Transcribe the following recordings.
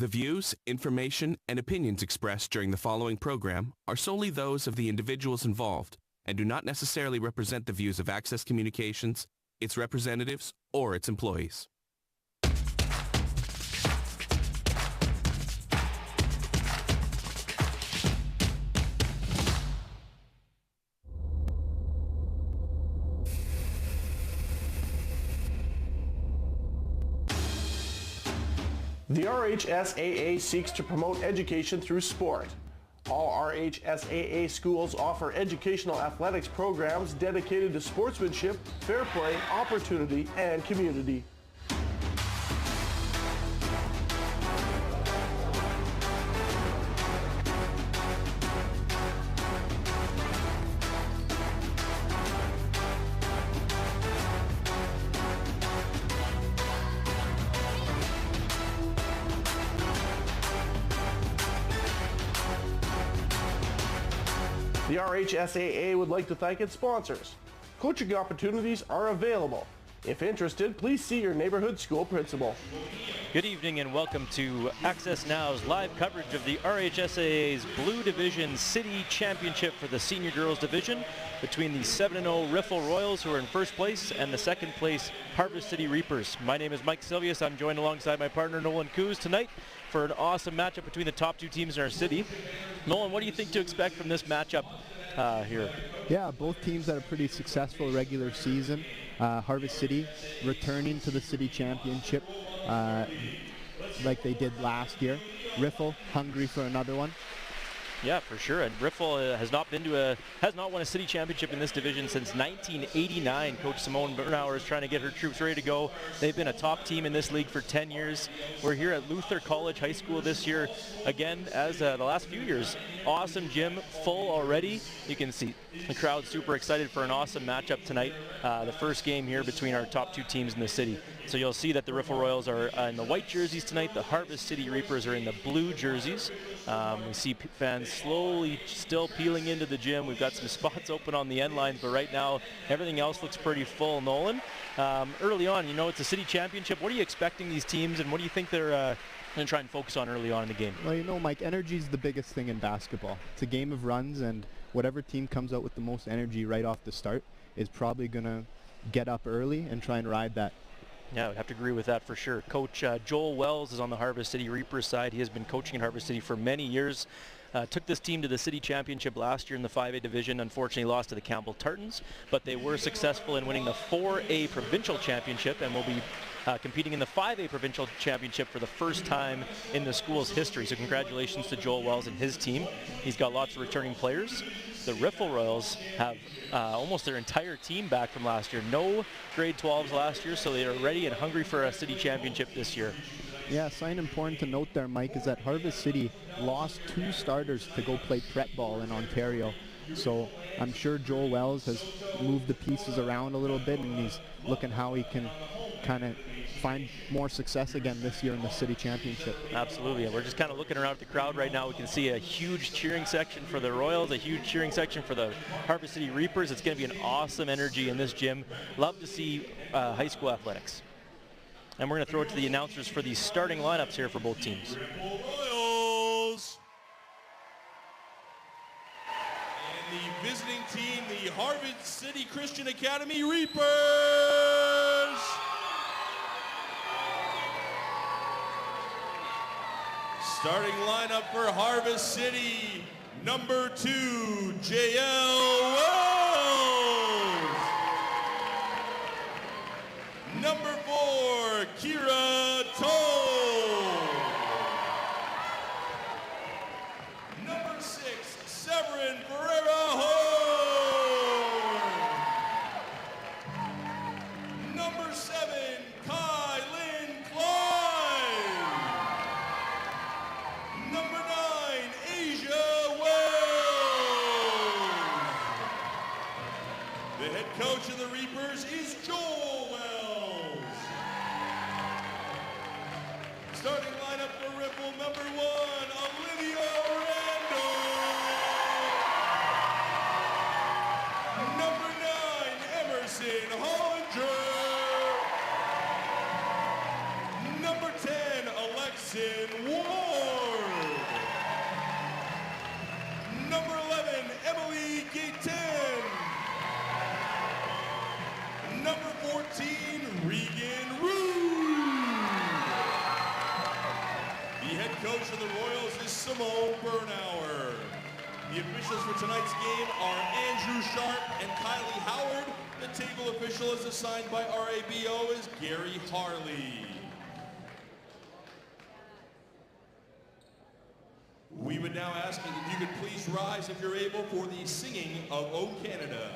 The views, information, and opinions expressed during the following program are solely those of the individuals involved and do not necessarily represent the views of Access Communications, its representatives, or its employees. The RHSAA seeks to promote education through sport. All RHSAA schools offer educational athletics programs dedicated to sportsmanship, fair play, opportunity, and community. The RHSAA would like to thank its sponsors. Coaching opportunities are available. If interested, please see your neighborhood school principal. Good evening and welcome to AccessNow's live coverage of the RHSAA's Blue Division City Championship for the Senior Girls Division between the 7-0 Riffle Royals, who are in first place, and the second place Harvest City Reapers. My name is Mike Silvius. I'm joined alongside my partner Nolan Coos tonight for an awesome matchup between the top two teams in our city. Nolan, what do you think to expect from this matchup here? Yeah, both teams had a pretty successful regular season. Harvest City returning to the city championship like they did last year. Riffle hungry for another one. Yeah, for sure. And Riffle has not won a city championship in this division since 1989. Coach Simone Bernauer is trying to get her troops ready to go. They've been a top team in this league for 10 years. We're here at Luther College High School this year, again, as the last few years. Awesome gym, full already. You can see the crowd super excited for an awesome matchup tonight. The first game here between our top two teams in the city. So you'll see that the Riffle Royals are in the white jerseys tonight. The Harvest City Reapers are in the blue jerseys. We see fans slowly still peeling into the gym. We've got some spots open on the end lines, but right now everything else looks pretty full. Nolan, early on, you know, it's a city championship. What are you expecting these teams, and what do you think they're going to try and focus on early on in the game? Well, you know, Mike, energy is the biggest thing in basketball. It's a game of runs, and whatever team comes out with the most energy right off the start is probably going to get up early and try and ride that. Yeah, I would have to agree with that for sure. Coach Joel Wells is on the Harvest City Reapers side. He has been coaching at Harvest City for many years. Took this team to the city championship last year in the 5A division. Unfortunately lost to the Campbell Tartans, but they were successful in winning the 4A provincial championship and will be competing in the 5A provincial championship for the first time in the school's history. So congratulations to Joel Wells and his team. He's got lots of returning players. The Riffle Royals have almost their entire team back from last year. No grade 12s last year, so they are ready and hungry for a city championship this year. Yeah, something important to note there, Mike, is that Harvest City lost 2 starters to go play prep ball in Ontario. So I'm sure Joel Wells has moved the pieces around a little bit, and he's looking how he can kind of find more success again this year in the city championship. Absolutely, and we're just kind of looking around at the crowd right now. We can see a huge cheering section for the Royals, a huge cheering section for the Harvest City Reapers. It's going to be an awesome energy in this gym. Love to see high school athletics. And we're going to throw it to the announcers for the starting lineups here for both teams. Royals. And the visiting team, the Harvest City Christian Academy Reapers. Starting lineup for Harvest City, number 2, J.L. Wells. Number 4, Kira Toll. Number 6, Severin Ferreira Horn. Number 7, Kai Lynn Klein. Number 9, Asia Wells. The head coach of the Reapers is Joel Wells. Starting lineup for Ripple, number 1, Olivia Randall. Number 9, Emerson Hollinger. Number 10, Alexin Wall. Bernauer. The officials for tonight's game are Andrew Sharp and Kylie Howard. The table official is assigned by RABO is Gary Harley. We would now ask if you could please rise if you're able for the singing of O Canada.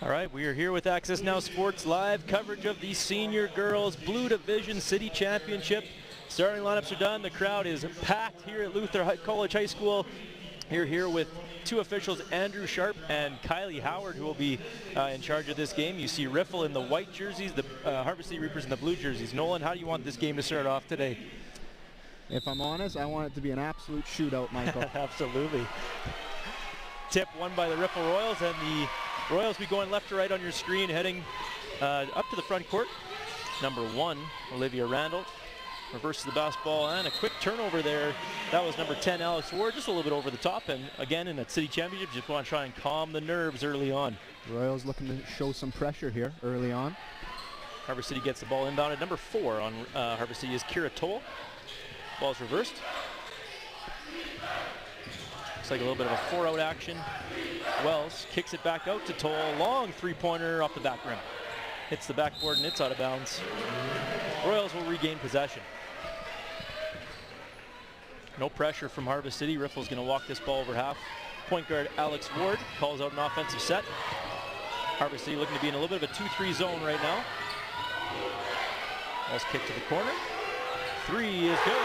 All right, we are here with AccessNow Sports live coverage of the Senior Girls Blue Division City Championship. Starting lineups are done. The crowd is packed here at Luther College High School. You're here with two officials, Andrew Sharp and Kylie Howard, who will be in charge of this game. You see Riffle in the white jerseys, the Harvest City Reapers in the blue jerseys. Nolan, how do you want this game to start off today? If I'm honest, I want it to be an absolute shootout, Michael. Absolutely. Tip won by the Riffle Royals, and the Royals be going left to right on your screen, heading up to the front court. Number 1, Olivia Randall, reverses the basketball, and a quick turnover there. That was number 10, Alex Ward, just a little bit over the top. And again, in that city championship, just want to try and calm the nerves early on. Royals looking to show some pressure here early on. Harvest City gets the ball inbounded. Number 4 on Harvest City is Kira Toll. Ball's reversed. Looks like a little bit of a 4-out action. Wells kicks it back out to Toll. Long three-pointer off the back rim. Hits the backboard and it's out of bounds. Royals will regain possession. No pressure from Harvest City. Riffle's going to walk this ball over half. Point guard Alex Ward calls out an offensive set. Harvest City looking to be in a little bit of a 2-3 zone right now. Ball's kicked to the corner. 3 is good.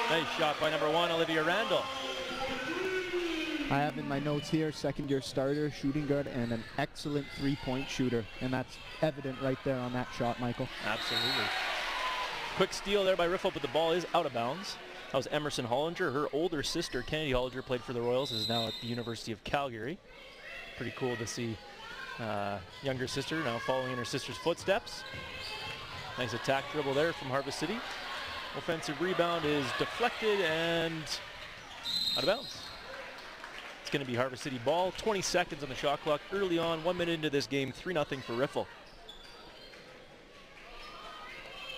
Nice shot by number 1, Olivia Randall. I have in my notes here, second-year starter, shooting guard, and an excellent three-point shooter. And that's evident right there on that shot, Michael. Absolutely. Quick steal there by Riffle, but the ball is out of bounds. That was Emerson Hollinger. Her older sister, Kennedy Hollinger, played for the Royals, is now at the University of Calgary. Pretty cool to see younger sister now following in her sister's footsteps. Nice attack dribble there from Harvest City. Offensive rebound is deflected and out of bounds. It's going to be Harvest City ball. 20 seconds on the shot clock early on. 1 minute into this game, 3-0 for Riffle.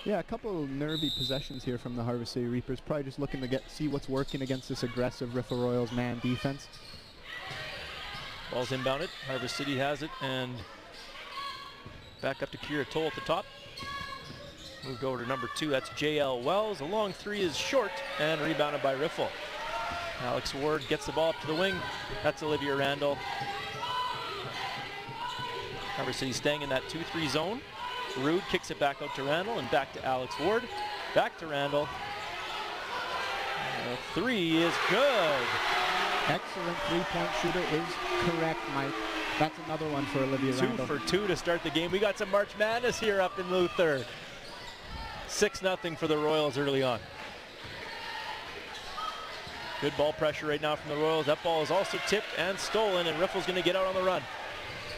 Yeah, a couple of nervy possessions here from the Harvest City Reapers. Probably just looking to see what's working against this aggressive Riffle Royals man defense. Ball's inbounded. Harvest City has it, and back up to Kira Toll at the top. Moved over to number 2, that's JL Wells. A long 3 is short and rebounded by Riffle. Alex Ward gets the ball up to the wing. That's Olivia Randall. Harvest City staying in that 2-3 zone. Rude kicks it back out to Randall and back to Alex Ward. Back to Randall. 3 is good. Excellent three-point shooter is correct, Mike. That's another one for Olivia Randall. 2 for 2 to start the game. We got some March Madness here up in Luther. 6-0 for the Royals early on. Good ball pressure right now from the Royals. That ball is also tipped and stolen, and Riffle's going to get out on the run.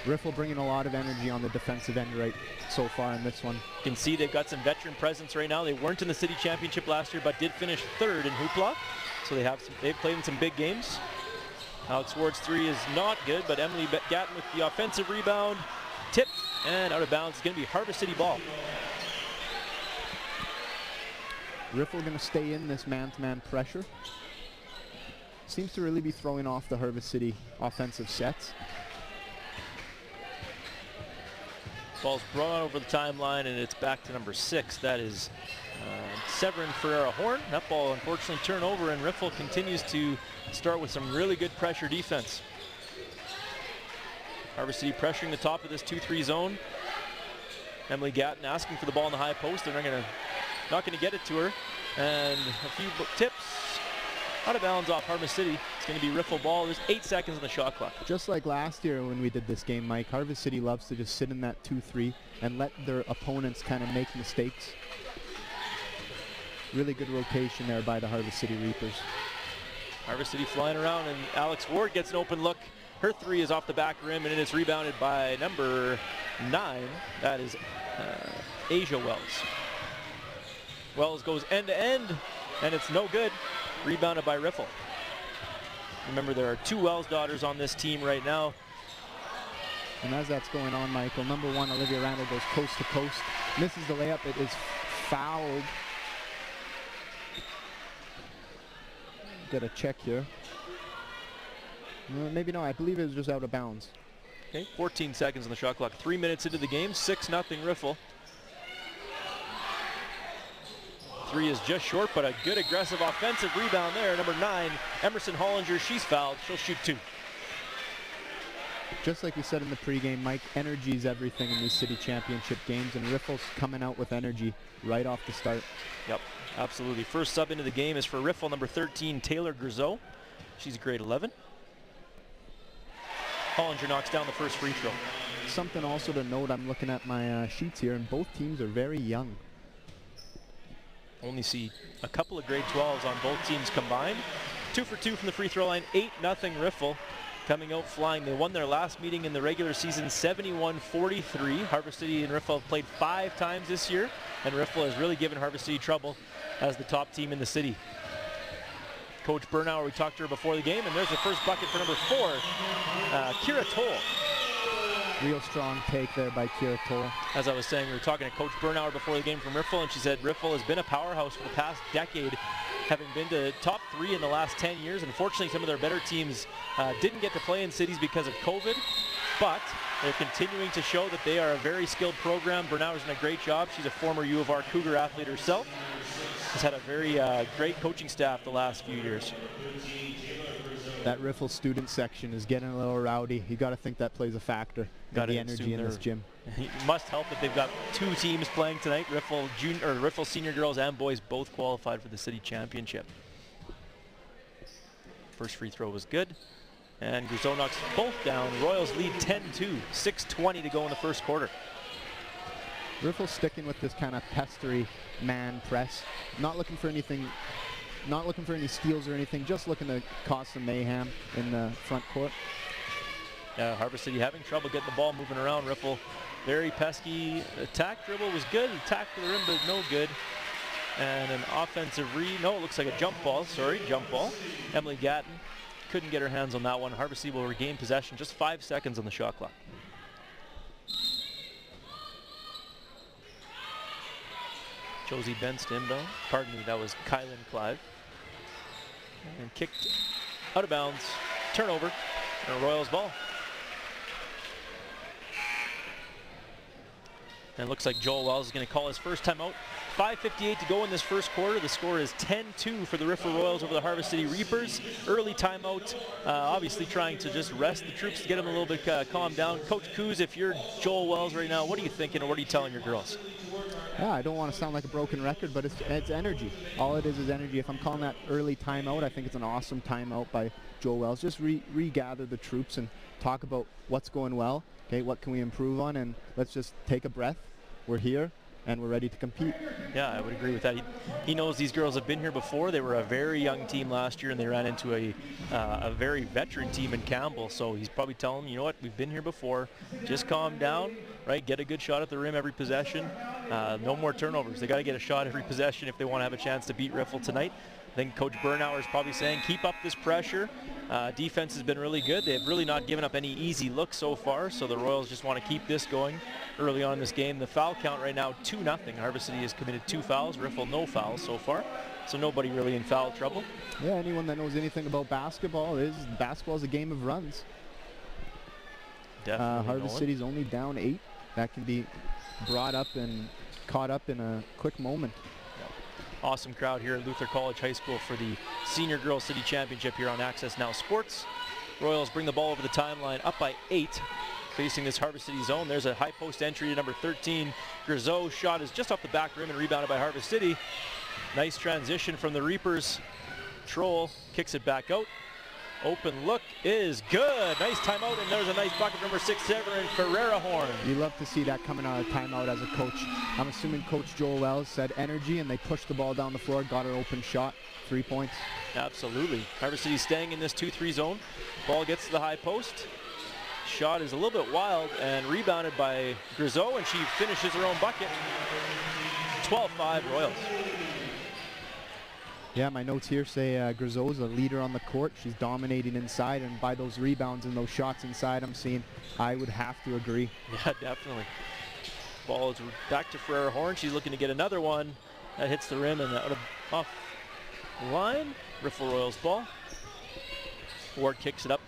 Riffle bringing a lot of energy on the defensive end right so far in this one. You can see they've got some veteran presence right now. They weren't in the city championship last year, but did finish 3rd in Hoopla. So they've played in some big games. Alex Ward's 3 is not good, but Emily Gatton with the offensive rebound. Tipped And out of bounds is going to be Harvest City ball. Riffle going to stay in this man-to-man pressure. Seems to really be throwing off the Harvest City offensive sets. Ball's brought over the timeline, and it's back to number 6. That is Severin Ferreira-Horn. That ball unfortunately turned over, and Riffle continues to start with some really good pressure defense. Harvest City pressuring the top of this 2-3 zone. Emily Gatton asking for the ball in the high post. They're not going to get it to her. And a few tips out of bounds off Harvest City. It's going to be Riffle ball. There's 8 seconds on the shot clock. Just like last year when we did this game, Mike, Harvest City loves to just sit in that 2-3 and let their opponents kind of make mistakes. Really good rotation there by the Harvest City Reapers. Harvest City flying around, and Alex Ward gets an open look. Her 3 is off the back rim, and it is rebounded by number 9. That is Asia Wells. Wells goes end to end, and it's no good. Rebounded by Riffle. Remember, there are 2 Wells daughters on this team right now. And as that's going on, Michael, number 1, Olivia Randall, goes coast to coast. Misses the layup. It is fouled. Get a check here. Maybe no, I believe it was just out of bounds. Okay, 14 seconds on the shot clock. 3 minutes into the game, 6-0 Riffle. 3 is just short, but a good aggressive offensive rebound there. Number 9, Emerson Hollinger, she's fouled. She'll shoot 2. Just like we said in the pregame, Mike, energy is everything in these city championship games, and Riffle's coming out with energy right off the start. Yep, absolutely. First sub into the game is for Riffle, number 13, Taylor Grizeau. She's grade 11. Hollinger knocks down the first free throw. Something also to note, I'm looking at my sheets here, and both teams are very young. Only see a couple of grade 12s on both teams combined. 2 for 2 from the free throw line, 8-0 Riffle. Coming out flying. They won their last meeting in the regular season 71-43. Harvest City and Riffle have played 5 times this year, and Riffle has really given Harvest City trouble as the top team in the city. Coach Bernauer, we talked to her before the game, and there's the first bucket for number 4, Kira Toll. Real strong take there by Kira Toll. As I was saying, we were talking to Coach Bernauer before the game from Riffle, and she said Riffle has been a powerhouse for the past decade, having been to top 3 in the last 10 years. Unfortunately, some of their better teams didn't get to play in cities because of COVID, but they're continuing to show that they are a very skilled program. Bernauer's done a great job. She's a former U of R Cougar athlete herself. Has had a very great coaching staff the last few years. That Riffle student section is getting a little rowdy. You got to think that plays a factor. Got the energy in this gym. It must help that they've got 2 teams playing tonight. Riffle senior girls and boys both qualified for the city championship. First free throw was good, and Grizeau knocks both down. Royals lead 10-2. 6:20 to go in the first quarter. Riffle sticking with this kind of pestery man press. Not looking for anything. Not looking for any steals or anything, just looking to cause some mayhem in the front court. Yeah, Harvest City having trouble getting the ball moving around. Riffle, very pesky. Attack dribble was good. Attack to the rim, but no good. And an offensive no, it looks like a jump ball. Sorry, jump ball. Emily Gatton couldn't get her hands on that one. Harvest City will regain possession. Just 5 seconds on the shot clock. Josie Benz to inbound. Pardon me, that was Kylan Clive. And kicked out of bounds. Turnover. And a Royals ball. And it looks like Joel Wells is going to call his first timeout. 5:58 to go in this first quarter. The score is 10-2 for the Riffle Royals over the Harvest City Reapers. Early timeout, obviously trying to just rest the troops to get them a little bit calmed down. Coach Coos, if you're Joel Wells right now, what are you thinking, and what are you telling your girls? Yeah, I don't want to sound like a broken record, but it's energy. All it is energy. If I'm calling that early timeout, I think it's an awesome timeout by Joel Wells. Just regather the troops and talk about what's going well. Okay, what can we improve on, and let's just take a breath. We're here, and we're ready to compete. Yeah, I would agree with that. He knows these girls have been here before. They were a very young team last year, and they ran into a very veteran team in Campbell. So he's probably telling them, you know what, we've been here before. Just calm down, right? Get a good shot at the rim every possession. No more turnovers. They got to get a shot every possession if they want to have a chance to beat Riffle tonight. I think Coach Bernauer is probably saying, keep up this pressure. Defense has been really good. They've really not given up any easy looks so far, so the Royals just want to keep this going early on in this game. The foul count right now, 2-0. Harvest City has committed 2 fouls. Riffle, no fouls so far, so nobody really in foul trouble. Yeah, anyone that knows anything about basketball is a game of runs. Definitely. Harvest City's only down 8. That can be brought up and caught up in a quick moment. Awesome crowd here at Luther College High School for the Senior Girls City Championship here on AccessNow Sports. Royals bring the ball over the timeline, up by 8, facing this Harvest City zone. There's a high post entry to number 13. Grizzot shot is just off the back rim and rebounded by Harvest City. Nice transition from the Reapers. Troll kicks it back out. Open look is good. Nice timeout, and there's a nice bucket, number 6, Severin Ferreira-Horn. You love to see that coming out of timeout as a coach. I'm assuming Coach Joel Wells said energy, and they pushed the ball down the floor, got an open shot, 3 points. Absolutely. Harvest City staying in this 2-3 zone. Ball gets to the high post. Shot is a little bit wild and rebounded by Grizzot, and she finishes her own bucket. 12-5 Royals. Yeah, my notes here say Grizzot's a leader on the court. She's dominating inside, and by those rebounds and those shots inside I'm seeing, I would have to agree. Yeah, definitely. Ball is back to Ferreira-Horn. She's looking to get another one. That hits the rim and out of off line. Riffle Royals ball. Ward kicks it up.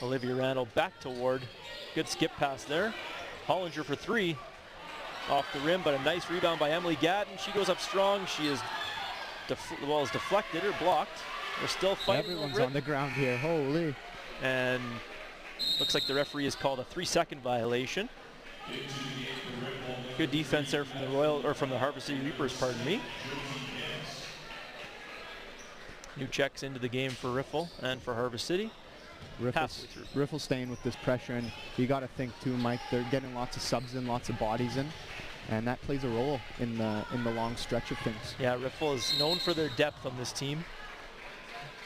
Olivia Randall back to Ward. Good skip pass there. Hollinger for 3. Off the rim, but a nice rebound by Emily Gatton. She goes up strong. She is the ball is deflected or blocked. We're still fighting. Everyone's on the ground here. Holy. And looks like the referee has called a 3-second violation. Good defense there from the Harvest City Reapers, pardon me. New checks into the game for Riffle and for Harvest City. Riffle staying with this pressure, and you got to think too, Mike, they're getting lots of subs in, lots of bodies in, and that plays a role in the long stretch of things. Yeah, Riffle is known for their depth on this team.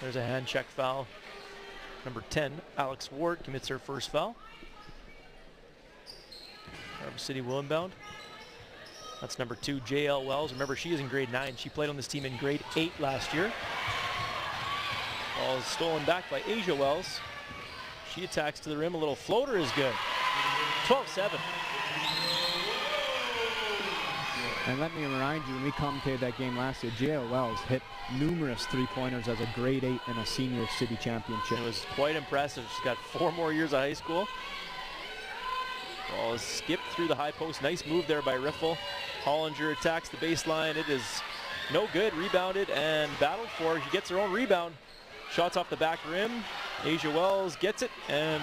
There's a hand check foul. Number 10, Alex Ward commits her first foul. Harvest City will inbound. That's number 2, J.L. Wells. Remember, she is in grade 9. She played on this team in grade 8 last year. Ball is stolen back by Asia Wells. She attacks to the rim. A little floater is good. 12-7. And let me remind you, when we commentated that game last year, J.L. Wells hit numerous three-pointers as a grade 8 in a senior city championship. It was quite impressive. She's got 4 more years of high school. Ball is skipped through the high post. Nice move there by Riffle. Hollinger attacks the baseline. It is no good. Rebounded and battled for. She gets her own rebound. Shots off the back rim. Asia Wells gets it, and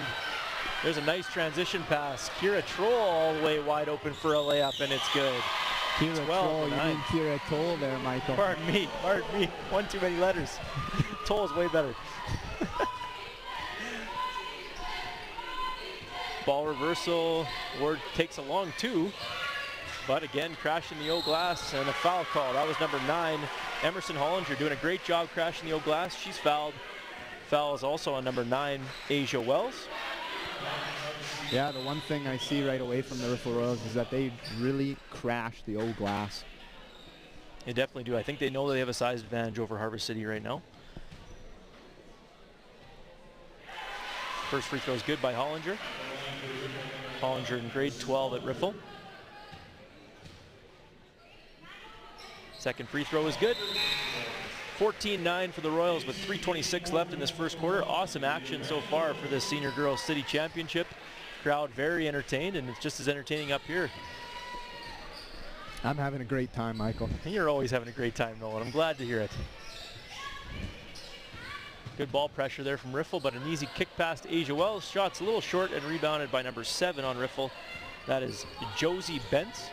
there's a nice transition pass. Kira Troll all the way wide open for a layup, and it's good. Kira Troll, you mean Kira Toll there, Michael. Pardon me. One too many letters. Toll is way better. Ball reversal. Ward takes a long 2, but again, crashing the O glass and a foul call. That was number 9, Emerson Hollinger, doing a great job crashing the O glass. She's fouled. Foul is also on number 9, Asia Wells. Yeah, the one thing I see right away from the Riffle Royals is that they really crash the O glass. They definitely do. I think they know they have a size advantage over Harvest City right now. First free throw is good by Hollinger. Hollinger in grade 12 at Riffle. Second free throw is good. 14-9 for the Royals with 3:26 left in this first quarter. Awesome action so far for the Senior Girls City Championship. Crowd very entertained, and it's just as entertaining up here. I'm having a great time, Michael. You're always having a great time, Nolan. I'm glad to hear it. Good ball pressure there from Riffle, but an easy kick past Asia Wells. Shots a little short and rebounded by number 7 on Riffle. That is Josie Bentz.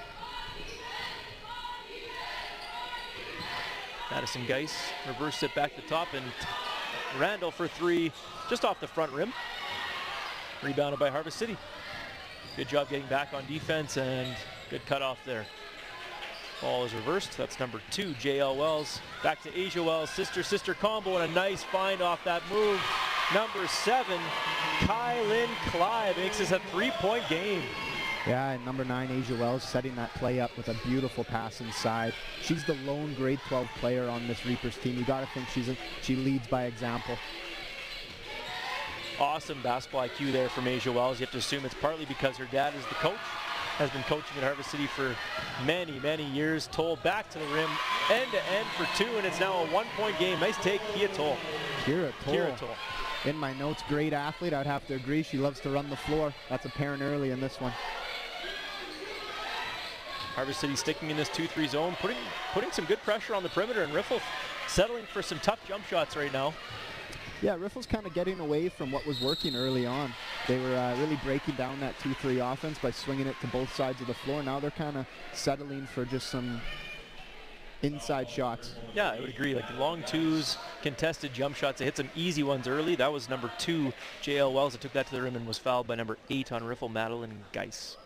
Madison Geis reversed it back to top, and Randall for 3, just off the front rim. Rebounded by Harvest City. Good job getting back on defense, and good cutoff there. Ball is reversed. That's number 2, J.L. Wells. Back to Asia Wells. Sister combo, and a nice find off that move. Number 7, Kylan Clive makes this a 3-point game. Yeah, and number 9, Asia Wells, setting that play up with a beautiful pass inside. She's the lone grade 12 player on this Reapers team. You got to think she leads by example. Awesome basketball IQ there from Asia Wells. You have to assume it's partly because her dad is the coach, has been coaching at Harvest City for many, many years. Toll back to the rim, end to end for 2, and it's now a 1-point game. Nice take, Kira Toll. Kira Toll. In my notes, great athlete. I'd have to agree. She loves to run the floor. That's apparent early in this one. Harvest City sticking in this 2-3 zone, putting some good pressure on the perimeter, and Riffle settling for some tough jump shots right now. Yeah, Riffle's kind of getting away from what was working early on. They were really breaking down that 2-3 offense by swinging it to both sides of the floor. Now they're kind of settling for just some inside shots. Yeah, I would agree. Like long twos, contested jump shots. They hit some easy ones early. That was number 2, J.L. Wells, that took that to the rim and was fouled by number 8 on Riffle, Madeline Geis.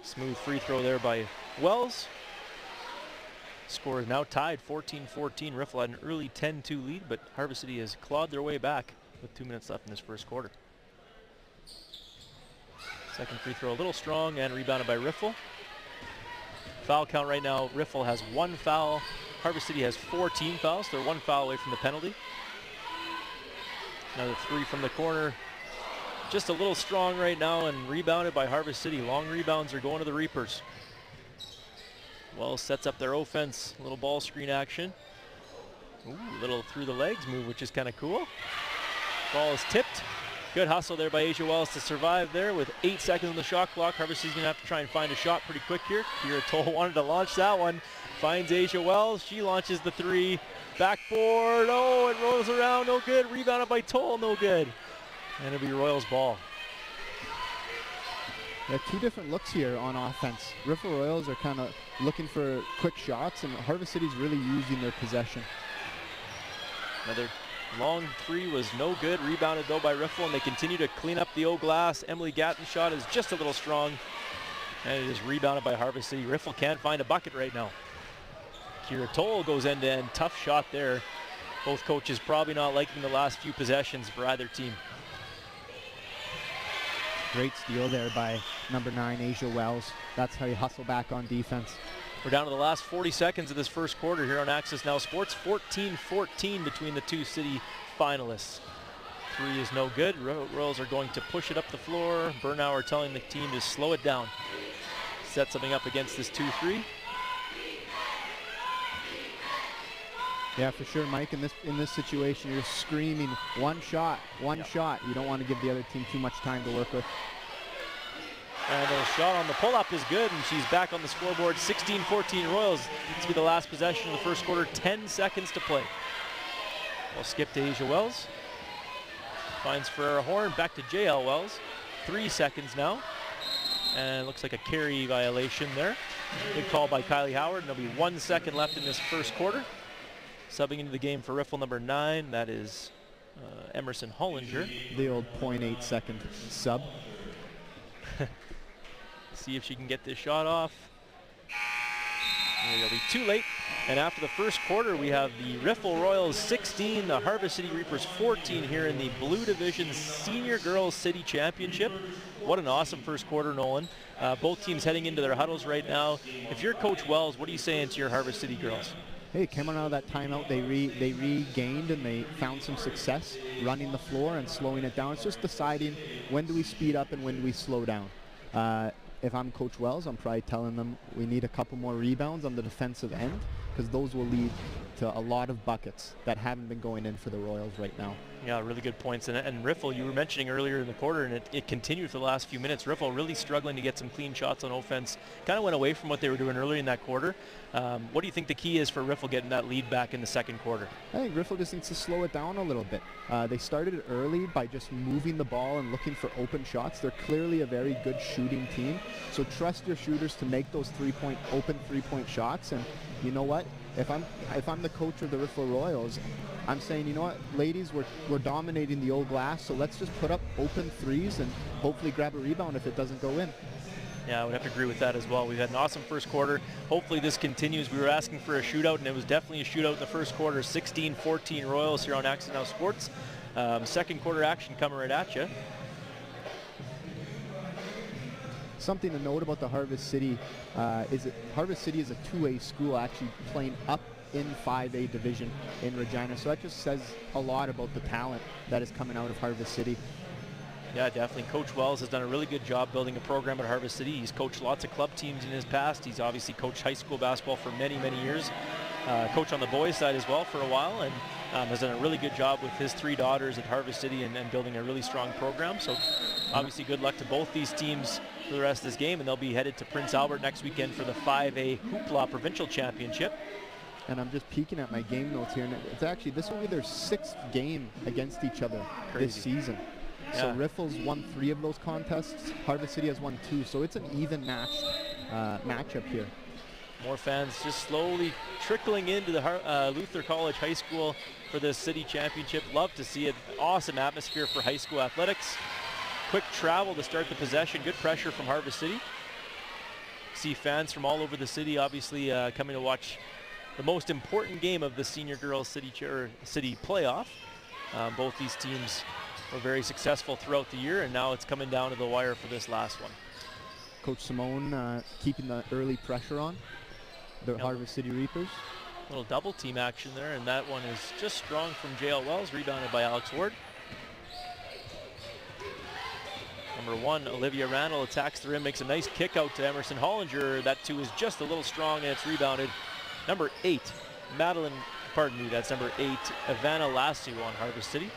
Smooth free throw there by Wells. Score is now tied 14-14. Riffle had an early 10-2 lead, but Harvest City has clawed their way back with 2 minutes left in this first quarter. Second free throw a little strong and rebounded by Riffle. Foul count right now, Riffle has 1 foul. Harvest City has 14 fouls, so they're 1 foul away from the penalty. Another 3 from the corner. Just a little strong right now and rebounded by Harvest City. Long rebounds are going to the Reapers. Wells sets up their offense, a little ball screen action. Ooh, little through the legs move, which is kind of cool. Ball is tipped. Good hustle there by Asia Wells to survive there with 8 seconds on the shot clock. Harvest City's gonna have to try and find a shot pretty quick here. Kira Toll wanted to launch that one. Finds Asia Wells, she launches the 3. Backboard, oh, it rolls around, no good. Rebounded by Toll, no good. And it'll be Royals ball. There are 2 different looks here on offense. Riffle Royals are kind of looking for quick shots, and Harvest City's really using their possession. Another long 3 was no good. Rebounded though by Riffle, and they continue to clean up the old glass. Emily Gatton's shot is just a little strong, and it is rebounded by Harvest City. Riffle can't find a bucket right now. Kira Toll goes end to end. Tough shot there. Both coaches probably not liking the last few possessions for either team. Great steal there by number 9, Asia Wells. That's how you hustle back on defense. We're down to the last 40 seconds of this first quarter here on AccessNow Sports. 14-14 between the 2 city finalists. 3 is no good. Royals are going to push it up the floor. Bernauer telling the team to slow it down. Set something up against this 2-3. Yeah, for sure, Mike. In this situation, you're screaming one shot. You don't want to give the other team too much time to work with. And a shot on the pull-up is good, and she's back on the scoreboard. 16-14 Royals. This will be the last possession of the first quarter. 10 seconds to play. We'll skip to Asia Wells. Finds Ferreira Horn. Back to J.L. Wells. 3 seconds now. And it looks like a carry violation there. Good call by Kylie Howard. And there'll be 1 second left in this first quarter. Subbing into the game for Riffle number 9, that is Emerson Hollinger. The old 0.8 second sub. See if she can get this shot off. It'll be too late. And after the first quarter, we have the Riffle Royals 16, the Harvest City Reapers 14 here in the Blue Division Senior Girls City Championship. What an awesome first quarter, Nolan. Both teams heading into their huddles right now. If you're Coach Wells, what are you saying to your Harvest City girls? Hey, coming out of that timeout, they regained and they found some success running the floor and slowing it down. It's just deciding when do we speed up and when do we slow down. If I'm Coach Wells, I'm probably telling them we need a couple more rebounds on the defensive end, because those will lead to a lot of buckets that haven't been going in for the Royals right now. Yeah, really good points. And Riffle, you were mentioning earlier in the quarter, and it continued for the last few minutes. Riffle really struggling to get some clean shots on offense. Kind of went away from what they were doing earlier in that quarter. What do you think the key is for Riffle getting that lead back in the second quarter? I think Riffle just needs to slow it down a little bit. They started early by just moving the ball and looking for open shots. They're clearly a very good shooting team. So trust your shooters to make those open three-point shots. And you know what? If I'm the coach of the Riffle Royals, I'm saying, you know what, ladies, we're dominating the old glass, so let's just put up open threes and hopefully grab a rebound if it doesn't go in. Yeah, I would have to agree with that as well. We've had an awesome first quarter. Hopefully this continues. We were asking for a shootout, and it was definitely a shootout in the first quarter. 16-14 Royals here on AccessNow Sports. Second quarter action coming right at you. Something to note about the Harvest City is that Harvest City is a two-way school, actually playing up in 5A division in Regina. So that just says a lot about the talent that is coming out of Harvest City. Yeah, definitely. Coach Wells has done a really good job building a program at Harvest City. He's coached lots of club teams in his past. He's obviously coached high school basketball for many, many years. Coach on the boys side as well for a while, and has done a really good job with his 3 daughters at Harvest City and building a really strong program. So obviously good luck to both these teams for the rest of this game, and they'll be headed to Prince Albert next weekend for the 5A Hoopla Provincial Championship. And I'm just peeking at my game notes here, and it's actually, this will be their 6th game against each other this season. Yeah. So Riffles won 3 of those contests. Harvest City has won 2, so it's an even matchup here. More fans just slowly trickling into the Luther College High School for this city championship. Love to see it. Awesome atmosphere for high school athletics. Quick travel to start the possession. Good pressure from Harvest City. See fans from all over the city obviously coming to watch the most important game of the senior girls city playoff. Both these teams were very successful throughout the year, and now it's coming down to the wire for this last one. Coach Simone keeping the early pressure on the Harvest City Reapers. Little double team action there, and that one is just strong from JL Wells, rebounded by Alex Ward. Number 1, Olivia Randall attacks the rim, makes a nice kick out to Emerson Hollinger. That too is just a little strong, and it's rebounded. Number 8, that's number 8, Ivana Lasso on Harvest City.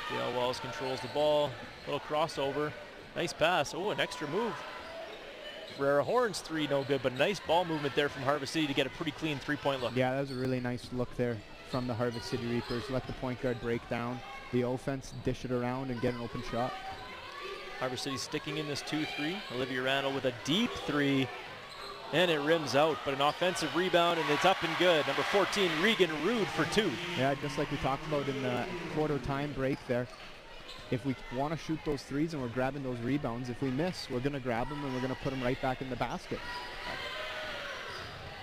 JL Wells controls the ball, little crossover, nice pass. Oh, an extra move. Ferreira Horns 3, no good, but a nice ball movement there from Harvest City to get a pretty clean 3-point look. Yeah, that was a really nice look there from the Harvest City Reapers. Let the point guard break down the offense, dish it around, and get an open shot. Harvest City sticking in this 2-3. Olivia Randall with a deep 3, and it rims out, but an offensive rebound, and it's up and good. Number 14, Regan Rude for 2. Yeah, just like we talked about in the quarter time break there. If we want to shoot those 3s and we're grabbing those rebounds, if we miss, we're going to grab them and we're going to put them right back in the basket.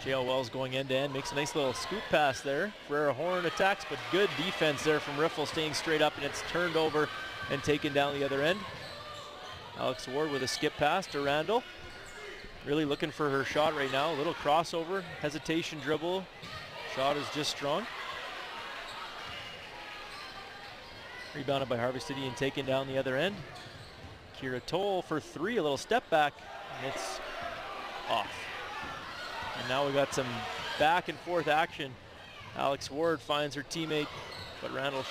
JL Wells going end-to-end, makes a nice little scoop pass there. Ferreira Horn attacks, but good defense there from Riffle, staying straight up, and it's turned over and taken down the other end. Alex Ward with a skip pass to Randall. Really looking for her shot right now. A little crossover, hesitation dribble. Shot is just strong. Rebounded by Harvest City and taken down the other end. Kira Toll for 3, a little step back, and it's off. And now we got some back and forth action. Alex Ward finds her teammate, but Randall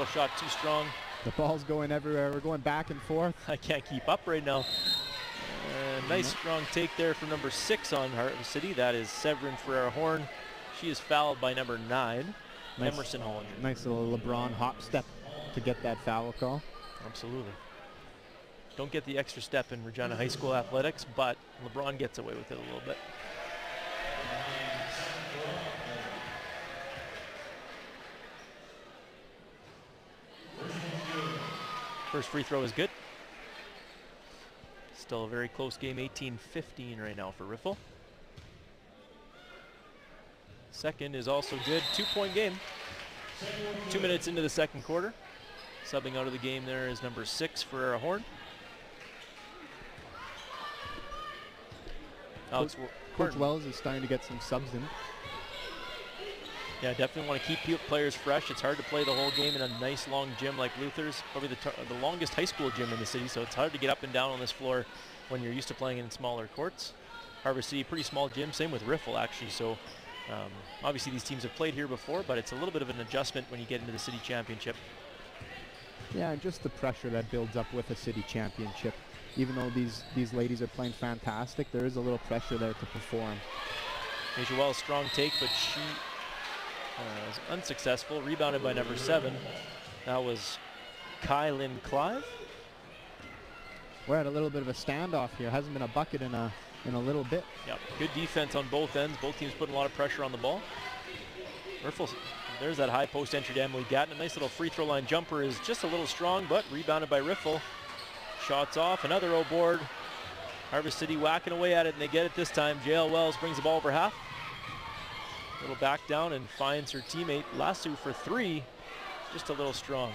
shot too strong. The ball's going everywhere. We're going back and forth. I can't keep up right now. Nice strong take there from number 6 on Harvest City. That is Severin Ferreira Horn. She is fouled by number 9, Emerson Hollinger. Nice little LeBron hop step to get that foul call. Absolutely. Don't get the extra step in Regina High School athletics, but LeBron gets away with it a little bit. First free throw is good. Still a very close game, 18-15 right now for Riffle. Second is also good, 2-point game. 2 minutes into the second quarter. Subbing out of the game there is number 6 for a Horn. Coach Wells is starting to get some subs in. Yeah, definitely want to keep players fresh. It's hard to play the whole game in a nice long gym like Luther's, probably the longest high school gym in the city, so it's hard to get up and down on this floor when you're used to playing in smaller courts. Harvest City, pretty small gym, same with Riffle actually, so obviously these teams have played here before, but it's a little bit of an adjustment when you get into the city championship. Yeah, and just the pressure that builds up with a city championship. Even though these ladies are playing fantastic, there is a little pressure there to perform. Asia Wells, strong take, but she was unsuccessful. Rebounded by number 7. That was Kylan Clive. We're at a little bit of a standoff here. Hasn't been a bucket in a little bit. Yep, good defense on both ends. Both teams putting a lot of pressure on the ball. Riffle, there's that high post entry to Emily Gatton. A nice little free throw line jumper is just a little strong, but rebounded by Riffle. Shots off, another O board. Harvest City whacking away at it, and they get it this time. JL Wells brings the ball over half. Little back down and finds her teammate Lasso for 3. Just a little strong.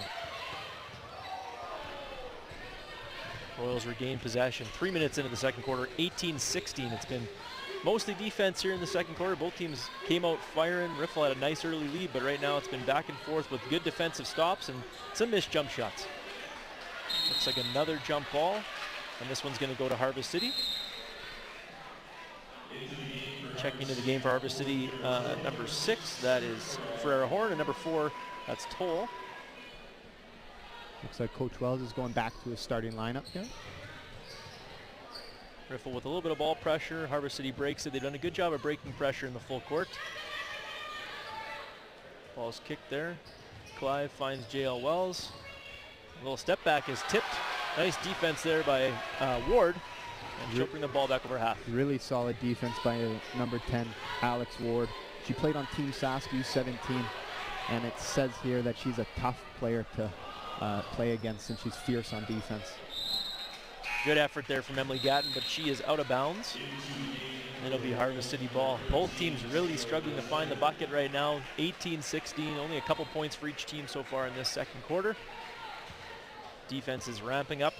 Royals regain possession. 3 minutes into the second quarter, 18-16. It's been Mostly defense here in the second quarter. Both teams came out firing. Riffle had a nice early lead, but right now it's been back and forth with good defensive stops and some missed jump shots. Looks like another jump ball, and this one's going to go to Harvest City. Checking into the game for Harvest City, number 6, that is Ferreira Horn, and number 4, that's Toll. Looks like Coach Wells is going back to his starting lineup here. Riffle with a little bit of ball pressure. Harvest City breaks it. They've done a good job of breaking pressure in the full court. Ball's kicked there. Clive finds J.L. Wells. A little step back is tipped. Nice defense there by Ward. And she'll bring the ball back over half. Really solid defense by number 10, Alex Ward. She played on Team Sask U17, and it says here that she's a tough player to play against, and she's fierce on defense. Good effort there from Emily Gatton, but she is out of bounds. It'll be Harvest City ball. Both teams really struggling to find the bucket right now. 18-16, only a couple points for each team so far in this second quarter. Defense is ramping up.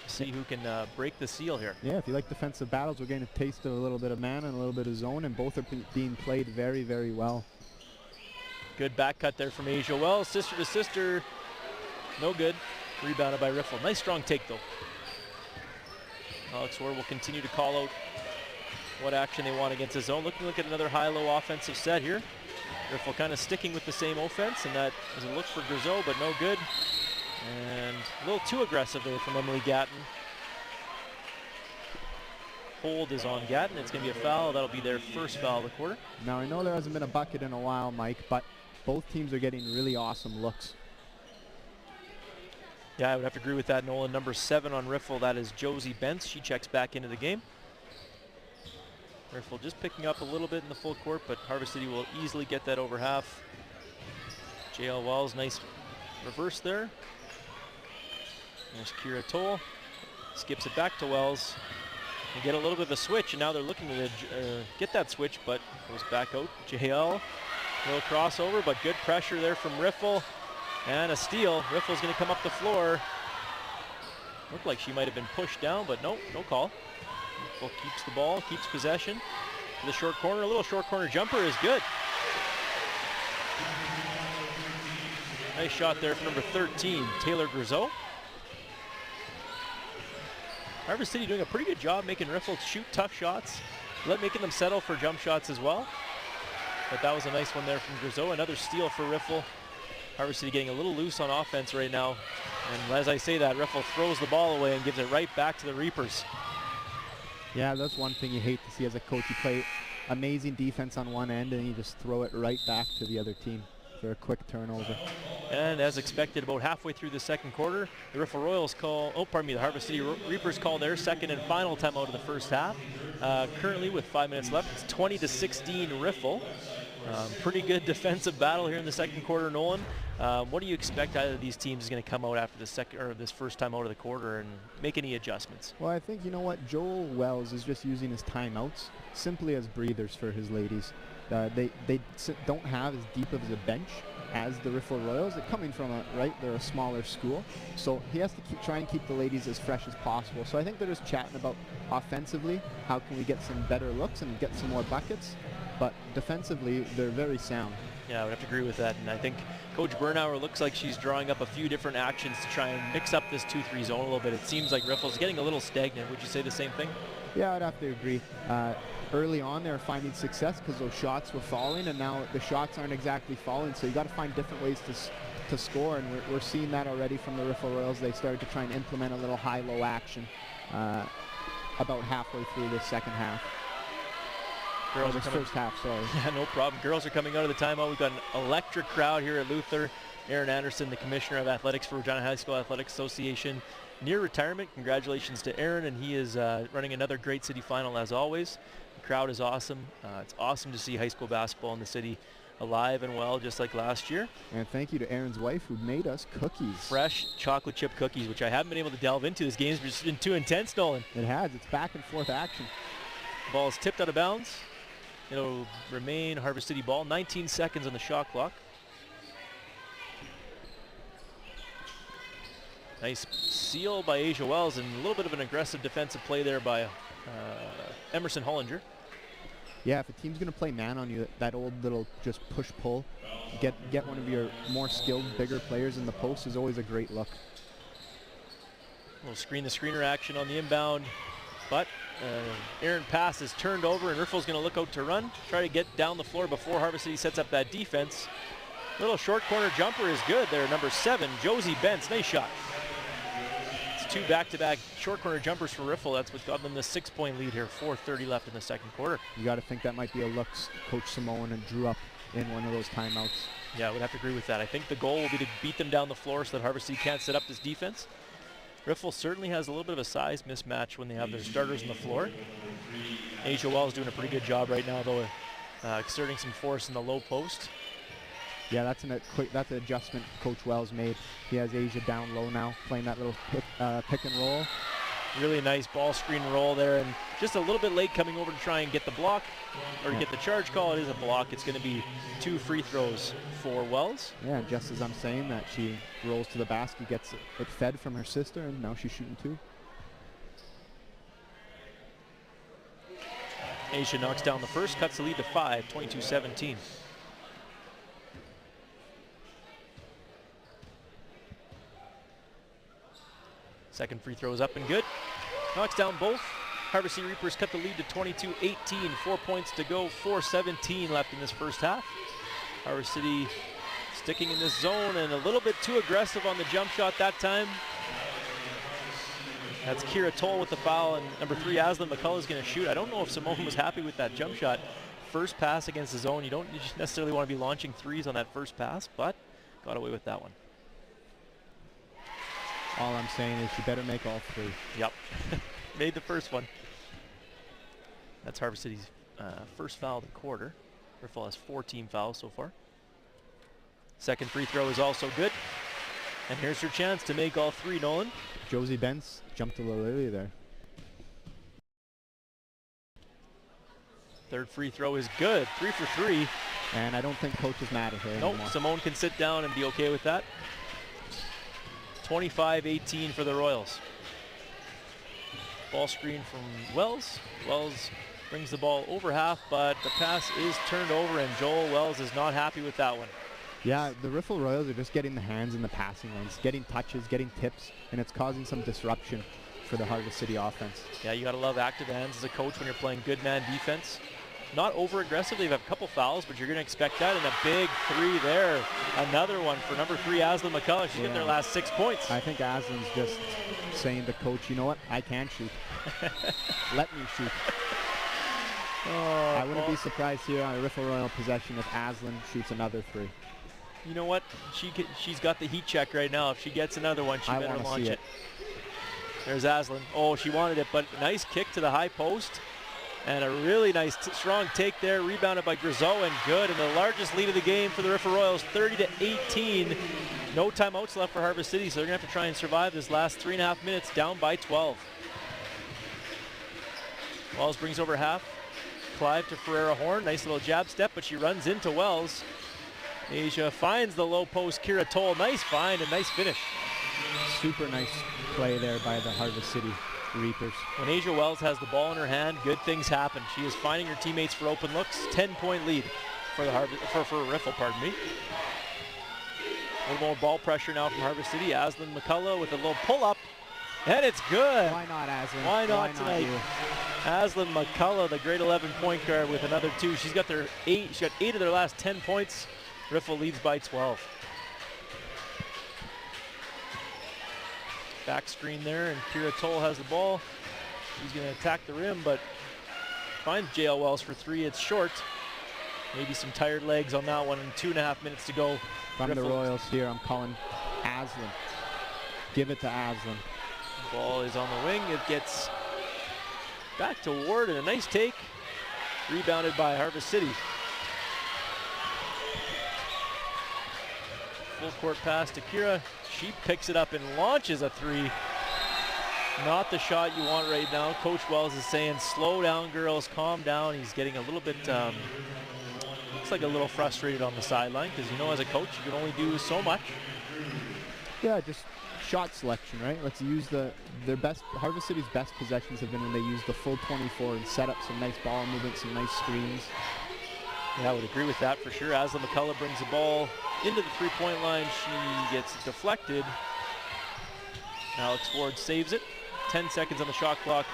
See who can break the seal here. Yeah, if you like defensive battles, we're getting a taste of a little bit of man and a little bit of zone, and both are being played very, very well. Good back cut there from Asia Wells. Sister to sister, no good. Rebounded by Riffle. Nice strong take though. Alex Ward will continue to call out what action they want against his zone. Look at another high-low offensive set here. Riffle kind of sticking with the same offense, and that is a look for Grizeau, but no good. And a little too aggressive there from Emily Gatton. Hold is on Gatton. It's going to be a foul. That'll be their first foul of the quarter. Now, I know there hasn't been a bucket in a while, Mike, but both teams are getting really awesome looks. Yeah, I would have to agree with that, Nolan. Number 7 on Riffle, that is Josie Bentz. She checks back into the game. Riffle just picking up a little bit in the full court, but Harvest City will easily get that over half. J.L. Wells, nice reverse there. There's Kira Toll. Skips it back to Wells. They get a little bit of a switch, and now they're looking to get that switch, but goes back out. JL, little crossover, but good pressure there from Riffle. And a steal. Riffle's going to come up the floor. Looked like she might have been pushed down, but no call. Riffle keeps the ball, keeps possession. To the short corner, a little short corner jumper is good. Nice shot there from number 13, Taylor Grizeau. Harvest City doing a pretty good job making Riffle shoot tough shots, making them settle for jump shots as well. But that was a nice one there from Grizeau. Another steal for Riffle. Harvest City getting a little loose on offense right now. And as I say that, Riffle throws the ball away and gives it right back to the Reapers. Yeah, that's one thing you hate to see as a coach. You play amazing defense on one end and you just throw it right back to the other team for a quick turnover. And as expected, about halfway through the second quarter, the Riffle Royals the Harvest City Reapers call their second and final timeout of the first half. Currently with 5 minutes left, it's 20-16 Riffle. Pretty good defensive battle here in the second quarter, Nolan. What do you expect either of these teams is going to come out after this first time out of the quarter and make any adjustments? Well, I think, you know what, Joel Wells is just using his timeouts simply as breathers for his ladies. They don't have as deep of a bench as the Riffle Royals. They're coming from they're a smaller school, so he has to try and keep the ladies as fresh as possible. So I think they're just chatting about offensively, how can we get some better looks and get some more buckets. But defensively, they're very sound. Yeah, I would have to agree with that. And I think Coach Bernauer looks like she's drawing up a few different actions to try and mix up this 2-3 zone a little bit. It seems like Riffle's getting a little stagnant. Would you say the same thing? Yeah, I'd have to agree. Early on, they were finding success because those shots were falling, and now the shots aren't exactly falling. So you got to find different ways to score, and we're seeing that already from the Riffle Royals. They started to try and implement a little high-low action about halfway through the second half. Girls are first half, sorry. Yeah, no problem. Girls are coming out of the timeout. We've got an electric crowd here at Luther. Aaron Anderson, the Commissioner of Athletics for Regina High School Athletics Association, near retirement. Congratulations to Aaron, and he is running another great city final as always. The crowd is awesome. It's awesome to see high school basketball in the city alive and well, just like last year. And thank you to Aaron's wife who made us cookies. Fresh chocolate chip cookies, which I haven't been able to delve into. This game's just been too intense, Nolan. It has. It's back and forth action. Ball is tipped out of bounds. It'll remain Harvest City ball. 19 seconds on the shot clock. Nice seal by Asia Wells and a little bit of an aggressive defensive play there by Emerson Hollinger. Yeah, if a team's going to play man on you, that old little just push-pull, get one of your more skilled, bigger players in the post is always a great look. A little screen-the-screener action on the inbound, but errant pass is turned over, and Riffle's going to look out to run, try to get down the floor before Harvest City sets up that defense. Little short corner jumper is good there, number 7, Josie Bentz, nice shot. It's 2 back-to-back short corner jumpers for Riffle. That's what got them the 6-point lead here, 4:30 left in the second quarter. You got to think that might be a look Coach Simone and drew up in one of those timeouts. Yeah, I would have to agree with that. I think the goal will be to beat them down the floor so that Harvest City can't set up this defense. Riffle certainly has a little bit of a size mismatch when they have their starters on the floor. Asia Wells doing a pretty good job right now, though, exerting some force in the low post. Yeah, that's an adjustment Coach Wells made. He has Asia down low now, playing that little pick and roll. Really nice ball screen roll there, and just a little bit late coming over to try and get the block, or get the charge call. It is a block. It's going to be 2 free throws for Wells. Yeah, just as I'm saying that, she rolls to the basket, gets it fed from her sister, and now she's shooting 2. Asia knocks down the first, cuts the lead to 5, 22-17. Second free throw is up and good. Knocks down both. Harvest City Reapers cut the lead to 22-18. 4 points to go, 4:17 left in this first half. Harvest City sticking in this zone and a little bit too aggressive on the jump shot that time. That's Kira Toll with the foul, and number 3, Aslan McCullough, is going to shoot. I don't know if Simone was happy with that jump shot. First pass against the zone. You don't necessarily want to be launching threes on that first pass, but got away with that one. All I'm saying is you better make all 3. Yep. Made the first one. That's Harvest City's first foul of the quarter. Riffle has 4 team fouls so far. Second free throw is also good. And here's her chance to make all 3, Nolan. Josie Bentz jumped a little early there. Third free throw is good. 3 for 3. And I don't think Coach is mad at her Nope, anymore. Simone can sit down and be okay with that. 25-18 for the Royals. Ball screen from Wells. Wells brings the ball over half, but the pass is turned over, and Joel Wells is not happy with that one. Yeah, the Riffle Royals are just getting the hands in the passing lanes, getting touches, getting tips, and it's causing some disruption for the Harvest City offense. Yeah, you got to love active hands as a coach when you're playing good man defense. Not over aggressive. They have a couple fouls, but you're going to expect that. And a big 3 there. Another one for number 3, Aslan McCullough. She's getting their last 6 points. I think Aslan's just saying to Coach, you know what? I can shoot. Let me shoot. I wouldn't be surprised here on a Riffle Royal possession if Aslan shoots another 3. You know what? She's got the heat check right now. If she gets another one, she better launch it. There's Aslan. Oh, she wanted it, but nice kick to the high post. And a really nice, strong take there, rebounded by Griseau, and good. And the largest lead of the game for the Riffle Royals, 30-18. No timeouts left for Harvest City, so they're going to have to try and survive this last 3.5 minutes, down by 12. Wells brings over half. Clive to Ferreira Horn, nice little jab step, but she runs into Wells. Asia finds the low post, Kira Toll, nice find and nice finish. Super nice play there by the Harvest City Reapers. When Asia Wells has the ball in her hand, good things happen. She is finding her teammates for open looks. 10-point lead for the for Riffle, pardon me. A little more ball pressure now from Harvest City. Aslan McCullough with a little pull-up, and it's good. Why not, Aslan? Why not tonight? Aslan McCullough, the grade 11 point guard, with another 2. She's got 8 of their last 10 points. Riffle leads by 12. Back screen there, and Kira Toll has the ball. He's going to attack the rim, but finds JL Wells for 3. It's short. Maybe some tired legs on that one, and 2.5 minutes to go. From the Royals here, I'm calling Aslan. Give it to Aslan. The ball is on the wing. It gets back to Ward, and a nice take. Rebounded by Harvest City. Full court pass to Kira. She picks it up and launches a 3. Not the shot you want right now. Coach Wells is saying, slow down, girls, calm down. He's getting a little bit, looks like a little frustrated on the sideline, because you know, as a coach, you can only do so much. Yeah, just shot selection, right? Let's use their best. Harvest City's best possessions have been when they use the full 24 and set up some nice ball movement, some nice screens. Yeah, I would agree with that for sure. Aslan McCullough brings the ball into the three-point line. She gets deflected. Alex Ward saves it. 10 seconds on the shot clock.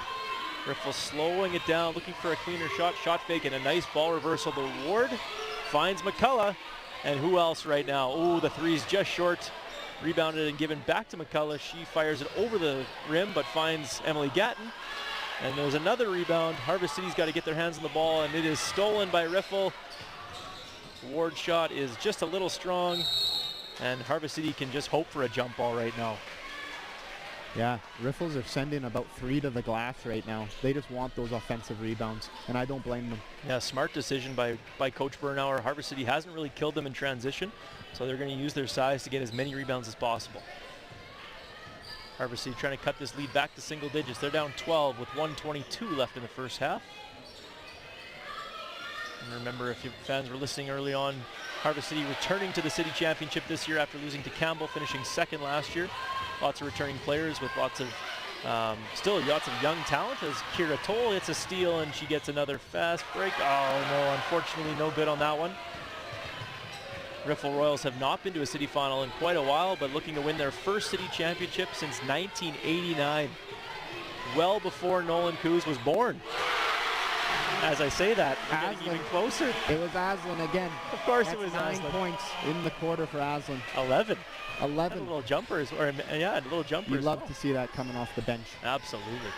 Riffle slowing it down, looking for a cleaner shot. Shot fake and a nice ball reversal to Ward. Finds McCullough. And who else right now? Oh, the three's just short. Rebounded and given back to McCullough. She fires it over the rim, but finds Emily Gatton. And there's another rebound. Harvest City's got to get their hands on the ball, and it is stolen by Riffle. Ward's shot is just a little strong, and Harvest City can just hope for a jump ball right now. Yeah, Riffles are sending about 3 to the glass right now. They just want those offensive rebounds, and I don't blame them. Yeah, smart decision by Coach Bernauer. Harvest City hasn't really killed them in transition, so they're going to use their size to get as many rebounds as possible. Harvest City trying to cut this lead back to single digits. They're down 12 with 1:22 left in the first half. And remember, if you fans were listening early on, Harvest City returning to the city championship this year after losing to Campbell, finishing second last year. Lots of returning players with lots of still lots of young talent, as Kira Toll hits a steal and she gets another fast break. Oh no, unfortunately no good on that one. Riffle Royals have not been to a city final in quite a while, but looking to win their first city championship since 1989. Well before Nolan Coos was born. As I say that, we're getting even closer. It was Aslan again. Of course That's it was 9 Aslan. points in the quarter for Aslan. 11. 11. Little jumpers, or yeah, little jumpers. You'd love to see that coming off the bench. Absolutely.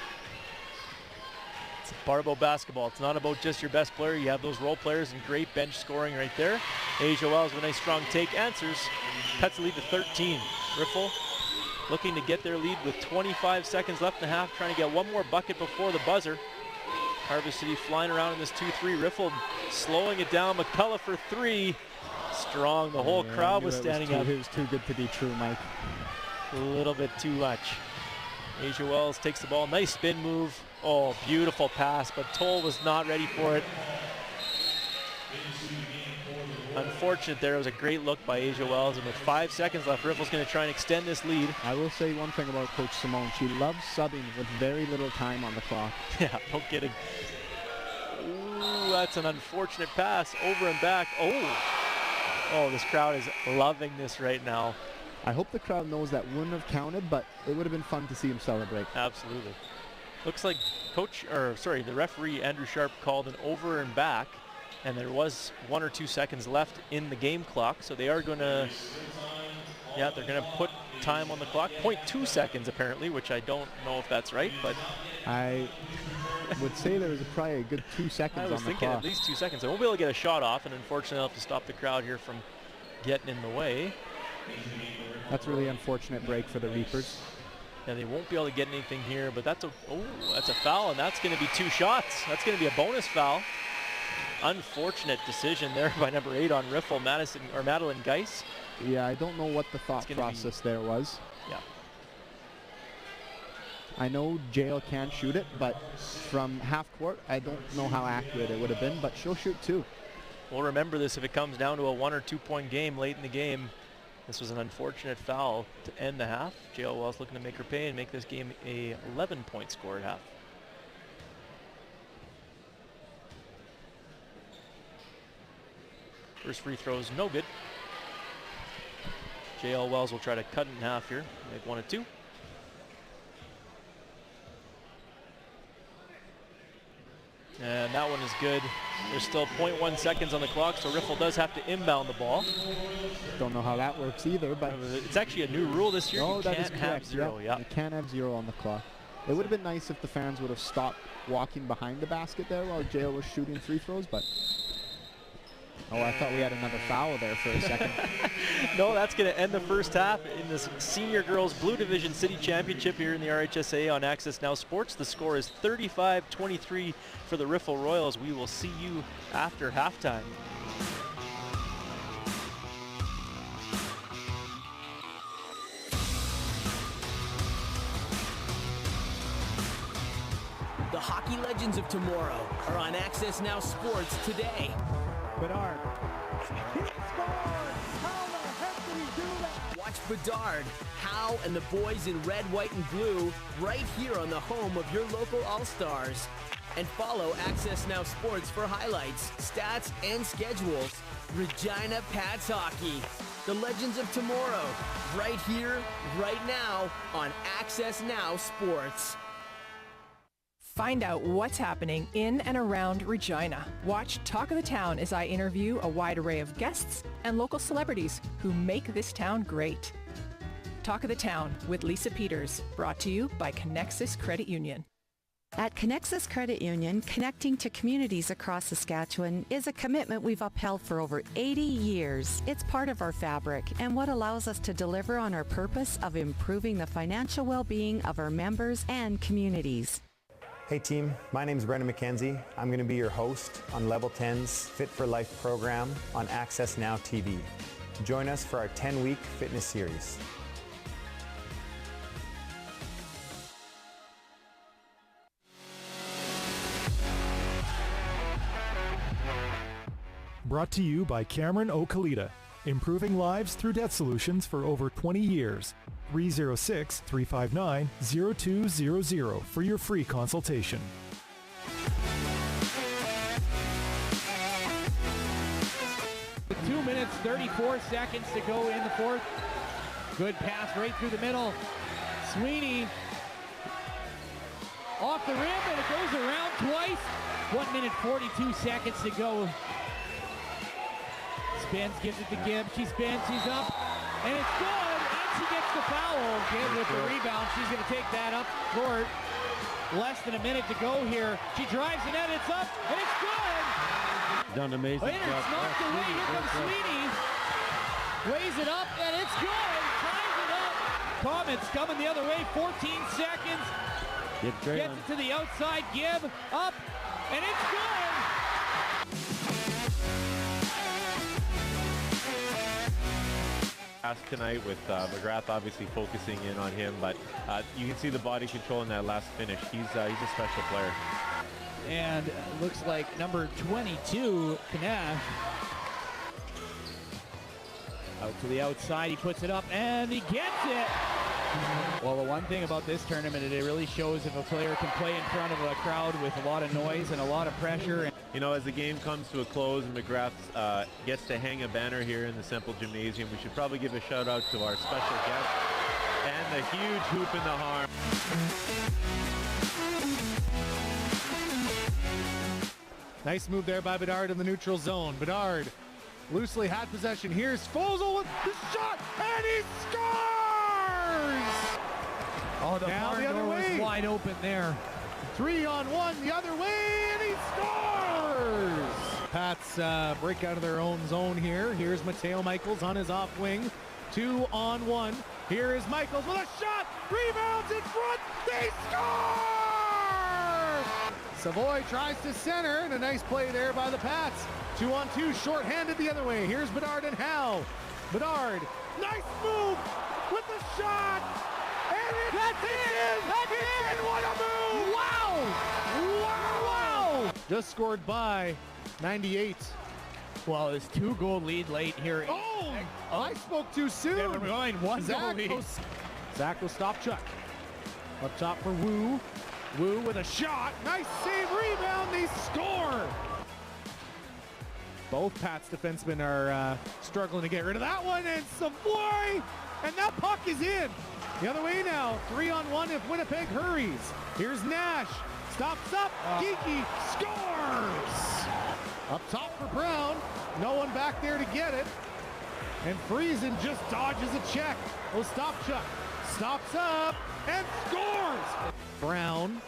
It's Barbo basketball. It's not about just your best player. You have those role players and great bench scoring right there. Asia Wells with a nice strong take, answers, cuts the lead to 13. Riffle looking to get their lead with 25 seconds left in the half, trying to get one more bucket before the buzzer. Harvest City flying around in this 2-3. Riffle slowing it down. McCullough for 3. Strong. The whole crowd was standing up. It was too good to be true, Mike. A little bit too much. Asia Wells takes the ball. Nice spin move. Oh, beautiful pass, but Toll was not ready for it. Unfortunate there. It was a great look by Asia Wells, and with 5 seconds left, Riffle's going to try and extend this lead. I will say one thing about Coach Simone. She loves subbing with very little time on the clock. Yeah, no kidding. Ooh, that's an unfortunate pass. Over and back. Oh, this crowd is loving this right now. I hope the crowd knows that wouldn't have counted, but it would have been fun to see him celebrate. Absolutely. Looks like the referee, Andrew Sharp, called an over and back, and there was 1 or 2 seconds left in the game clock, so they are going to, they're going to put time on the clock. 0.2 seconds apparently, which I don't know if that's right, but I would say there was probably a good 2 seconds on the clock. I was thinking at least 2 seconds. I won't be able to get a shot off, and unfortunately I'll have to stop the crowd here from getting in the way. That's a really unfortunate break for the Reapers. Yeah, they won't be able to get anything here, but that's a foul, and that's going to be 2 shots. That's going to be a bonus foul. Unfortunate decision there by number 8 on Riffle, Madeline Geis. Yeah, I don't know what the thought process there was. Yeah. I know JL can shoot it, but from half court, I don't know how accurate it would have been, but she'll shoot 2. We'll remember this if it comes down to a 1 or 2 point game late in the game. This was an unfortunate foul to end the half. JL Wells looking to make her pay and make this game a 11-point score at half. First free throw is no good. JL Wells will try to cut it in half here, make 1 and 2. And that one is good. There's still 0.1 seconds on the clock, so Riffle does have to inbound the ball. Don't know how that works either, but it's actually a new rule this year. No, you that can't is have correct. 0. You can't have 0 on the clock. It would have been nice if the fans would have stopped walking behind the basket there while JL was shooting free throws, but I thought we had another foul there for a second. No, that's going to end the first half in this Senior Girls Blue Division City Championship here in the RHSAA on AccessNow Sports. The score is 35-23 for the Riffle Royals. We will see you after halftime. The hockey legends of tomorrow are on AccessNow Sports today. Bedard. He scores! How the heck did Watch Bedard, Howe, and the boys in red, white, and blue right here on the home of your local All-Stars. And follow AccessNow Sports for highlights, stats, and schedules. Regina Pats Hockey, the legends of tomorrow, right here, right now on AccessNow Sports. Find out what's happening in and around Regina. Watch Talk of the Town as I interview a wide array of guests and local celebrities who make this town great. Talk of the Town with Lisa Peters, brought to you by Connexus Credit Union. At Connexus Credit Union, connecting to communities across Saskatchewan is a commitment we've upheld for over 80 years. It's part of our fabric and what allows us to deliver on our purpose of improving the financial well-being of our members and communities. Hey team, my name is Brendan McKenzie. I'm going to be your host on Level 10's Fit for Life program on AccessNow TV. Join us for our 10-week fitness series. Brought to you by Cameron O'Kalita, improving lives through debt solutions for over 20 years. 306-359-0200 for your free consultation. With 2 minutes, 34 seconds to go in the fourth. Good pass right through the middle. Sweeney off the rim, and it goes around twice. 1 minute, 42 seconds to go. Spence gives it to Gibb. She spins, she's up, and it's good, and she gets the foul. Gibb with the rebound. She's going to take that up court. Less than a minute to go here. She drives the net, it's up, and it's good. Done amazing And job. it's knocked away. Here comes Sweeney. Weighs it up, and it's good. Ties it up. Comets coming the other way. 14 seconds. Gets it to the outside. Gibb up, and it's good. Tonight with McGrath obviously focusing in on him, but you can see the body control in that last finish. He's a special player. And looks like number 22, Knash. Out to the outside, he puts it up, and he gets it! Well, the one thing about this tournament, it really shows if a player can play in front of a crowd with a lot of noise and a lot of pressure. You know, as the game comes to a close and McGrath gets to hang a banner here in the Semple Gymnasium, we should probably give a shout out to our special guest and the huge hoop in the arm. Nice move there by Bedard in the neutral zone. Bedard loosely had possession. Here's Fosel with the shot, and he scores! Oh, the now barn the other door way. was wide open there. 3-on-1 the other way, and he scores! Pats break out of their own zone here. Here's Mateo Michaels on his off wing. 2-on-1. Here is Michaels with a shot. Rebounds in front. They score! Savoy tries to center, and a nice play there by the Pats. 2-on-2, short-handed the other way. Here's Bedard and Howe. Bedard, nice move with the shot. And it's in! What a move! Wow! Just scored by 98. Well, it's 2-goal lead late here. Oh! I spoke too soon. Never mind, 1-goal lead. Zach will stop Chuck. Up top for Wu. Wu with a shot. Nice save, rebound. They score. Both Pats defensemen are struggling to get rid of that one. And Savoy. And that puck is in. The other way now. 3-on-1 if Winnipeg hurries. Here's Nash. Stops up. Geeky scores. Up top for Brown. No one back there to get it. And Friesen just dodges a check. Ostapchuk stops up and scores. Brown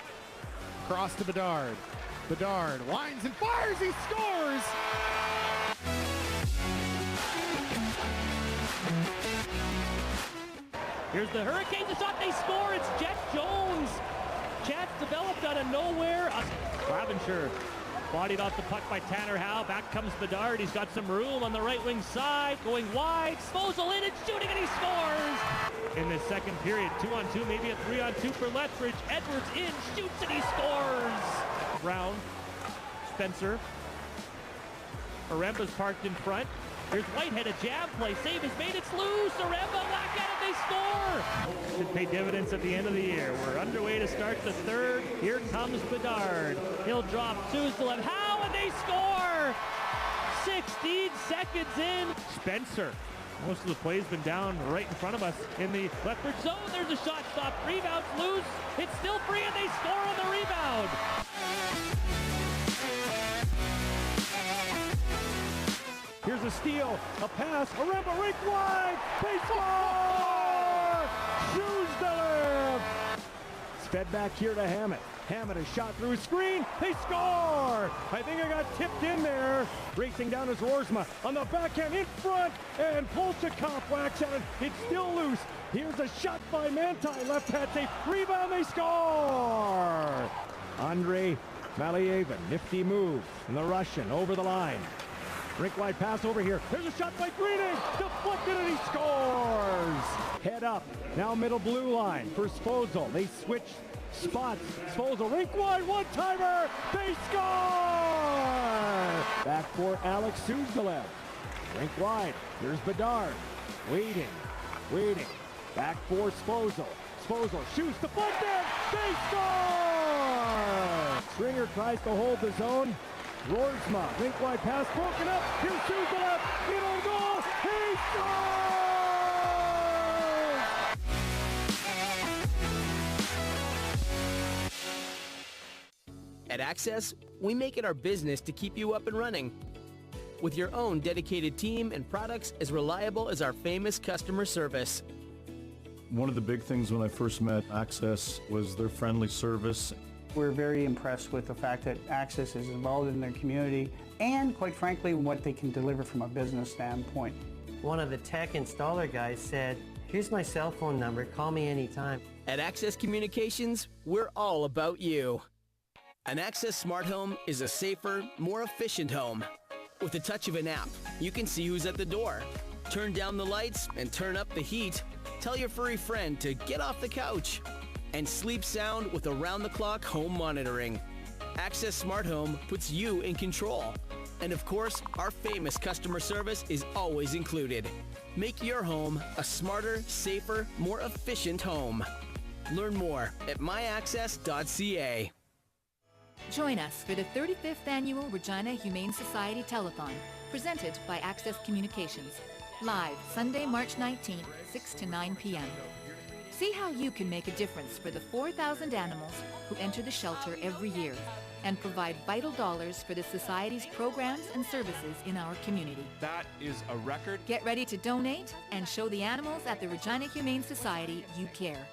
across to Bedard. Bedard winds and fires. He scores. Here's the Hurricanes. It's up. They score. It's Jet Jones. Chance developed out of nowhere. Cravenshire bodied off the puck by Tanner Howe. Back comes Bedard. He's got some room on the right wing side. Going wide. Disposal in and shooting, and he scores. In the second period, 2-on-2, maybe a 3-on-2 for Lethbridge. Edwards in, shoots, and he scores. Brown, Spencer. Aremba's parked in front. Here's Whitehead, a jam play. Save is made. It's loose. Aremba back at it. They score. Should pay dividends at the end of the year. We're underway to start the third. Here comes Bedard. He'll drop Suzdalev. How? And they score! 16 seconds in. Spencer. Most of the play's been down right in front of us in the leftward zone. There's a shot stop. Rebound's loose. It's still free, and they score on the rebound. Here's a steal, a pass, Aremba rink wide, they score! Suzdalev! Sped back here to Hammett. Hammett a shot through his screen, they score! I think I got tipped in there. Racing down is Rorsma on the backhand in front, and Polchakov whacks at it. It's still loose. Here's a shot by Manti, left hand safe, rebound, they score! Andre Malievan, nifty move, and the Russian over the line. Rink wide pass over here. There's a shot by Greening. Deflected and he scores. Head up. Now middle blue line for Svozil. They switch spots. Svozil rink wide. One-timer. They score. Back for Alex Suzdalev. Rink wide. Here's Bedard. Waiting. Back for Svozil. Svozil shoots. Deflected. They score. Stringer tries to hold the zone. Rorsma, rink wide pass broken up. Here's Suzdalev, in on goal. He scores! At Access, we make it our business to keep you up and running. With your own dedicated team and products as reliable as our famous customer service. One of the big things when I first met Access was their friendly service. We're very impressed with the fact that Access is involved in their community and, quite frankly, what they can deliver from a business standpoint. One of the tech installer guys said, "Here's my cell phone number, call me anytime." At Access Communications, we're all about you. An Access smart home is a safer, more efficient home. With the touch of an app, you can see who's at the door, turn down the lights and turn up the heat, tell your furry friend to get off the couch, and sleep sound with around-the-clock home monitoring. Access Smart Home puts you in control. And of course, our famous customer service is always included. Make your home a smarter, safer, more efficient home. Learn more at myaccess.ca. Join us for the 35th Annual Regina Humane Society Telethon, presented by Access Communications. Live Sunday, March 19th, 6 to 9 p.m. See how you can make a difference for the 4,000 animals who enter the shelter every year and provide vital dollars for the Society's programs and services in our community. That is a record. Get ready to donate and show the animals at the Regina Humane Society you care.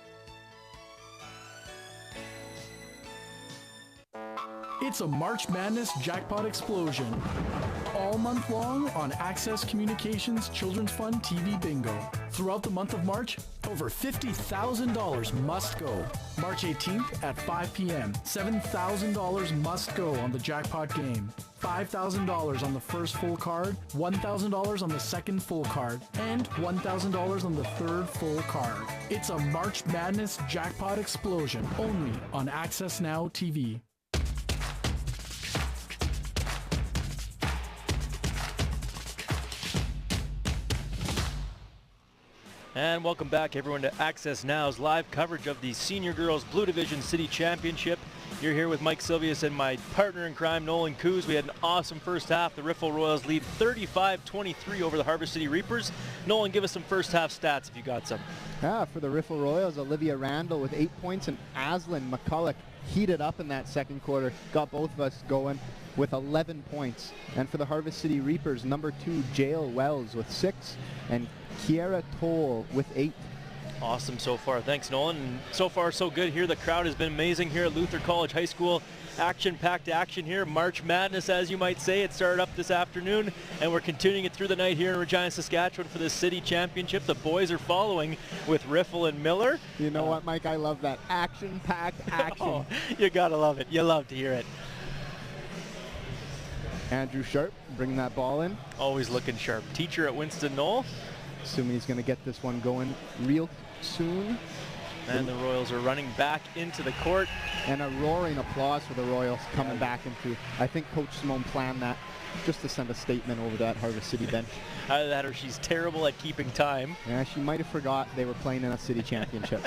It's a March Madness jackpot explosion. All month long on Access Communications Children's Fund TV Bingo. Throughout the month of March, over $50,000 must go. March 18th at 5 p.m., $7,000 must go on the jackpot game. $5,000 on the first full card, $1,000 on the second full card, and $1,000 on the third full card. It's a March Madness jackpot explosion only on AccessNow TV. And welcome back, everyone, to Access Now's live coverage of the Senior Girls Blue Division City Championship. You're here with Mike Silvius and my partner in crime, Nolan Coos. We had an awesome first half. The Riffle Royals lead 35-23 over the Harvest City Reapers. Nolan, give us some first half stats if you got some. For the Riffle Royals, Olivia Randall with 8 points and Aslan McCulloch heated up in that second quarter. Got both of us going with 11 points. And for the Harvest City Reapers, number 2, Jael Wells with 6 and Kiera Toll with 8. Awesome so far. Thanks, Nolan. And so far, so good here. The crowd has been amazing here at Luther College High School. Action-packed action here. March Madness, as you might say. It started up this afternoon, and we're continuing it through the night here in Regina, Saskatchewan for the city championship. The boys are following with Riffle and Miller. You know what, Mike? I love that. Action-packed action. Oh, you gotta love it. You love to hear it. Andrew Sharp bringing that ball in. Always looking sharp. Teacher at Winston Knoll. Assuming he's going to get this one going real soon. And the Royals are running back into the court. And a roaring applause for the Royals coming back into. I think Coach Simone planned that just to send a statement over that Harvest City bench. Either that or she's terrible at keeping time. Yeah, she might have forgot they were playing in a city championship.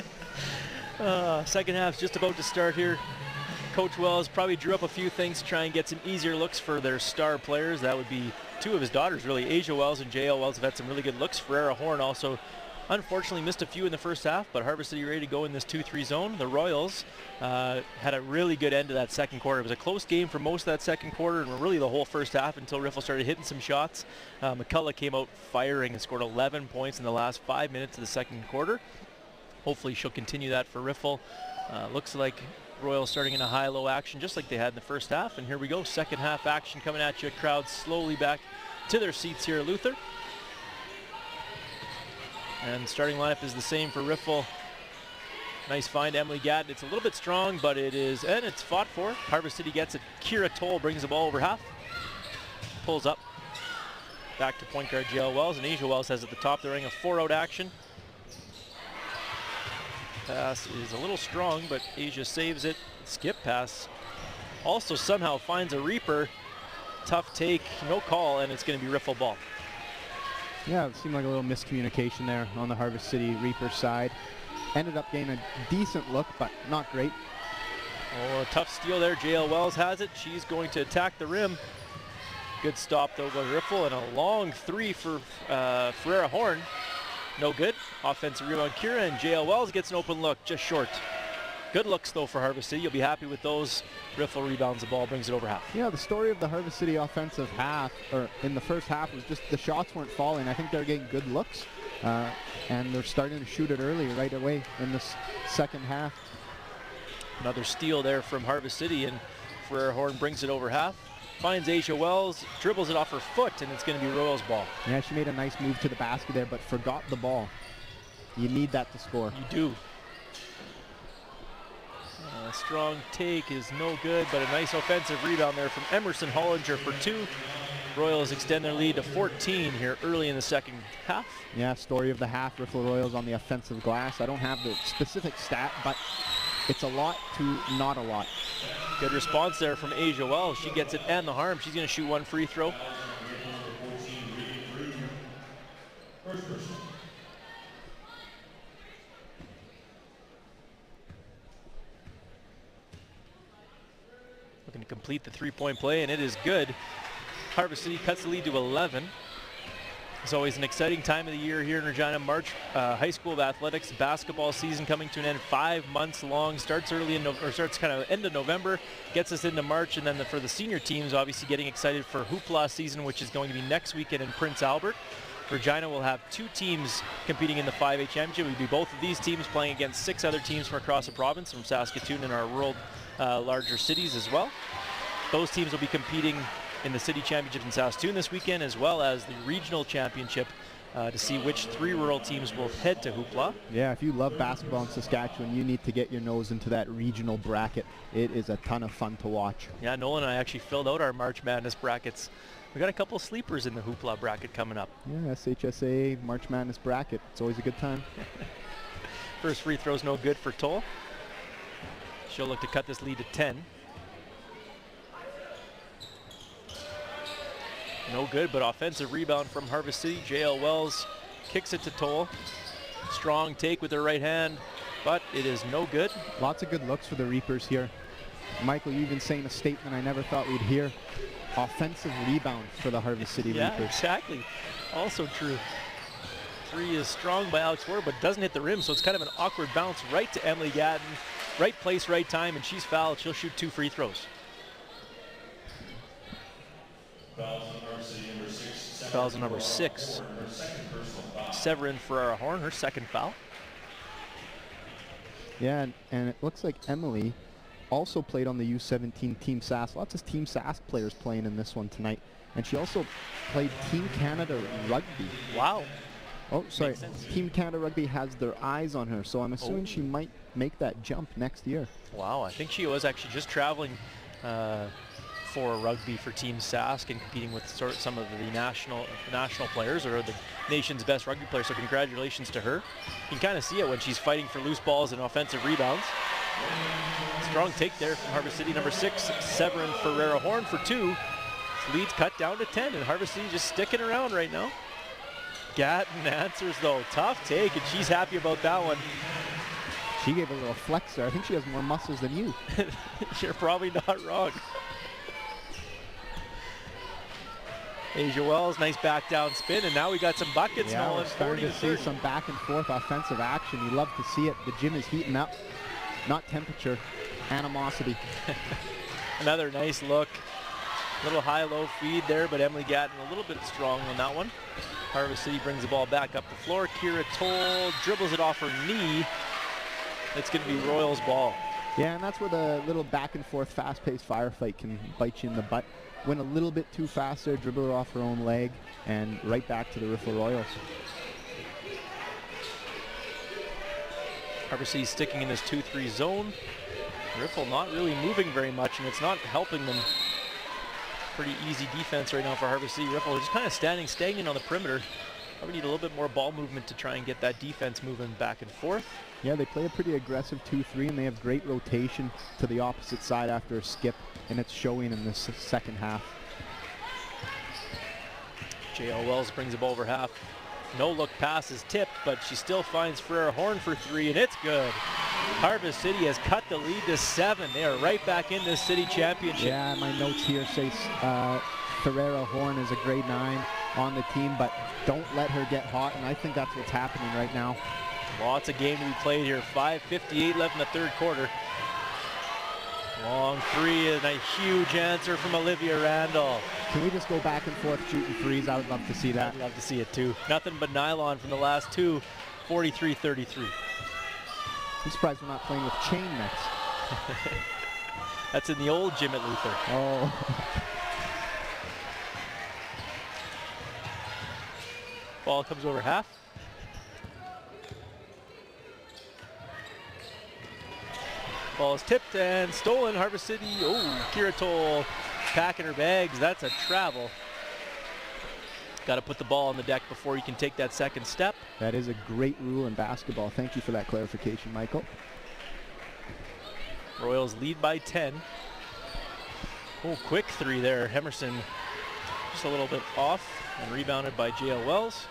Second half's just about to start here. Coach Wells probably drew up a few things to try and get some easier looks for their star players. That would be two of his daughters, really. Asia Wells and JL Wells have had some really good looks. Ferreira Horn also unfortunately missed a few in the first half, but Harvest City ready to go in this 2-3 zone. The Royals had a really good end to that second quarter. It was a close game for most of that second quarter and really the whole first half until Riffle started hitting some shots. McCullough came out firing and scored 11 points in the last 5 minutes of the second quarter. Hopefully she'll continue that for Riffle. Looks like Royals starting in a high-low action just like they had in the first half. And here we go, second half action coming at you. Crowd slowly back to their seats here at Luther. And starting lineup is the same for Riffle. Nice find, Emily Gatton. It's a little bit strong, but it is, and it's fought for. Harvest City gets it. Kira Toll brings the ball over half. Pulls up. Back to point guard JL Wells, and Asia Wells has at the top of the ring a 4-out action. Pass is a little strong, but Asia saves it. Skip pass also somehow finds a Reaper. Tough take, no call, and it's going to be Riffle ball. Yeah, it seemed like a little miscommunication there on the Harvest City Reaper side. Ended up getting a decent look, but not great. Oh, a tough steal there. JL Wells has it. She's going to attack the rim. Good stop though by Riffle, and a long three for Ferreira Horn. No good. Offensive rebound Kira, and JL Wells gets an open look, just short. Good looks though for Harvest City. You'll be happy with those. Riffle rebounds the ball, brings it over half. Yeah, the story of the Harvest City offensive half, or in the first half, was just the shots weren't falling. I think they're getting good looks, and they're starting to shoot it early right away in this second half. Another steal there from Harvest City, and Ferreira Horn brings it over half. Finds Asia Wells, dribbles it off her foot, and it's going to be Royals ball. Yeah, she made a nice move to the basket there, but forgot the ball. You need that to score. You do. Strong take is no good, but a nice offensive rebound there from Emerson Hollinger for two. Royals extend their lead to 14 here early in the second half. Yeah, story of the half, Riffle Royals on the offensive glass. I don't have the specific stat, but it's a lot to not a lot. Good response there from Asia Wells. She gets it and the harm. She's going to shoot one free throw. Looking to complete the three-point play, and it is good. Harvest City cuts the lead to 11. It's always an exciting time of the year here in Regina. March high school athletics basketball season coming to an end, 5 months long. Starts early in starts kind of end of November, gets us into March, and then for the senior teams, obviously getting excited for Hoopla season, which is going to be next weekend in Prince Albert. Regina will have 2 teams competing in the 5A championship. It will be both of these teams playing against 6 other teams from across the province, from Saskatoon and our rural larger cities as well. Those teams will be competing in the city championship in Saskatoon this weekend, as well as the regional championship to see which 3 rural teams will head to Hoopla. Yeah, if you love basketball in Saskatchewan, you need to get your nose into that regional bracket. It is a ton of fun to watch. Yeah, Nolan and I actually filled out our March Madness brackets. We got a couple of sleepers in the Hoopla bracket coming up. Yeah, SHSAA March Madness bracket. It's always a good time. First free throw's no good for Toll. She'll look to cut this lead to 10. No good, but offensive rebound from Harvest City. JL Wells kicks it to Toll. Strong take with her right hand, but it is no good. Lots of good looks for the Reapers here. Michael, you've been saying a statement I never thought we'd hear. Offensive rebound for the Harvest City Reapers. Yeah, exactly. Also true. 3 is strong by Alex Ward, but doesn't hit the rim, so it's kind of an awkward bounce right to Emily Gatton. Right place, right time, and she's fouled. She'll shoot 2 free throws. Fouls on number 6. Severin Ferreira Horn, her second foul. Yeah, and it looks like Emily also played on the U17 Team SAS. Lots of Team SAS players playing in this one tonight. And she also played Team Canada Rugby. Wow. Oh, sorry. Team Canada Rugby has their eyes on her, so I'm assuming she might make that jump next year. Wow, I think she was actually just traveling for rugby for Team Sask and competing with some of the national players or the nation's best rugby players. So congratulations to her. You can kind of see it when she's fighting for loose balls and offensive rebounds. Strong take there from Harvest City. Number 6, Severin Ferreira Horn for 2. This lead's cut down to 10, and Harvest City just sticking around right now. Gatton answers though. Tough take, and she's happy about that one. She gave a little flex there. I think she has more muscles than you. You're probably not wrong. Asia Wells, nice back down spin, and now we got some buckets. Yeah, we're starting to see some back and forth offensive action. You love to see it. The gym is heating up. Not temperature, animosity. Another nice look. Little high-low feed there, but Emily Gatton a little bit strong on that one. Harvest City brings the ball back up the floor. Kira Toll dribbles it off her knee. It's going to be Royals' ball. Yeah, and that's where the little back and forth fast-paced firefight can bite you in the butt. Went a little bit too fast there, dribbled it off her own leg, and right back to the Riffle Royals. Harvest City sticking in this 2-3 zone. Riffle not really moving very much, and it's not helping them. Pretty easy defense right now for Harvest City. Riffle just kind of standing stagnant on the perimeter. Probably need a little bit more ball movement to try and get that defense moving back and forth. Yeah, they play a pretty aggressive 2-3, and they have great rotation to the opposite side after a skip, and it's showing in this second half. J.L. Wells brings the ball over half. No look pass is tipped, but she still finds Ferrer Horn for 3, and it's good. Harvest City has cut the lead to 7. They are right back in this city championship. Yeah, my notes here say Ferreira Horn is a grade 9 on the team, but don't let her get hot, and I think that's what's happening right now. Lots of game to be played here. 5:58 left in the third quarter. Long 3 and a huge answer from Olivia Randall. Can we just go back and forth shooting threes? I would love to see that. I'd love to see it too. Nothing but nylon from the last 2. 43-33. I'm surprised we're not playing with chain nets. That's in the old gym at Luther. Oh. Ball comes over half. Ball is tipped and stolen. Harvest City. Oh, Kira Toll packing her bags. That's a travel. Got to put the ball on the deck before you can take that second step. That is a great rule in basketball. Thank you for that clarification, Michael. Royals lead by 10. Oh, quick 3 there. Hemerson just a little bit off and rebounded by J.L. Wells.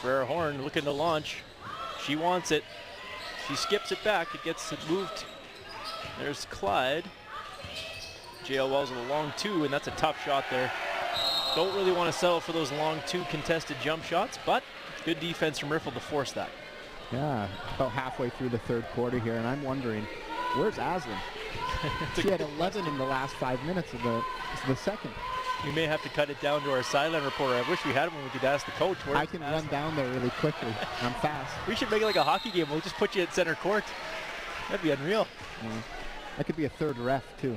Ferrer Horn looking to launch. She wants it. She skips it back. It gets it moved. There's Clyde. J.L. Wells with a long 2, and that's a tough shot there. Don't really want to settle for those long 2 contested jump shots, but good defense from Riffle to force that. Yeah, about halfway through the third quarter here, and I'm wondering, where's Aslan? She had 11 in the last 5 minutes of the second. We may have to cut it down to our sideline reporter. I wish we had one. We could ask the coach. I can run down there really quickly. I'm fast. We should make it like a hockey game. We'll just put you at center court. That'd be unreal. That could be a third ref, too.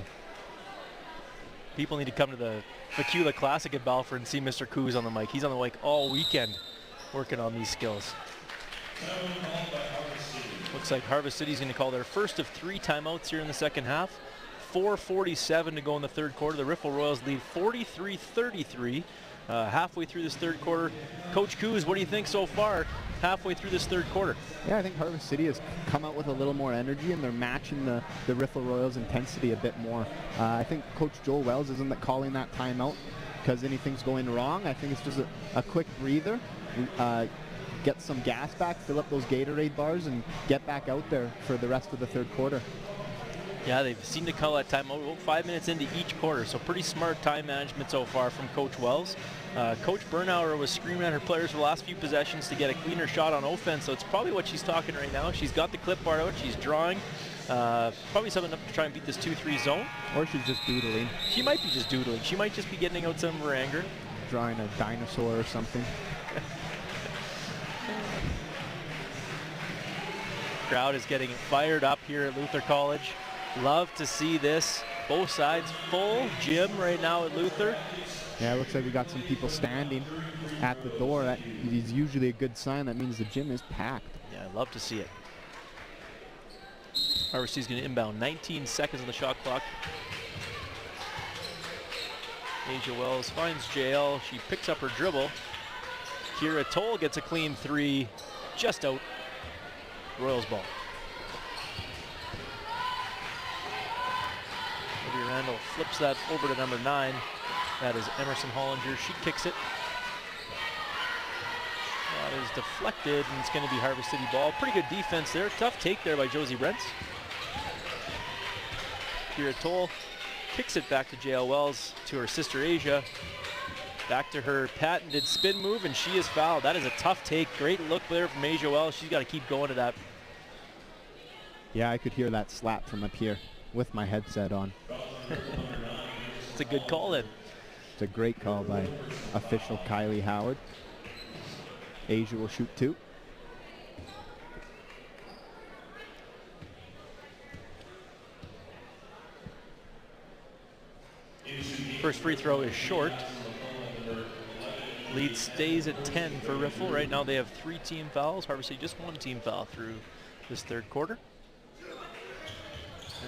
People need to come to the Vacula Classic at Balfour and see Mr. Coos on the mic. He's on the mic all weekend working on these skills. Looks like Harvest City's going to call their first of 3 timeouts here in the second half. 4:47 to go in the third quarter. The Riffle Royals lead 43-33 halfway through this third quarter. Coach Coos, what do you think so far halfway through this third quarter? Yeah, I think Harvest City has come out with a little more energy, and they're matching the Riffle Royals' intensity a bit more. I think Coach Joel Wells isn't calling that timeout because anything's going wrong. I think it's just a quick breather. Get some gas back, fill up those Gatorade bars, and get back out there for the rest of the third quarter. Yeah, they've seemed to call that timeout about 5 minutes into each quarter, so pretty smart time management so far from Coach Wells. Coach Bernauer was screaming at her players for the last few possessions to get a cleaner shot on offense, so it's probably what she's talking right now. She's got the clip bar out, she's drawing. Probably something up to try and beat this 2-3 zone. Or she's just doodling. She might be just doodling. She might just be getting out some of her anger. Drawing a dinosaur or something. Crowd is getting fired up here at Luther College. Love to see this. Both sides full gym right now at Luther. Yeah, it looks like we got some people standing at the door. That is usually a good sign. That means the gym is packed. Yeah, I love to see it. RHC is going to inbound. 19 seconds on the shot clock. Asia Wells finds JL. She picks up her dribble. Kira Toll gets a clean three. Just out. Royals ball. Olivia Randall flips that over to number 9. That is Emerson Hollinger. She kicks it. That is deflected, and it's going to be Harvest City ball. Pretty good defense there. Tough take there by Josie Brents. Kira Toll kicks it back to JL Wells, to her sister Asia. Back to her patented spin move, and she is fouled. That is a tough take. Great look there from Asia Wells. She's got to keep going to that. Yeah, I could hear that slap from up here with my headset on. It's a good call then. It's a great call by official Kylie Howard. Asia will shoot 2. First free throw is short. Lead stays at 10 for Riffle. Right now they have 3 team fouls. Harvest City just 1 team foul through this third quarter.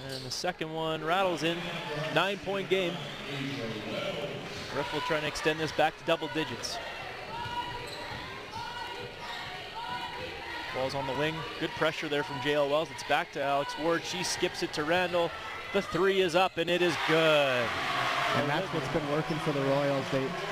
And the second one rattles in. 9-point game. Riffle trying to extend this back to double digits. Ball's on the wing. Good pressure there from JL Wells. It's back to Alex Ward. She skips it to Randall. The 3 is up, and it is good. And that's what's been working for the Royals.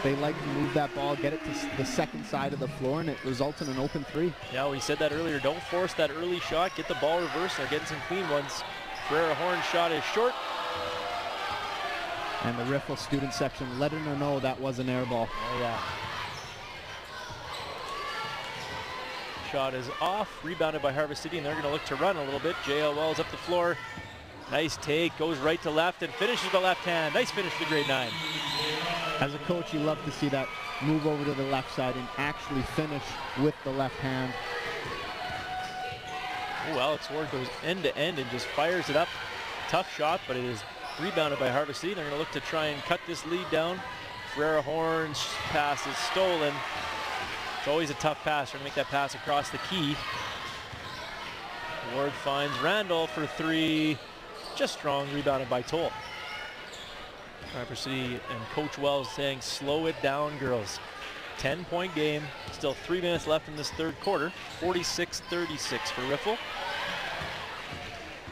They like to move that ball, get it to the second side of the floor, and it results in an open 3. Yeah, we said that earlier. Don't force that early shot. Get the ball reversed. They're getting some clean ones. Ferreira Horn's shot is short. And the Riffle student section letting her know that was an air ball. Oh, yeah. Shot is off. Rebounded by Harvest City, and they're going to look to run a little bit. JL Wells up the floor. Nice take, goes right to left and finishes with the left hand. Nice finish for grade 9. As a coach, you love to see that move over to the left side and actually finish with the left hand. Oh, Alex Ward goes end to end and just fires it up. Tough shot, but it is rebounded by Harvest City. They're going to look to try and cut this lead down. Ferreira Horn's pass is stolen. It's always a tough pass. Trying to make that pass across the key. Ward finds Randall for 3. Just strong, rebounded by Toll. Harvest City and Coach Wells saying, slow it down, girls. 10-point game. Still 3 minutes left in this third quarter. 46-36 for Riffle.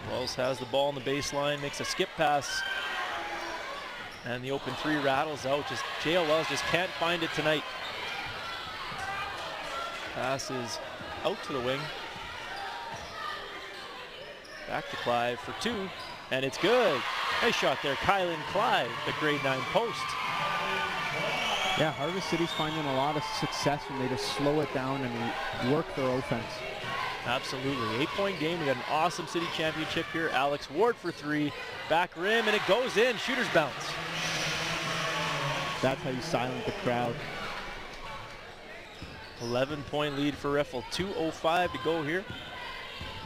Wells has the ball on the baseline, makes a skip pass. And the open 3 rattles out. Just JL Wells just can't find it tonight. Pass is out to the wing. Back to Clive for 2, and it's good. Nice shot there, Kylan Clive, the grade 9 post. Yeah, Harvest City's finding a lot of success when they just slow it down and work their offense. Absolutely, 8-point game. We got an awesome city championship here. Alex Ward for 3, back rim, and it goes in. Shooter's bounce. That's how you silence the crowd. 11-point lead for Riffle. 2:05 to go here.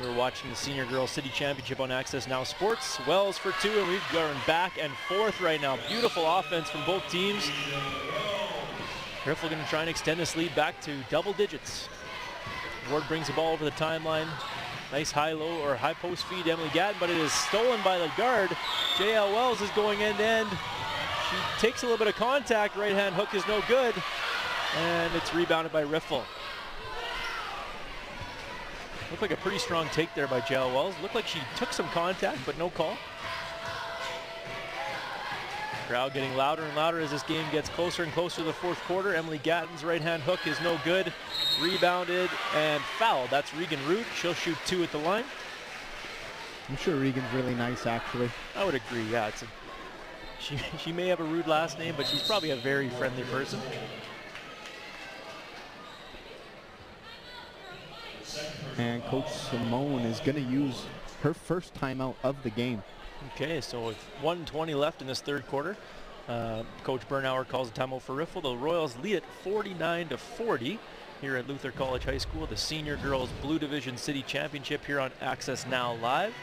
We're watching the Senior Girls City Championship on AccessNow Sports. Wells for 2, and we've gone back and forth right now. Beautiful offense from both teams. Riffle going to try and extend this lead back to double digits. Ward brings the ball over the timeline. Nice high-low or high post feed to Emily Gatton, but it is stolen by the guard. JL Wells is going end-to-end. She takes a little bit of contact. Right-hand hook is no good, and it's rebounded by Riffle. Looked like a pretty strong take there by JL Wells. Looked like she took some contact, but no call. Crowd getting louder and louder as this game gets closer and closer to the fourth quarter. Emily Gatton's right-hand hook is no good. Rebounded and fouled. That's Regan Root. She'll shoot 2 at the line. I'm sure Regan's really nice, actually. I would agree, yeah. She may have a rude last name, but she's probably a very friendly person. And Coach Simone is going to use her first timeout of the game. Okay, so with 1:20 left in this third quarter, Coach Bernauer calls a timeout for Riffle. The Royals lead it 49-40 here at Luther College High School. The Senior Girls Blue Division City Championship here on AccessNow Live.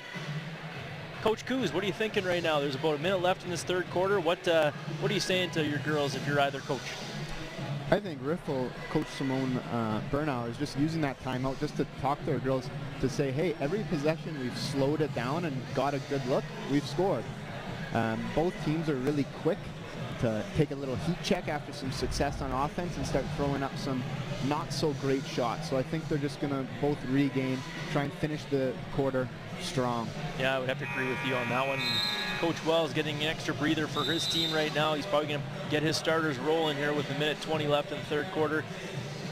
Coach Coos, what are you thinking right now? There's about a minute left in this third quarter. What are you saying to your girls if you're either coach? I think Riffle, Coach Simone Bernauer, is just using that timeout just to talk to our girls to say, hey, every possession we've slowed it down and got a good look, we've scored. Both teams are really quick to take a little heat check after some success on offense and start throwing up some not so great shots. So I think they're just going to both regain, try and finish the quarter strong. Yeah, I would have to agree with you on that one. Coach Wells getting an extra breather for his team right now. He's probably going to get his starters rolling here with a minute 20 left in the third quarter.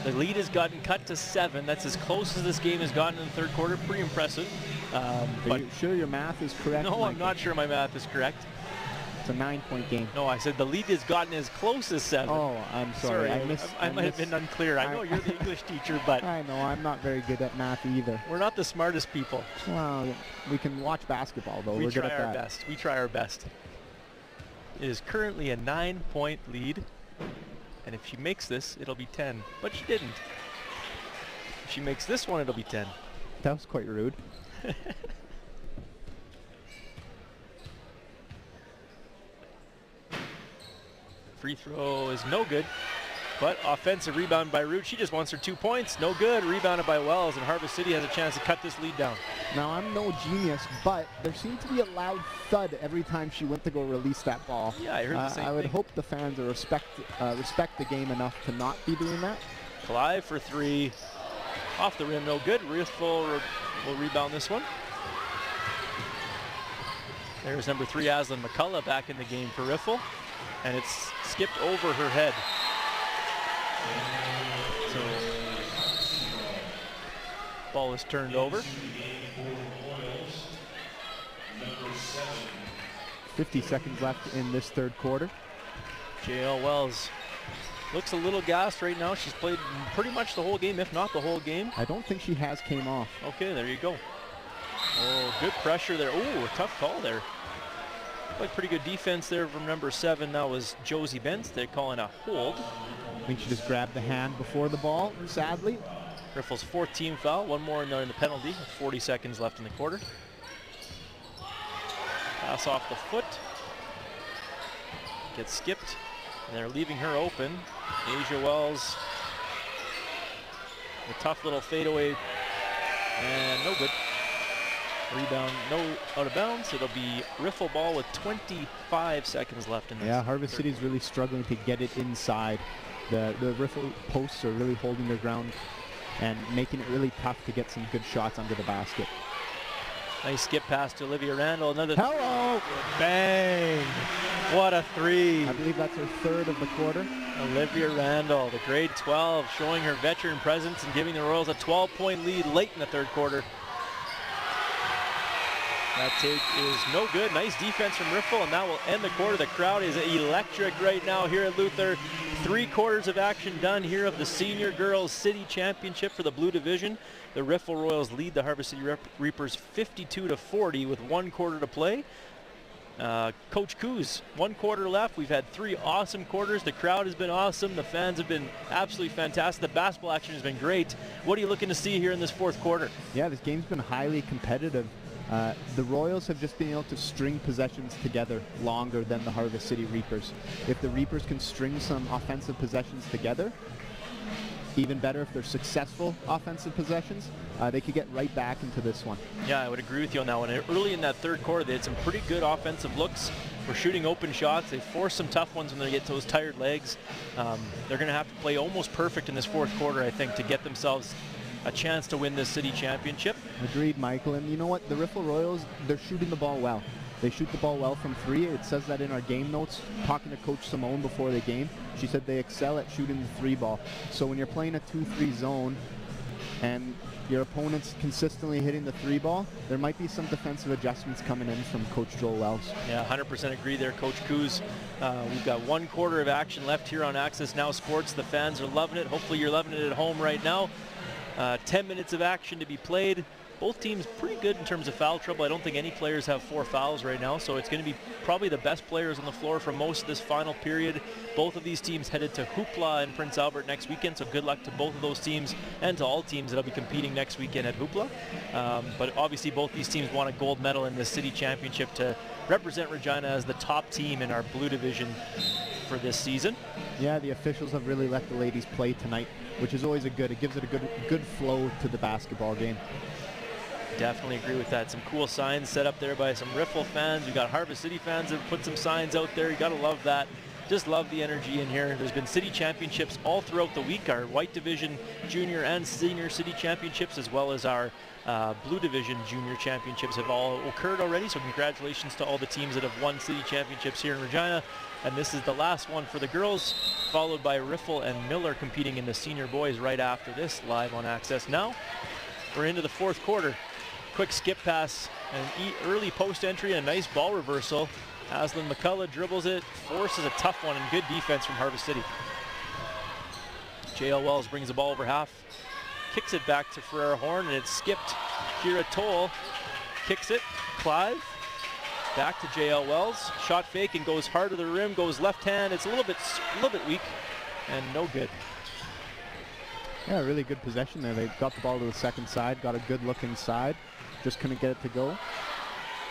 The lead has gotten cut to 7. That's as close as this game has gotten in the third quarter. Pretty impressive. Are you sure your math is correct? No, I'm not sure my math is correct. It's a 9-point game. No, I said the lead has gotten as close as 7. Oh, I'm sorry. I might have been unclear. I know you're the English teacher, but I know I'm not very good at math either. We're not the smartest people. Well, we can watch basketball though. We're good at that. Best. We try our best. It is currently a 9-point lead, and if she makes this, it'll be 10. But she didn't. If she makes this one, it'll be 10. That was quite rude. Free throw is no good, but offensive rebound by Root. She just wants her 2 points. No good. Rebounded by Wells, and Harvest City has a chance to cut this lead down. Now, I'm no genius, but there seemed to be a loud thud every time she went to go release that ball. Yeah, I heard the same I would thing. hope the fans will respect the game enough to not be doing that. Clive for 3. Off the rim, no good. Riffle will rebound this one. There's number 3, Aslan McCullough, back in the game for Riffle. And it's skipped over her head. So, ball is turned over. 50 seconds left in this third quarter. J.L. Wells looks a little gassed right now. She's played pretty much the whole game, if not the whole game. I don't think she has came off. Okay, there you go. Oh, good pressure there. Oh, a tough call there. Like pretty good defense there from number 7. That was Josie Bentz. They're calling a hold. I think she just grabbed the hand before the ball, sadly. Riffle's 4th team foul. One more in the penalty. 40 seconds left in the quarter. Pass off the foot. Gets skipped. And they're leaving her open. Asia Wells. A tough little fadeaway. And no good. Rebound, no out of bounds. It'll be Riffle ball with 25 seconds left in this. Yeah, Harvest City's really struggling to get it inside. The Riffle posts are really holding their ground and making it really tough to get some good shots under the basket. Nice skip pass to Olivia Randall. Another. Hello! Bang! What a 3. I believe that's her 3rd of the quarter. Olivia Randall, the grade 12, showing her veteran presence and giving the Royals a 12-point lead late in the third quarter. That take is no good. Nice defense from Riffle, and that will end the quarter. The crowd is electric right now here at Luther. 3 quarters of action done here of the Senior Girls City Championship for the Blue Division. The Riffle Royals lead the Harvest City Reapers 52-40 with 1 quarter to play. Coach Coos, 1 quarter left. We've had 3 awesome quarters. The crowd has been awesome. The fans have been absolutely fantastic. The basketball action has been great. What are you looking to see here in this 4th quarter? Yeah, this game's been highly competitive. The Royals have just been able to string possessions together longer than the Harvest City Reapers. If the Reapers can string some offensive possessions together, even better if they're successful offensive possessions, they could get right back into this one. Yeah, I would agree with you on that one. Early in that third quarter, they had some pretty good offensive looks. We're shooting open shots. They forced some tough ones when they get to those tired legs. They're going to have to play almost perfect in this 4th quarter, I think, to get themselves a chance to win this city championship. Agreed, Michael. And you know what? The Riffle Royals, they're shooting the ball well. They shoot the ball well from 3. It says that in our game notes. Talking to Coach Simone before the game, she said they excel at shooting the 3 ball. So when you're playing a 2-3 zone and your opponent's consistently hitting the 3 ball, there might be some defensive adjustments coming in from Coach Joel Wells. Yeah, 100% agree there, Coach Coos. We've got 1 quarter of action left here on AccessNow Sports. The fans are loving it. Hopefully you're loving it at home right now. 10 minutes of action to be played. Both teams pretty good in terms of foul trouble. I don't think any players have 4 fouls right now, so it's going to be probably the best players on the floor for most of this final period. Both of these teams headed to Hoopla in Prince Albert next weekend, so good luck to both of those teams and to all teams that will be competing next weekend at Hoopla. But obviously both these teams want a gold medal in the city championship to represent Regina as the top team in our Blue Division for this season. Yeah, the officials have really let the ladies play tonight, which is always it gives it a good flow to the basketball game. Definitely agree with that. Some cool signs set up there by some Riffle fans. We got Harvest City fans that put some signs out there. You got to love that. Just love the energy in here. There's been city championships all throughout the week. Our white division junior and senior city championships, as well as our blue division junior championships, have all occurred already. So congratulations to all the teams that have won city championships here in Regina. And this is the last one for the girls, followed by Riffle and Miller competing in the senior boys right after this, live on Access Now. We're into the fourth quarter. Quick skip pass, an early post entry, a nice ball reversal. Aslan McCullough dribbles it, forces a tough one, and good defense from Harvest City. J.L. Wells brings the ball over half, kicks it back to Ferrera Horn, and it's skipped. Kira Toll kicks it. Clive back to J.L. Wells. Shot fake and goes hard to the rim, goes left hand. It's a little bit weak and no good. Yeah, really good possession there. They got the ball to the second side, got a good look inside, just couldn't get it to go.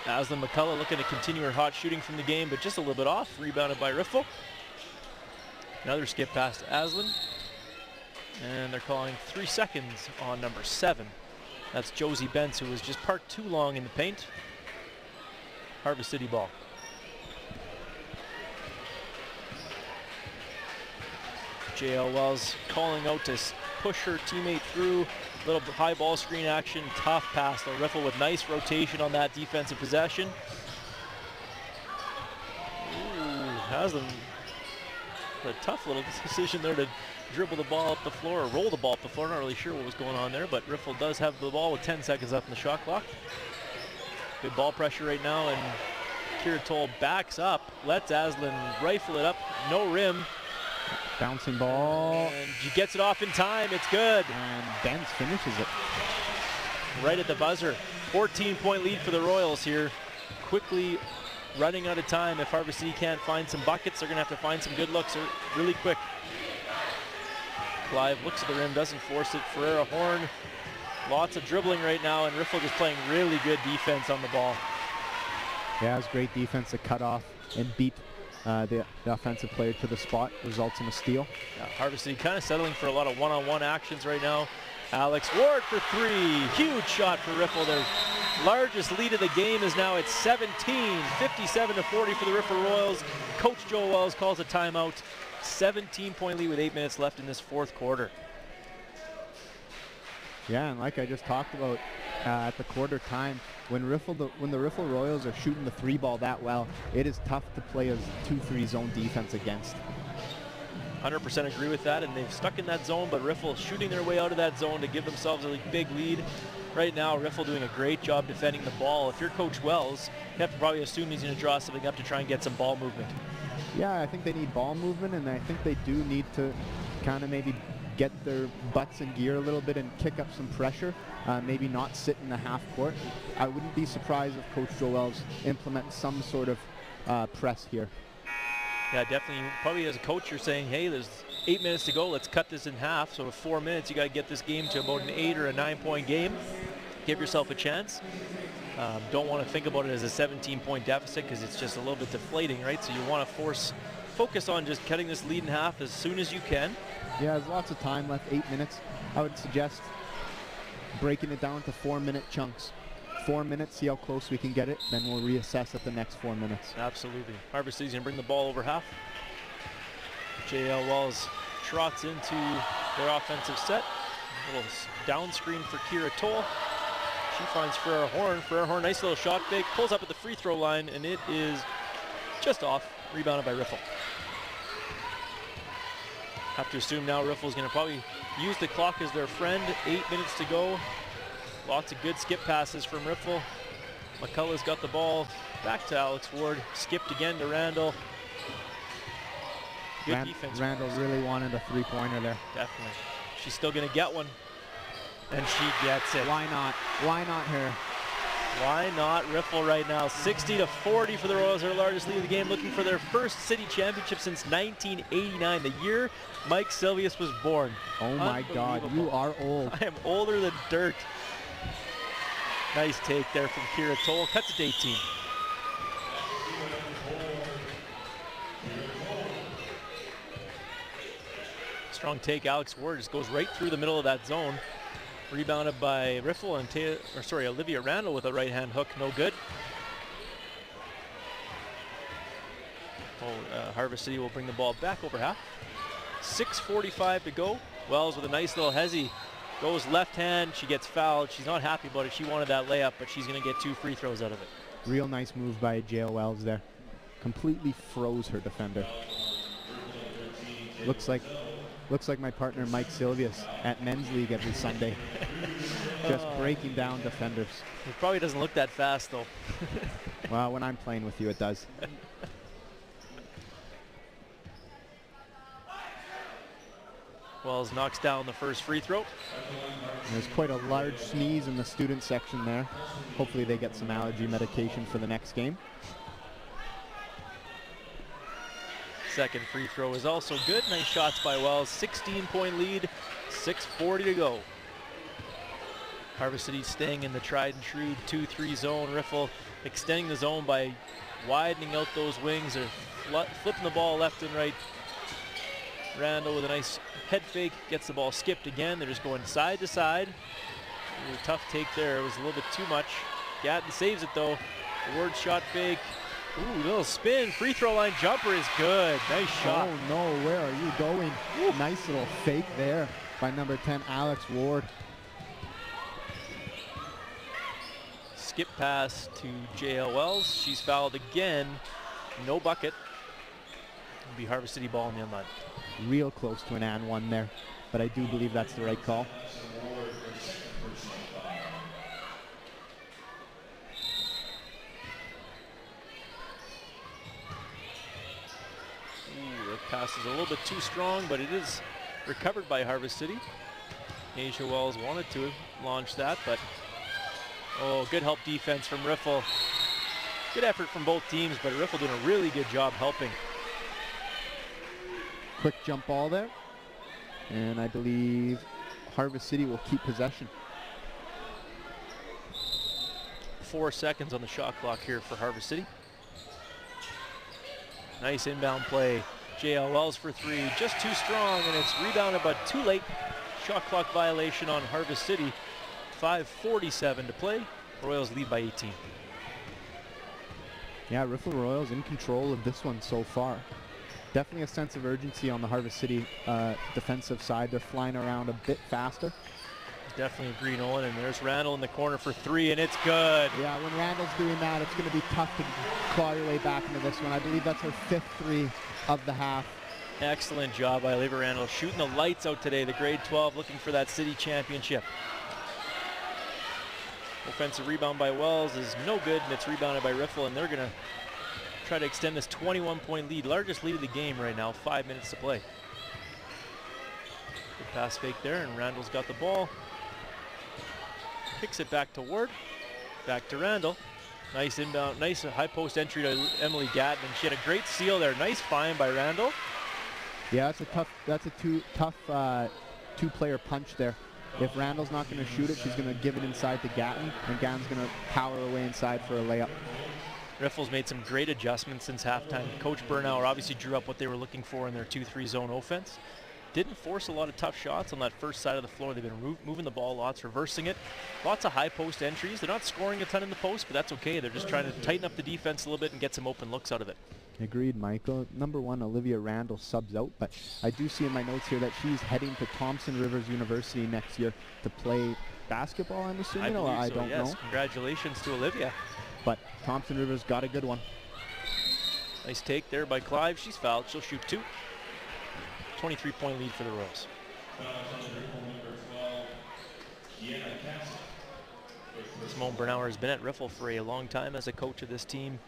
Aslan McCullough looking to continue her hot shooting from the game, but just a little bit off. Rebounded by Riffle. Another skip pass to Aslan. And they're calling 3 seconds on number 7. That's Josie Bentz, who was just parked too long in the paint. Harvest City ball. J.L. Wells calling out to push her teammate through. Little high ball screen action, tough pass though. Riffle with nice rotation on that defensive possession. Haslam, a tough little decision there to dribble the ball up the floor, or roll the ball up the floor. Not really sure what was going on there, but Riffle does have the ball with 10 seconds left in the shot clock. Good ball pressure right now, and Kira Toll backs up, lets Aslan rifle it up, no rim. Bouncing ball. And she gets it off in time. It's good. And Benz finishes it. Right at the buzzer. 14-point lead for the Royals here. Quickly running out of time. If Harvest City can't find some buckets, they're going to have to find some good looks really quick. Clive looks at the rim, doesn't force it. Ferrera Horn. Lots of dribbling right now, and Riffle just playing really good defense on the ball. Yeah, it was great defense to cut off and beat the offensive player to the spot, results in a steal. Yeah, Harvest City kind of settling for a lot of one-on-one actions right now. Alex Ward for 3. Huge shot for Riffle. Their largest lead of the game is now at 17, 57-40 for the Riffle Royals. Coach Joe Wells calls a timeout. 17-point lead with 8 minutes left in this fourth quarter. Yeah, and like I just talked about at the quarter time, when the Riffle Royals are shooting the 3 ball that well, it is tough to play a 2-3 zone defense against. 100% agree with that, and they've stuck in that zone, but Riffle shooting their way out of that zone to give themselves a big lead. Right now, Riffle doing a great job defending the ball. If you're Coach Wells, you have to probably assume he's going to draw something up to try and get some ball movement. Yeah, I think they need ball movement, and I think they do need to kind of maybe get their butts in gear a little bit and kick up some pressure, maybe not sit in the half court. I wouldn't be surprised if Coach Joe Wells implements some sort of press here. Yeah, definitely. Probably as a coach, you're saying, hey, there's 8 minutes to go. Let's cut this in half. So with 4 minutes, you got to get this game to about an 8 or a 9-point game. Give yourself a chance. Don't want to think about it as a 17-point deficit because it's just a little bit deflating, right? So you want to focus on just cutting this lead in half as soon as you can. Yeah, there's lots of time left, 8 minutes. I would suggest breaking it down to 4-minute chunks. 4 minutes, see how close we can get it, then we'll reassess at the next 4 minutes. Absolutely. Harvest City's going to bring the ball over half. J.L. Wells trots into their offensive set. A little down screen for Kira Toll. She finds Ferrera Horn. Ferrera Horn, nice little shot fake, pulls up at the free throw line, and it is just off, rebounded by Riffle. Have to assume now Riffle's going to probably use the clock as their friend. 8 minutes to go. Lots of good skip passes from Riffle. McCullough's got the ball back to Alex Ward. Skipped again to Randall. Good defense. Randall really wanted a 3-pointer there. Definitely. She's still going to get one. And she gets it. Why not? Why not her? Why not Riffle right now? 60-40 for the Royals, their largest lead of the game, looking for their first city championship since 1989, the year Mike Silvius was born. Oh my God, you are old. I am older than dirt. Nice take there from Kira Toll. Cuts it to 18. Strong take. Alex Ward just goes right through the middle of that zone. Rebounded by Riffle and Olivia Randall with a right-hand hook. No good. Harvest City will bring the ball back over half. 6:45 to go. Wells with a nice little hezzy. Goes left hand. She gets fouled. She's not happy about it. She wanted that layup, but she's going to get 2 free throws out of it. Real nice move by Jael Wells there. Completely froze her defender. Looks like my partner Mike Silvius at Men's League every Sunday. Just breaking down defenders. He probably doesn't look that fast though. Well, when I'm playing with you, it does. Wells knocks down the first free throw. There's quite a large sneeze in the student section there. Hopefully they get some allergy medication for the next game. Second free throw is also good. Nice shots by Wells. 16-point lead, 6:40 to go. Harvest City staying in the tried and true 2-3 zone. Riffle extending the zone by widening out those wings. They're flipping the ball left and right. Randall with a nice head fake, gets the ball skipped again. They're just going side to side. Ooh, tough take there. It was a little bit too much. Gatton saves it though. Ward shot fake. Ooh, little spin. Free throw line jumper is good. Nice shot. Oh no, where are you going? Ooh. Nice little fake there by number 10, Alex Ward. Skip pass to Jael Wells. She's fouled again. No bucket. It'll be Harvest City ball on the end line. Real close to an and one there, but I do believe that's the right call. Ooh, the pass is a little bit too strong, but it is recovered by Harvest City. Asia Wells wanted to launch that, but oh, good help defense from Riffle. Good effort from both teams, but Riffle doing a really good job helping. Quick jump ball there, and I believe Harvest City will keep possession. 4 seconds on the shot clock here for Harvest City. Nice inbound play. Jael Wells for 3, just too strong, and it's rebounded but too late. Shot clock violation on Harvest City. 5:47 to play. Royals lead by 18. Yeah, Riffle Royals in control of this one so far. Definitely a sense of urgency on the Harvest City defensive side. They're flying around a bit faster. Definitely agree, Nolan. And there's Randall in the corner for 3, and it's good. Yeah, when Randall's doing that, it's going to be tough to claw your way back into this one. I believe that's her 5th 3 of the half. Excellent job by Olivia Randall, shooting the lights out today. The grade 12 looking for that city championship. Offensive rebound by Wells is no good, and it's rebounded by Riffle, and they're going to try to extend this 21-point lead, largest lead of the game right now, 5 minutes to play. Good pass fake there, and Randall's got the ball. Kicks it back to Ward, back to Randall. Nice inbound, nice high post entry to Emily Gatton, and she had a great steal there. Nice find by Randall. Yeah, that's a tough two-player punch there. If Randall's not going to shoot it, she's going to give it inside to Gatton, and Gatton's going to power away inside for a layup. Riffle's made some great adjustments since halftime. Coach Bernauer obviously drew up what they were looking for in their 2-3 zone offense. Didn't force a lot of tough shots on that first side of the floor. They've been moving the ball lots, reversing it. Lots of high post entries. They're not scoring a ton in the post, but that's okay. They're just trying to tighten up the defense a little bit and get some open looks out of it. Agreed, Michael. Number 1, Olivia Randall subs out, but I do see in my notes here that she's heading to Thompson Rivers University next year to play basketball, I'm assuming, or I don't know. Congratulations to Olivia. But Thompson Rivers got a good one. Nice take there by Clive. She's fouled. She'll shoot 2. 23-point lead for the Royals. Simone Bernauer has been at Riffle for a long time as a coach of this team.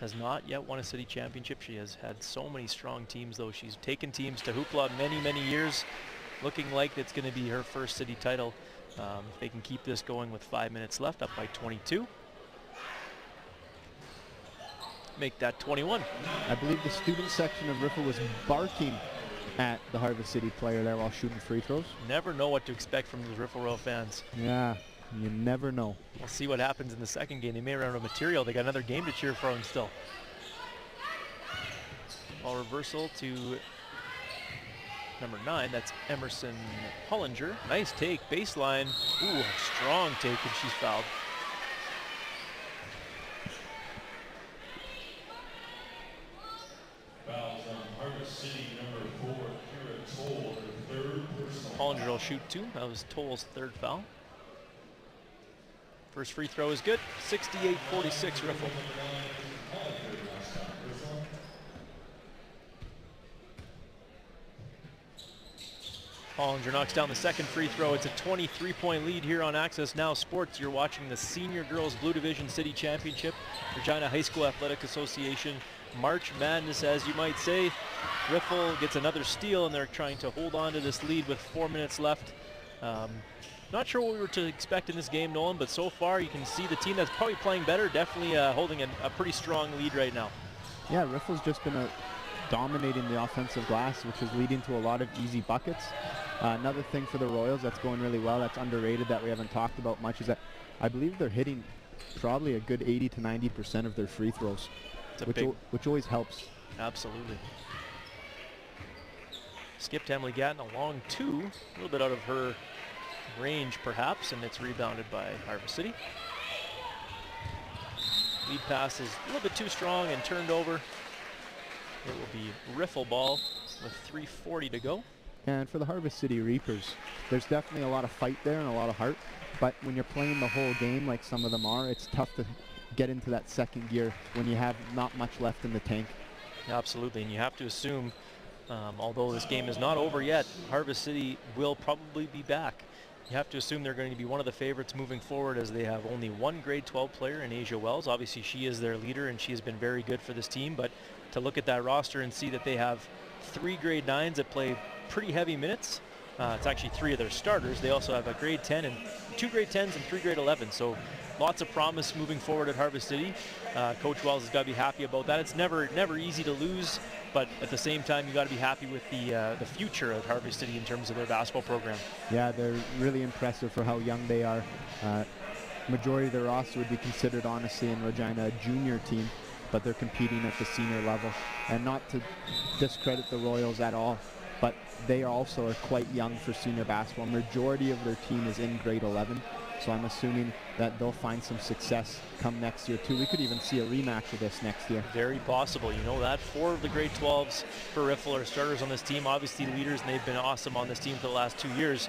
Has not yet won a city championship. She has had so many strong teams, though. She's taken teams to Hoopla many, many years. Looking like it's going to be her first city title. If they can keep this going with 5 minutes left, up by 22. Make that 21. I believe the student section of Riffle was barking at the Harvest City player there while shooting free throws. Never know what to expect from those Riffle Royal fans. Yeah, you never know. We'll see what happens in the second game. They may run out of material. They got another game to cheer for them still. Ball reversal to number 9. That's Emerson Hollinger. Nice take, baseline. Ooh, strong take, and she's fouled. Hollinger will shoot 2. That was Toll's 3rd foul. First free throw is good. 68-46 Riffle. Hollinger knocks down the second free throw. It's a 23-point lead here on Access Now Sports. You're watching the Senior Girls Blue Division City Championship. Regina High School Athletic Association March Madness, as you might say. Riffle gets another steal, and they're trying to hold on to this lead with 4 minutes left. Not sure what we were to expect in this game, Nolan, but so far you can see the team that's probably playing better, definitely holding a pretty strong lead right now. Yeah, Riffle's just been dominating the offensive glass, which is leading to a lot of easy buckets. Another thing for the Royals that's going really well, that's underrated, that we haven't talked about much, is that I believe they're hitting probably a good 80 to 90% of their free throws, which always helps. Absolutely. Skip Emily Gatton, a long 2, a little bit out of her range perhaps, and it's rebounded by Harvest City. Lead pass is a little bit too strong and turned over. It will be Riffle ball with 3:40 to go. And for the Harvest City Reapers, there's definitely a lot of fight there and a lot of heart, but when you're playing the whole game like some of them are, it's tough to get into that second gear when you have not much left in the tank. Absolutely, and you have to assume, although this game is not over yet, Harvest City will probably be back. You have to assume they're going to be one of the favorites moving forward, as they have only one grade 12 player in Asia Wells. Obviously, she is their leader, and she has been very good for this team, but to look at that roster and see that they have 3 grade 9s that play pretty heavy minutes. It's actually 3 of their starters. They also have a grade 10 and 2 grade 10s and 3 grade 11s. So lots of promise moving forward at Harvest City. Coach Wells has got to be happy about that. It's never easy to lose, but at the same time, you got to be happy with the future of Harvest City in terms of their basketball program. Yeah, they're really impressive for how young they are. Majority of their roster would be considered, honestly, in Regina a junior team, but they're competing at the senior level. And not to discredit the Royals at all, but they also are quite young for senior basketball. Majority of their team is in grade 11, so I'm assuming that they'll find some success come next year too. We could even see a rematch of this next year. Very possible, you know that. 4 of the grade 12s for Riffle are starters on this team, obviously leaders, and they've been awesome on this team for the last 2 years.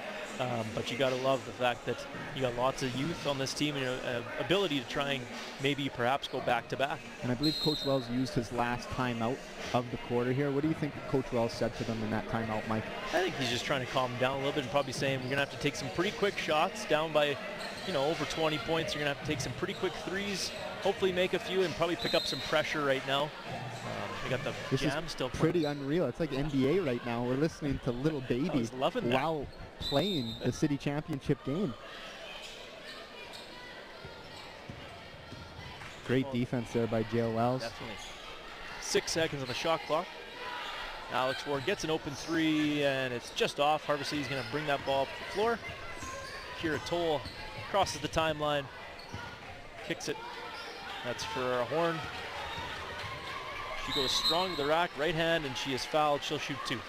But you got to love the fact that you got lots of youth on this team and ability to try and maybe perhaps go back to back. And I believe Coach Wells used his last timeout of the quarter here. What do you think Coach Wells said to them in that timeout, Mike? I think he's just trying to calm them down a little bit and probably saying we're going to have to take some pretty quick shots down by, over 20 points. You're going to have to take some pretty quick threes, hopefully make a few, and probably pick up some pressure right now. We got the jam still playing. Pretty unreal. It's like NBA right now. We're listening to Little Baby while playing the city championship game. Great defense there by Jail Wells. Definitely. 6 seconds on the shot clock. Alex Ward gets an open 3, and it's just off. Harvest City's going to bring that ball up to the floor. Kira Toll crosses the timeline, kicks it. That's for a Horn. She goes strong to the rack, right hand, and she is fouled. She'll shoot 2.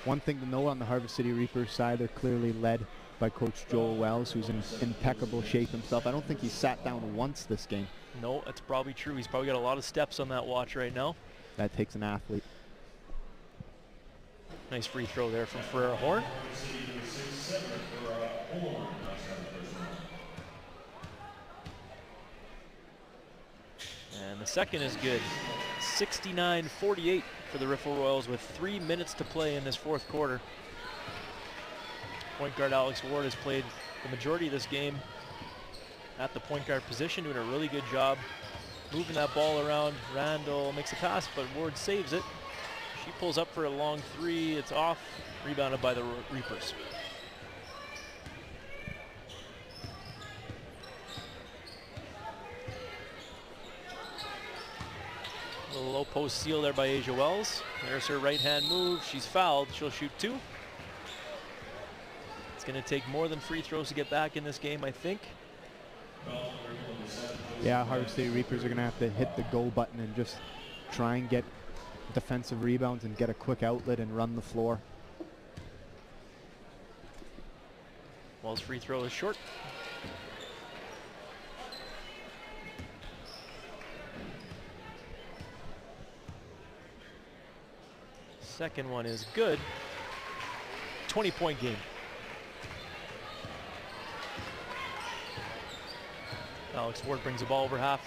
One thing to know on the Harvest City Reapers side, they're clearly led by Coach Joel Wells, who's in impeccable shape himself. I don't think he sat down once this game. No, that's probably true. He's probably got a lot of steps on that watch right now. That takes an athlete. Nice free throw there from Ferreira Horn. And the second is good. 69-48 for the Riffle Royals with 3 minutes to play in this 4th quarter. Point guard Alex Ward has played the majority of this game at the point guard position, doing a really good job moving that ball around. Randall makes a pass, but Ward saves it. She pulls up for a long 3. It's off, rebounded by the Reapers. A little low post steal there by Asia Wells. There's her right hand move. She's fouled. She'll shoot 2. It's going to take more than free throws to get back in this game, I think. Yeah, Harvest City Reapers are going to have to hit the go button and just try and get defensive rebounds and get a quick outlet and run the floor. Wells' free throw is short. Second one is good. 20-point game. Alex Ward brings the ball over half.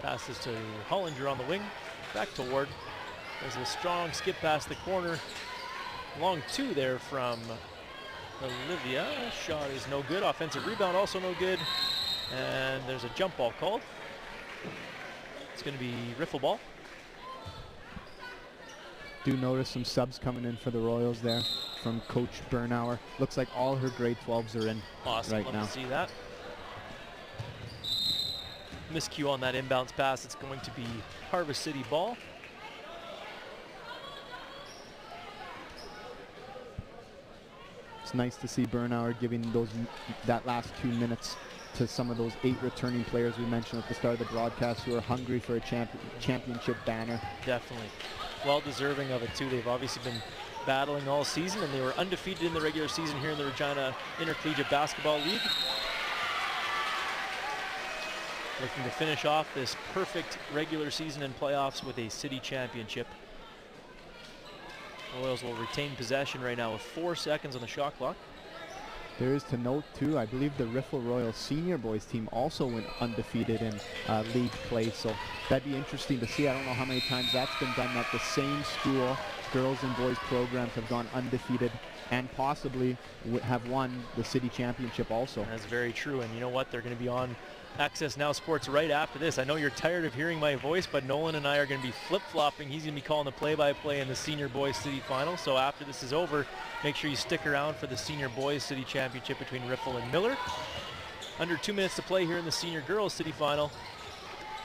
Passes to Hollinger on the wing. Back to Ward. There's a strong skip past the corner. Long two there from Olivia. Shot is no good. Offensive rebound also no good. And there's a jump ball called. It's going to be riffle ball. Do notice some subs coming in for the Royals there from Coach Bernauer. Looks like all her grade 12s are in Awesome. right now. Love to see that. Miscue on that inbounds pass. It's going to be Harvest City ball. It's nice to see Bernauer giving that last 2 minutes to some of those 8 returning players we mentioned at the start of the broadcast who are hungry for a championship banner. Definitely. Well deserving of it too. They've obviously been battling all season, and they were undefeated in the regular season here in the Regina Intercollegiate Basketball League. Looking to finish off this perfect regular season and playoffs with a city championship. Royals will retain possession right now with 4 seconds on the shot clock. There is to note too, I believe the Riffle Royals senior boys team also went undefeated in league play, so that'd be interesting to see. I don't know how many times that's been done, that the same school, girls and boys programs have gone undefeated and possibly have won the city championship also. That's very true, and you know what? They're going to be on Access Now Sports right after this. I know you're tired of hearing my voice, but Nolan and I are going to be flip-flopping. He's going to be calling the play-by-play in the Senior Boys City Final. So after this is over, make sure you stick around for the Senior Boys City Championship between Riffle and Miller. Under 2 minutes to play here in the Senior Girls City Final.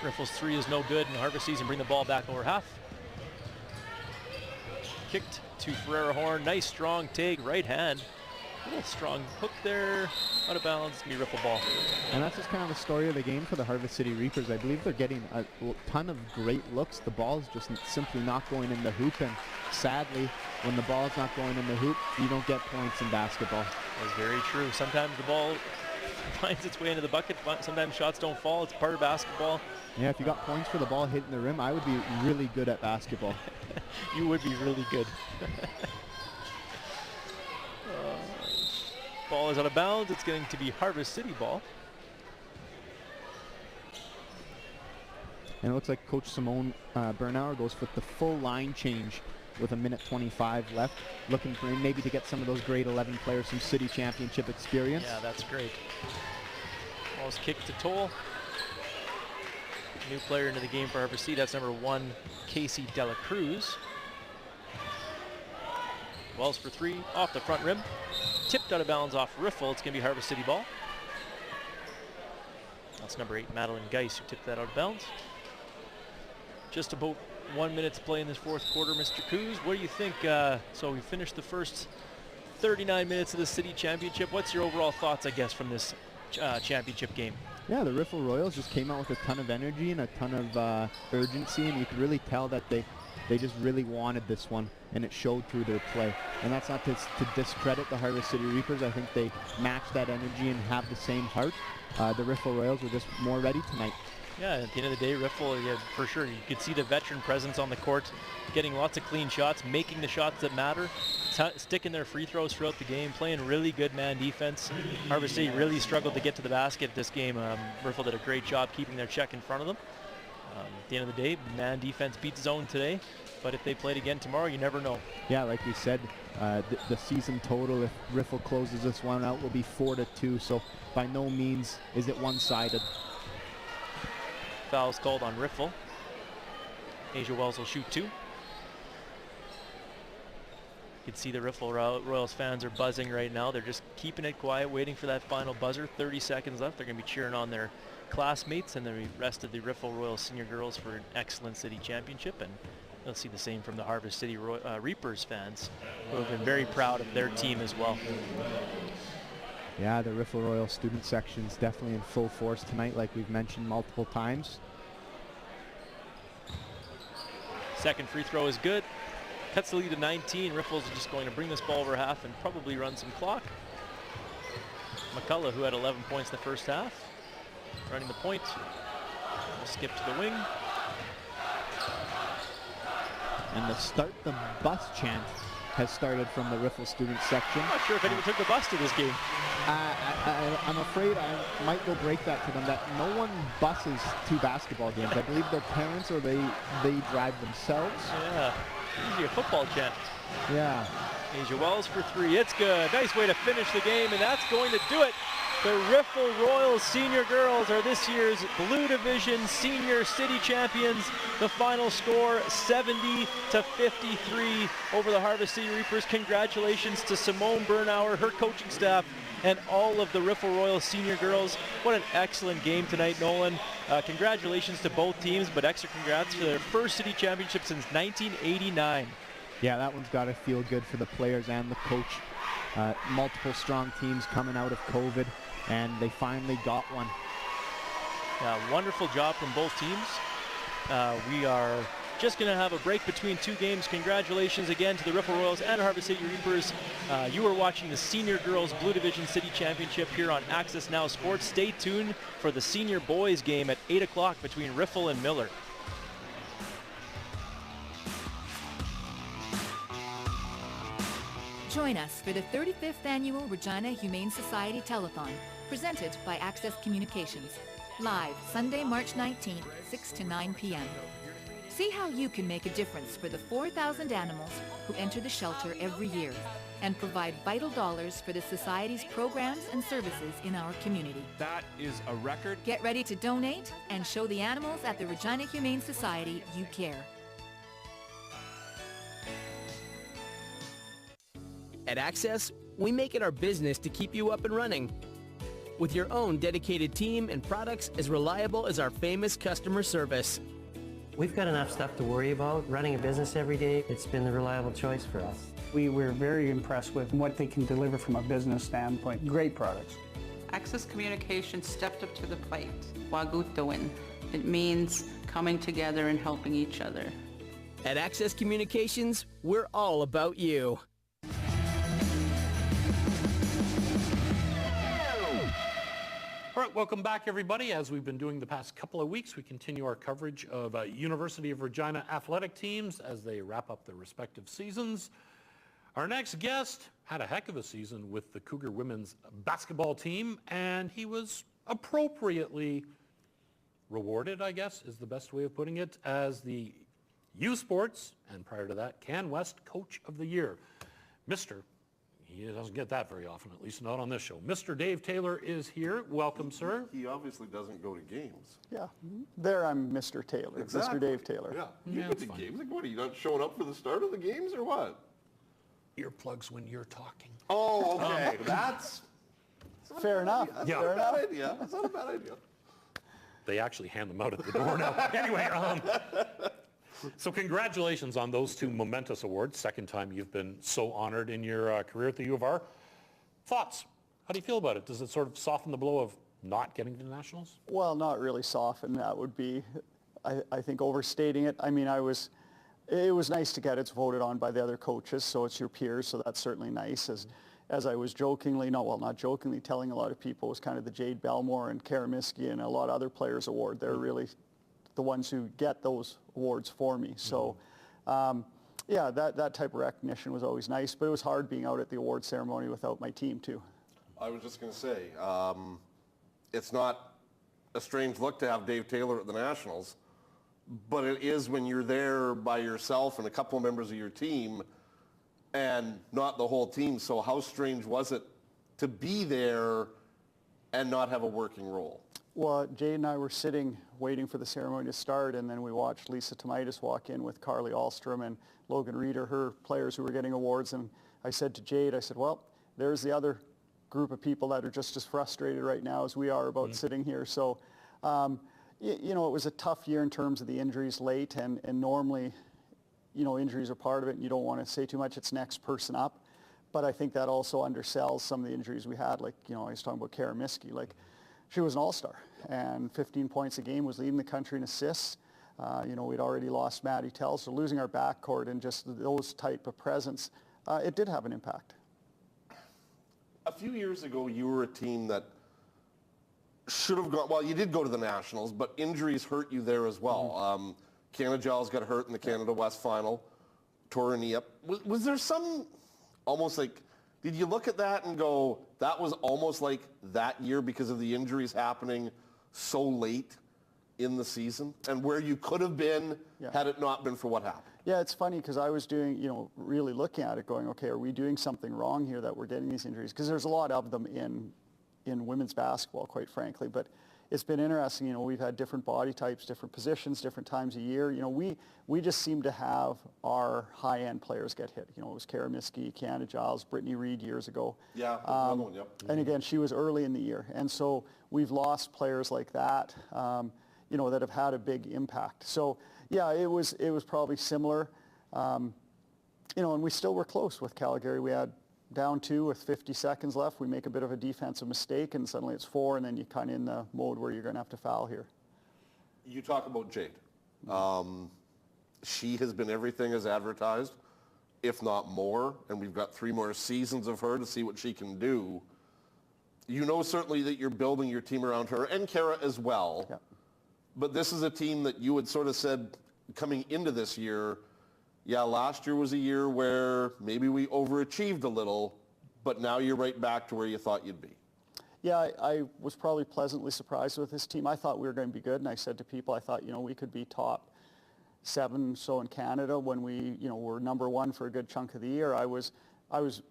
Riffle's 3 is no good, and Harvest Season bring the ball back over half. Kicked to Ferreira Horn. Nice strong take, right hand. A little strong hook there, out of bounds, be riffle ball. And that's just kind of the story of the game for the Harvest City Reapers. I believe they're getting a ton of great looks. The ball is just simply not going in the hoop, and sadly, when the ball is not going in the hoop, you don't get points in basketball. That's very true. Sometimes the ball finds its way into the bucket. Sometimes shots don't fall. It's part of basketball. Yeah, if you got points for the ball hitting the rim, I would be really good at basketball. You would be really good. Ball is out of bounds. It's going to be Harvest City ball. And it looks like Coach Simone Bernauer goes with the full line change with 1:25 left, looking for maybe to get some of those grade 11 players some city championship experience. Yeah, that's great. Ball's kicked to Toll. New player into the game for Harvest City. That's number 1, Casey Dela Cruz. Wells for 3, off the front rim. Tipped out of bounds off Riffle. It's going to be Harvest City ball. That's number 8, Madeline Geis, who tipped that out of bounds. Just about 1 minute to play in this fourth quarter, Mr. Coos. What do you think? So we finished the first 39 minutes of the city championship. What's your overall thoughts, I guess, from this championship game? Yeah, the Riffle Royals just came out with a ton of energy and a ton of urgency, and you could really tell that they just really wanted this one, and it showed through their play. And that's not to discredit the Harvest City Reapers. I think they matched that energy and have the same heart. The Riffle Royals were just more ready tonight. Yeah, at the end of the day, Riffle, yeah, for sure, you could see the veteran presence on the court, getting lots of clean shots, making the shots that matter, sticking their free throws throughout the game, playing really good man defense. Harvest City really struggled to get to the basket this game. Riffle did a great job keeping their check in front of them. At the end of the day, man defense beats zone today, but if they played again tomorrow, you never know. Yeah, like we said, the season total, if Riffle closes this one out, will be 4-2, so by no means is it one-sided. Foul's called on Riffle. Asia Wells will shoot 2. You can see the Riffle Royals fans are buzzing right now. They're just keeping it quiet, waiting for that final buzzer. 30 seconds left. They're going to be cheering on their classmates and the rest of the Riffle Royals senior girls for an excellent city championship. And you'll see the same from the Harvest City Reapers fans, who have been very proud of their team as well. Yeah, the Riffle Royal student section's definitely in full force tonight, like we've mentioned multiple times. Second free throw is good. Cuts the lead to 19. Riffles are just going to bring this ball over half and probably run some clock. McCullough, who had 11 points in the first half, running the point. We'll skip to the wing. And the Start the Bus chant has started from the Riffle student section. I'm not sure if anyone took the bus to this game. I'm afraid I might go break that to them, that no one buses to basketball games. I believe their parents or they drive themselves. Yeah, usually a football chant. Yeah. Asia Wells for three. It's good. Nice way to finish the game, and that's going to do it. The Riffle Royals senior girls are this year's Blue Division Senior City Champions. The final score, 70-53 over the Harvest City Reapers. Congratulations to Simone Bernauer, her coaching staff, and all of the Riffle Royals senior girls. What an excellent game tonight, Nolan. Congratulations to both teams, but extra congrats for their first city championship since 1989. Yeah, that one's got to feel good for the players and the coach. Multiple strong teams coming out of COVID, and they finally got one. Yeah, wonderful job from both teams. We are just going to have a break between two games. Congratulations again to the Riffle Royals and Harvest City Reapers. You are watching the Senior Girls Blue Division City Championship here on AccessNow Sports. Stay tuned for the Senior Boys game at 8 o'clock between Riffle and Miller. Join us for the 35th Annual Regina Humane Society Telethon, presented by Access Communications. Live Sunday, March 19th, 6 to 9 p.m. See how you can make a difference for the 4,000 animals who enter the shelter every year and provide vital dollars for the Society's programs and services in our community. That is a record. Get ready to donate and show the animals at the Regina Humane Society you care. At Access, we make it our business to keep you up and running. With your own dedicated team and products as reliable as our famous customer service. We've got enough stuff to worry about. Running a business every day, it's been the reliable choice for us. We were very impressed with what they can deliver from a business standpoint. Great products. Access Communications stepped up to the plate. Wagutawin. It means coming together and helping each other. At Access Communications, we're all about you. All right, welcome back, everybody. As we've been doing the past couple of weeks, we continue our coverage of University of Regina athletic teams as they wrap up their respective seasons. Our next guest had a heck of a season with the Cougar women's basketball team, and he was appropriately rewarded, I guess, is the best way of putting it, as the U Sports, and prior to that, Can West Coach of the Year. He doesn't get that very often, at least not on this show. Mr. Dave Taylor is here. Welcome, sir. He obviously doesn't go to games. Yeah, there I'm Mr. Taylor, Exactly. Mr. Dave Taylor. Yeah, you go to games. Like, what, are you not showing up for the start of the games or what? Earplugs when you're talking. Oh, okay. That's fair enough. That's Yeah. not a bad idea. That's not a bad idea. They actually hand them out at the door now. Anyway, so congratulations on those two momentous awards. Second time you've been so honored in your career at the U of R. Thoughts? How do you feel about it? Does it sort of soften the blow of not getting to the Nationals? Well, not really soften. That would be, I think, overstating it. I mean, it was nice to get it voted on by the other coaches, so it's your peers, so that's certainly nice. As I was jokingly, not jokingly, telling a lot of people, it was kind of the Jade Belmore and Karamiski and a lot of other players award. They're really the ones who get those awards for me. So, yeah, that type of recognition was always nice, but it was hard being out at the award ceremony without my team too. I was just going to say, it's not a strange look to have Dave Taylor at the Nationals, but it is when you're there by yourself and a couple of members of your team and not the whole team. So how strange was it to be there and not have a working role? Well, Jade and I were sitting waiting for the ceremony to start, and then we watched Lisa Tomaitis walk in with Carly Ahlstrom and Logan Reeder, her players who were getting awards, and I said to Jade, I said, well, there's the other group of people that are just as frustrated right now as we are about sitting here. So, you know, it was a tough year in terms of the injuries late, and normally, you know, injuries are part of it, and you don't want to say too much, it's next person up. But I think that also undersells some of the injuries we had, like, you know, I was talking about Karamiski, like, she was an all-star, and 15 points a game, was leading the country in assists. You know, we'd already lost Maddie Tell, so losing our backcourt and just those type of presence, it did have an impact. A few years ago, you were a team that should have gone, well, you did go to the Nationals, but injuries hurt you there as well. Canada Giles got hurt in the Canada West final, tore a knee up. Was there some, almost like, did you look at that and go, that was almost like that year because of the injuries happening so late in the season, and where you could have been had it not been for what happened? Yeah, it's funny because I was doing, really looking at it going, okay, are we doing something wrong here that we're getting these injuries? Because there's a lot of them in women's basketball, quite frankly. But it's been interesting, we've had different body types, different positions, different times a year. We just seem to have our high-end players get hit. It was Kara Miskey, Canada Giles, Brittany Reed years ago. Yeah, another one, yep. And again, she was early in the year. And so we've lost players like that, that have had a big impact. So yeah, it was probably similar. And we still were close with Calgary. We had down 2 with 50 seconds left. We make a bit of a defensive mistake, and suddenly it's 4, and then you're kind of in the mode where you're going to have to foul here. You talk about Jade. She has been everything as advertised, if not more, and we've got 3 more seasons of her to see what she can do. You know certainly that you're building your team around her, and Kara as well. Yeah. But this is a team that you had sort of said coming into this year, yeah, last year was a year where maybe we overachieved a little, but now you're right back to where you thought you'd be. Yeah, I was probably pleasantly surprised with this team. I thought we were going to be good, and I said to people, I thought, we could be top 7 so in Canada when we, were number 1 for a good chunk of the year. I was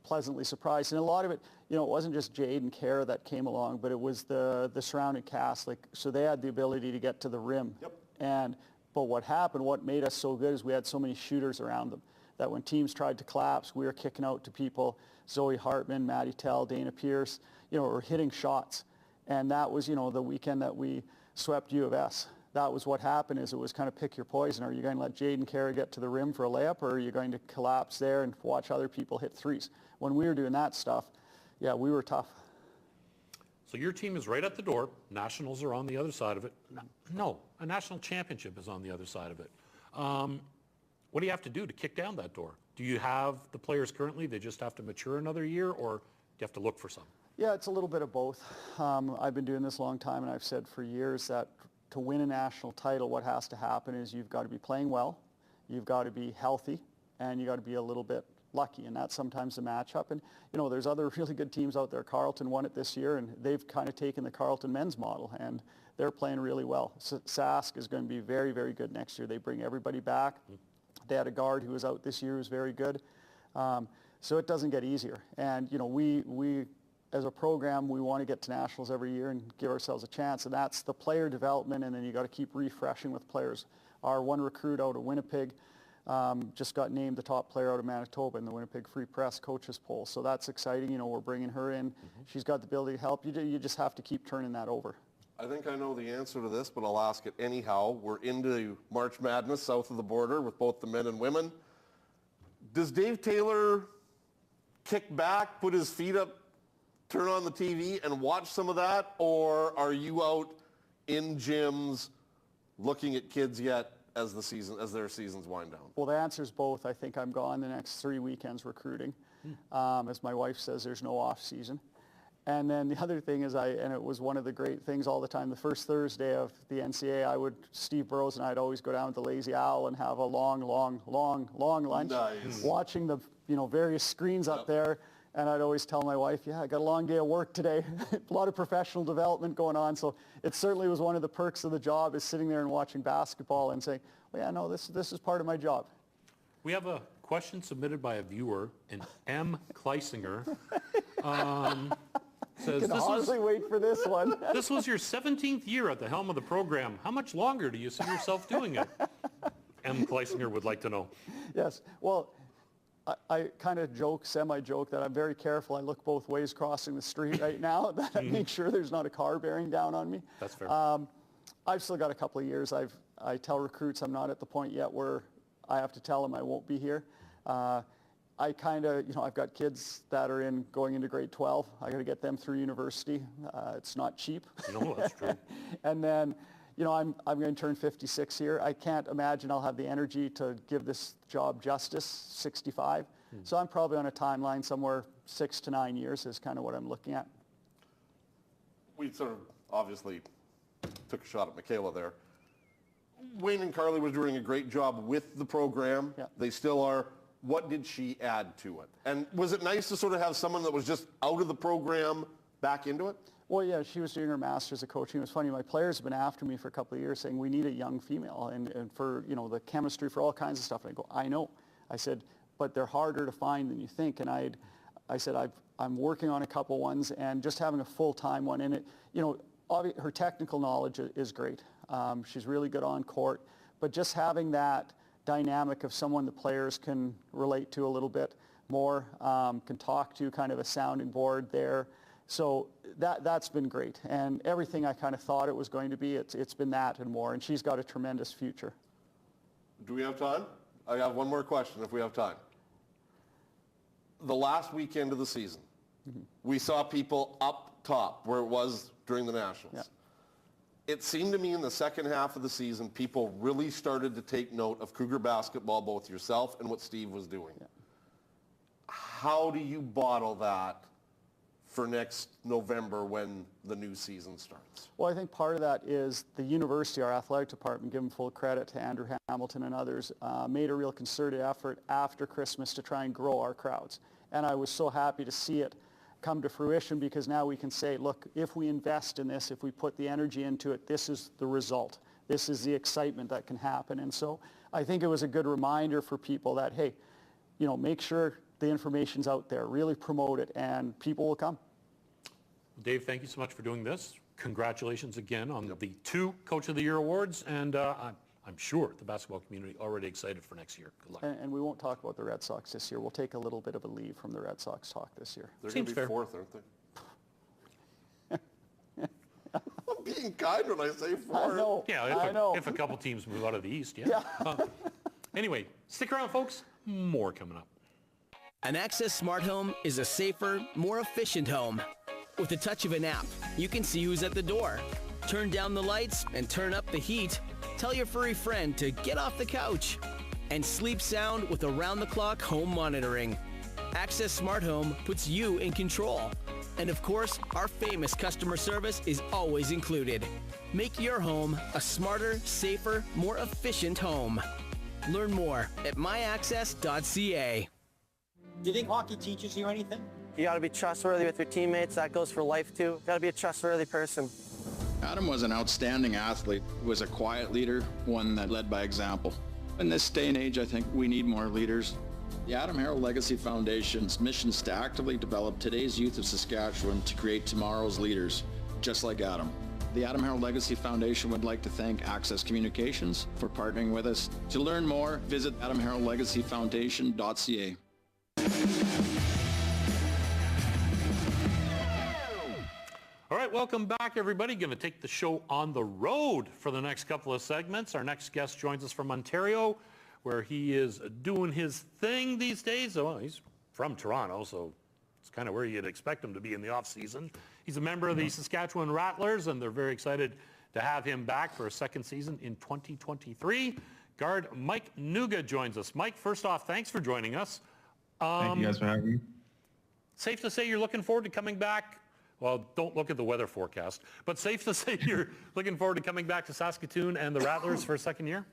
pleasantly surprised. And a lot of it, it wasn't just Jade and Kara that came along, but it was the surrounding cast. So they had the ability to get to the rim. Yep. But what happened, what made us so good is we had so many shooters around them that when teams tried to collapse, we were kicking out to people. Zoe Hartman, Maddie Tell, Dana Pierce, were hitting shots. And that was, the weekend that we swept U of S. That was what happened, is it was kind of pick your poison. Are you going to let Jade and Kara get to the rim for a layup, or are you going to collapse there and watch other people hit threes? When we were doing that stuff, yeah, we were tough. So your team is right at the door. Nationals are on the other side of it. No, a national championship is on the other side of it. What do you have to do to kick down that door? Do you have the players currently, they just have to mature another year, or do you have to look for some? Yeah, it's a little bit of both. I've been doing this a long time, and I've said for years that to win a national title, what has to happen is you've got to be playing well, you've got to be healthy, and you've got to be a little bit lucky, and that's sometimes the matchup. And there's other really good teams out there. Carleton won it this year, and they've kind of taken the Carleton men's model, and they're playing really well. Sask is going to be very, very good next year. They bring everybody back. They had a guard who was out this year who's very good. So it doesn't get easier. And we as a program, we want to get to nationals every year and give ourselves a chance, and that's the player development, and then you got to keep refreshing with players. Our one recruit out of Winnipeg just got named the top player out of Manitoba in the Winnipeg Free Press coaches poll, so that's exciting. We're bringing her in. She's got the ability to help. You just have to keep turning that over. I think I know the answer to this, but I'll ask it anyhow. We're into March Madness south of the border with both the men and women. Does Dave Taylor kick back, put his feet up, turn on the TV and watch some of that, or are you out in gyms looking at kids yet as their seasons wind down? Well, the answer is both. I think I'm gone the next 3 weekends recruiting. As my wife says, there's no off season. And then the other thing is, and it was one of the great things all the time, the first Thursday of the NCAA, Steve Burrows and I'd always go down to the Lazy Owl and have a long lunch, watching the various screens up there. And I'd always tell my wife, yeah, I got a long day of work today. A lot of professional development going on. So it certainly was one of the perks of the job, is sitting there and watching basketball and saying, well, yeah, no, this is part of my job. We have a question submitted by a viewer, an M. Kleisinger. Says, can hardly wait for this one. This was your 17th year at the helm of the program. How much longer do you see yourself doing it? M. Kleisinger would like to know. Yes. Well, I kind of semi-joke that I'm very careful. I look both ways crossing the street right now, that I make sure there's not a car bearing down on me. That's fair. I've still got a couple of years. I tell recruits I'm not at the point yet where I have to tell them I won't be here. I kind of, I've got kids that are going into grade 12. I got to get them through university. It's not cheap. No, that's true. And then, I'm going to turn 56 here. I can't imagine I'll have the energy to give this job justice, 65. So I'm probably on a timeline somewhere 6 to 9 years is kind of what I'm looking at. We sort of obviously took a shot at Michaela there. Wayne and Carly were doing a great job with the program. Yeah. They still are. What did she add to it? And was it nice to sort of have someone that was just out of the program back into it? Well, yeah, she was doing her master's of coaching. It was funny, my players have been after me for a couple of years saying, we need a young female and for, you know, the chemistry, for all kinds of stuff. And I go, I know. I said, but they're harder to find than you think. And I said, I'm working on a couple ones, and just having a full-time one in it, you know, her technical knowledge is great. She's really good on court, but just having that dynamic of someone the players can relate to a little bit more, can talk to, kind of a sounding board there. So that's been great. And everything I kind of thought it was going to be, it's been that and more. And she's got a tremendous future. Do we have time? I have one more question if we have time. The last weekend of the season, we saw people up top where it was during the Nationals. Yeah. It seemed to me in the second half of the season, people really started to take note of Cougar basketball, both yourself and what Steve was doing. Yeah. How do you bottle that for next November when the new season starts? Well, I think part of that is the university, our athletic department, give them full credit to Andrew Hamilton and others, made a real concerted effort after Christmas to try and grow our crowds. And I was so happy to see it come to fruition, because now we can say, look, if we invest in this, if we put the energy into it, this is the result. This is the excitement that can happen. And so I think it was a good reminder for people that, hey, you know, make sure the information's out there, really promote it, and people will come. Dave, thank you so much for doing this. Congratulations again on the 2 Coach of the Year awards, and I'm sure the basketball community already excited for next year. Good luck. And we won't talk about the Red Sox this year. We'll take a little bit of a leave from the Red Sox talk this year. They're going to be fourth, aren't they? I'm being kind when I say fourth. I know. Yeah, if a couple teams move out of the East, yeah. Anyway, stick around, folks. More coming up. An Access Smart Home is a safer, more efficient home. With the touch of an app, you can see who's at the door, turn down the lights and turn up the heat, tell your furry friend to get off the couch, and sleep sound with around-the-clock home monitoring. Access Smart Home puts you in control. And of course, our famous customer service is always included. Make your home a smarter, safer, more efficient home. Learn more at myaccess.ca. Do you think hockey teaches you anything? You got to be trustworthy with your teammates. That goes for life too. You got to be a trustworthy person. Adam was an outstanding athlete. He was a quiet leader, one that led by example. In this day and age, I think we need more leaders. The Adam Harold Legacy Foundation's mission is to actively develop today's youth of Saskatchewan to create tomorrow's leaders, just like Adam. The Adam Harold Legacy Foundation would like to thank Access Communications for partnering with us. To learn more, visit adamharoldlegacyfoundation.ca. All right, welcome back, everybody. Going to take the show on the road for the next couple of segments. Our next guest joins us from Ontario, where he is doing his thing these days. Well, he's from Toronto, so it's kind of where you'd expect him to be in the off-season. He's a member of the Saskatchewan Rattlers, and they're very excited to have him back for a second season in 2023. Guard Mike Nuga joins us. Mike, first off, thanks for joining us. Thank you guys for having me. Safe to say you're looking forward to coming back. Well, don't look at the weather forecast, but safe to say you're looking forward to coming back to Saskatoon and the Rattlers for a second year?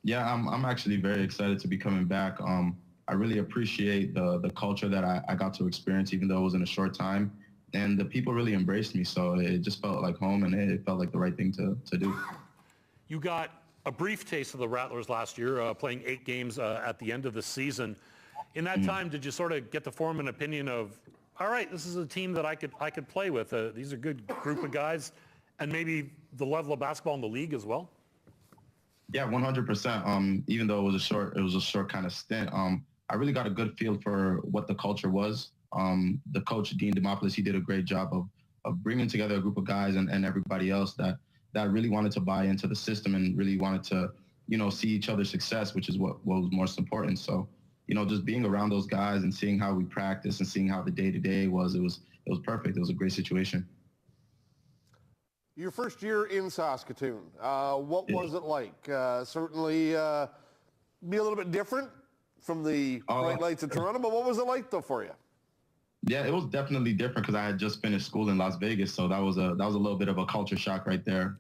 Yeah, I'm actually very excited to be coming back. I really appreciate the culture that I got to experience, even though it was in a short time. And the people really embraced me, so it just felt like home, and it felt like the right thing to do. You got a brief taste of the Rattlers last year, playing 8 games at the end of the season. In that time, did you sort of get to form an opinion of, all right, this is a team that I could play with. These are a good group of guys, and maybe the level of basketball in the league as well? Yeah, 100%. Even though it was a short kind of stint, I really got a good feel for what the culture was. The coach, Dean Demopoulos, he did a great job of bringing together a group of guys and everybody else that really wanted to buy into the system and really wanted to, see each other's success, which is what was most important. So, just being around those guys and seeing how we practice and seeing how the day-to-day was, it was perfect. It was a great situation. Your first year in Saskatoon, what was it like? Certainly be a little bit different from the bright lights of Toronto, but what was it like though for you? Yeah, it was definitely different because I had just finished school in Las Vegas, so that was a little bit of a culture shock right there.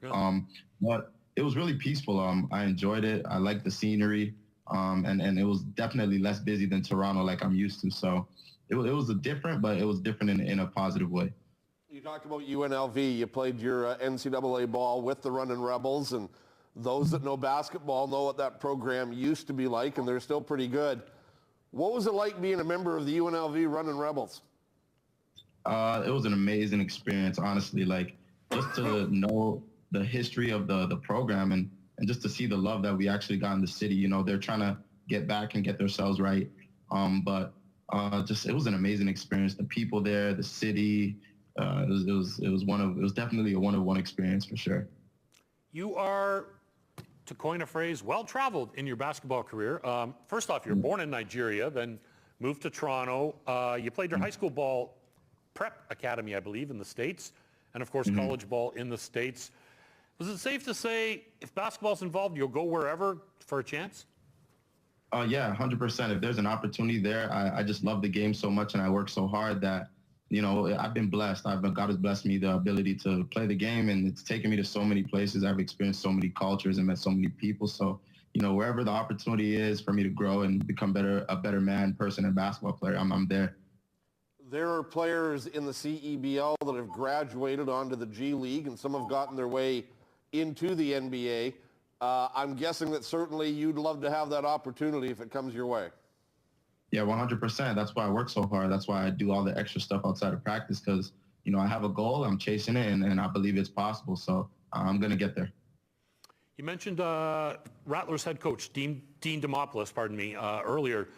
But it was really peaceful. I enjoyed it. I liked the scenery, and it was definitely less busy than Toronto like I'm used to. So it was different, but it was different in a positive way. You talked about UNLV. You played your NCAA ball with the Runnin' Rebels, and those that know basketball know what that program used to be like, and they're still pretty good. What was it like being a member of the UNLV Runnin' Rebels? It was an amazing experience, honestly. Like, just to know the history of the program and just to see the love that we actually got in the city. You know, they're trying to get back and get themselves right. But it was an amazing experience. The people there, the city, it was definitely a one-of-one experience for sure. You are, to coin a phrase, well-traveled in your basketball career. First off, you're born in Nigeria, then moved to Toronto. You played your high school ball prep academy, I believe, in the States, and of course college ball in the States. Was it safe to say if basketball's involved, you'll go wherever for a chance? Yeah, 100%. If there's an opportunity there, I just love the game so much and I work so hard that, you know, I've been blessed. God has blessed me the ability to play the game, and it's taken me to so many places. I've experienced so many cultures and met so many people. So, you know, wherever the opportunity is for me to grow and become a better man, person, and basketball player, I'm there. There are players in the CEBL that have graduated onto the G League, and some have gotten their way into the NBA. I'm guessing that certainly you'd love to have that opportunity if it comes your way. Yeah, 100%. That's why I work so hard. That's why I do all the extra stuff outside of practice because, you know, I have a goal, I'm chasing it, and I believe it's possible. So I'm going to get there. You mentioned Rattlers head coach, Dean Demopoulos, earlier.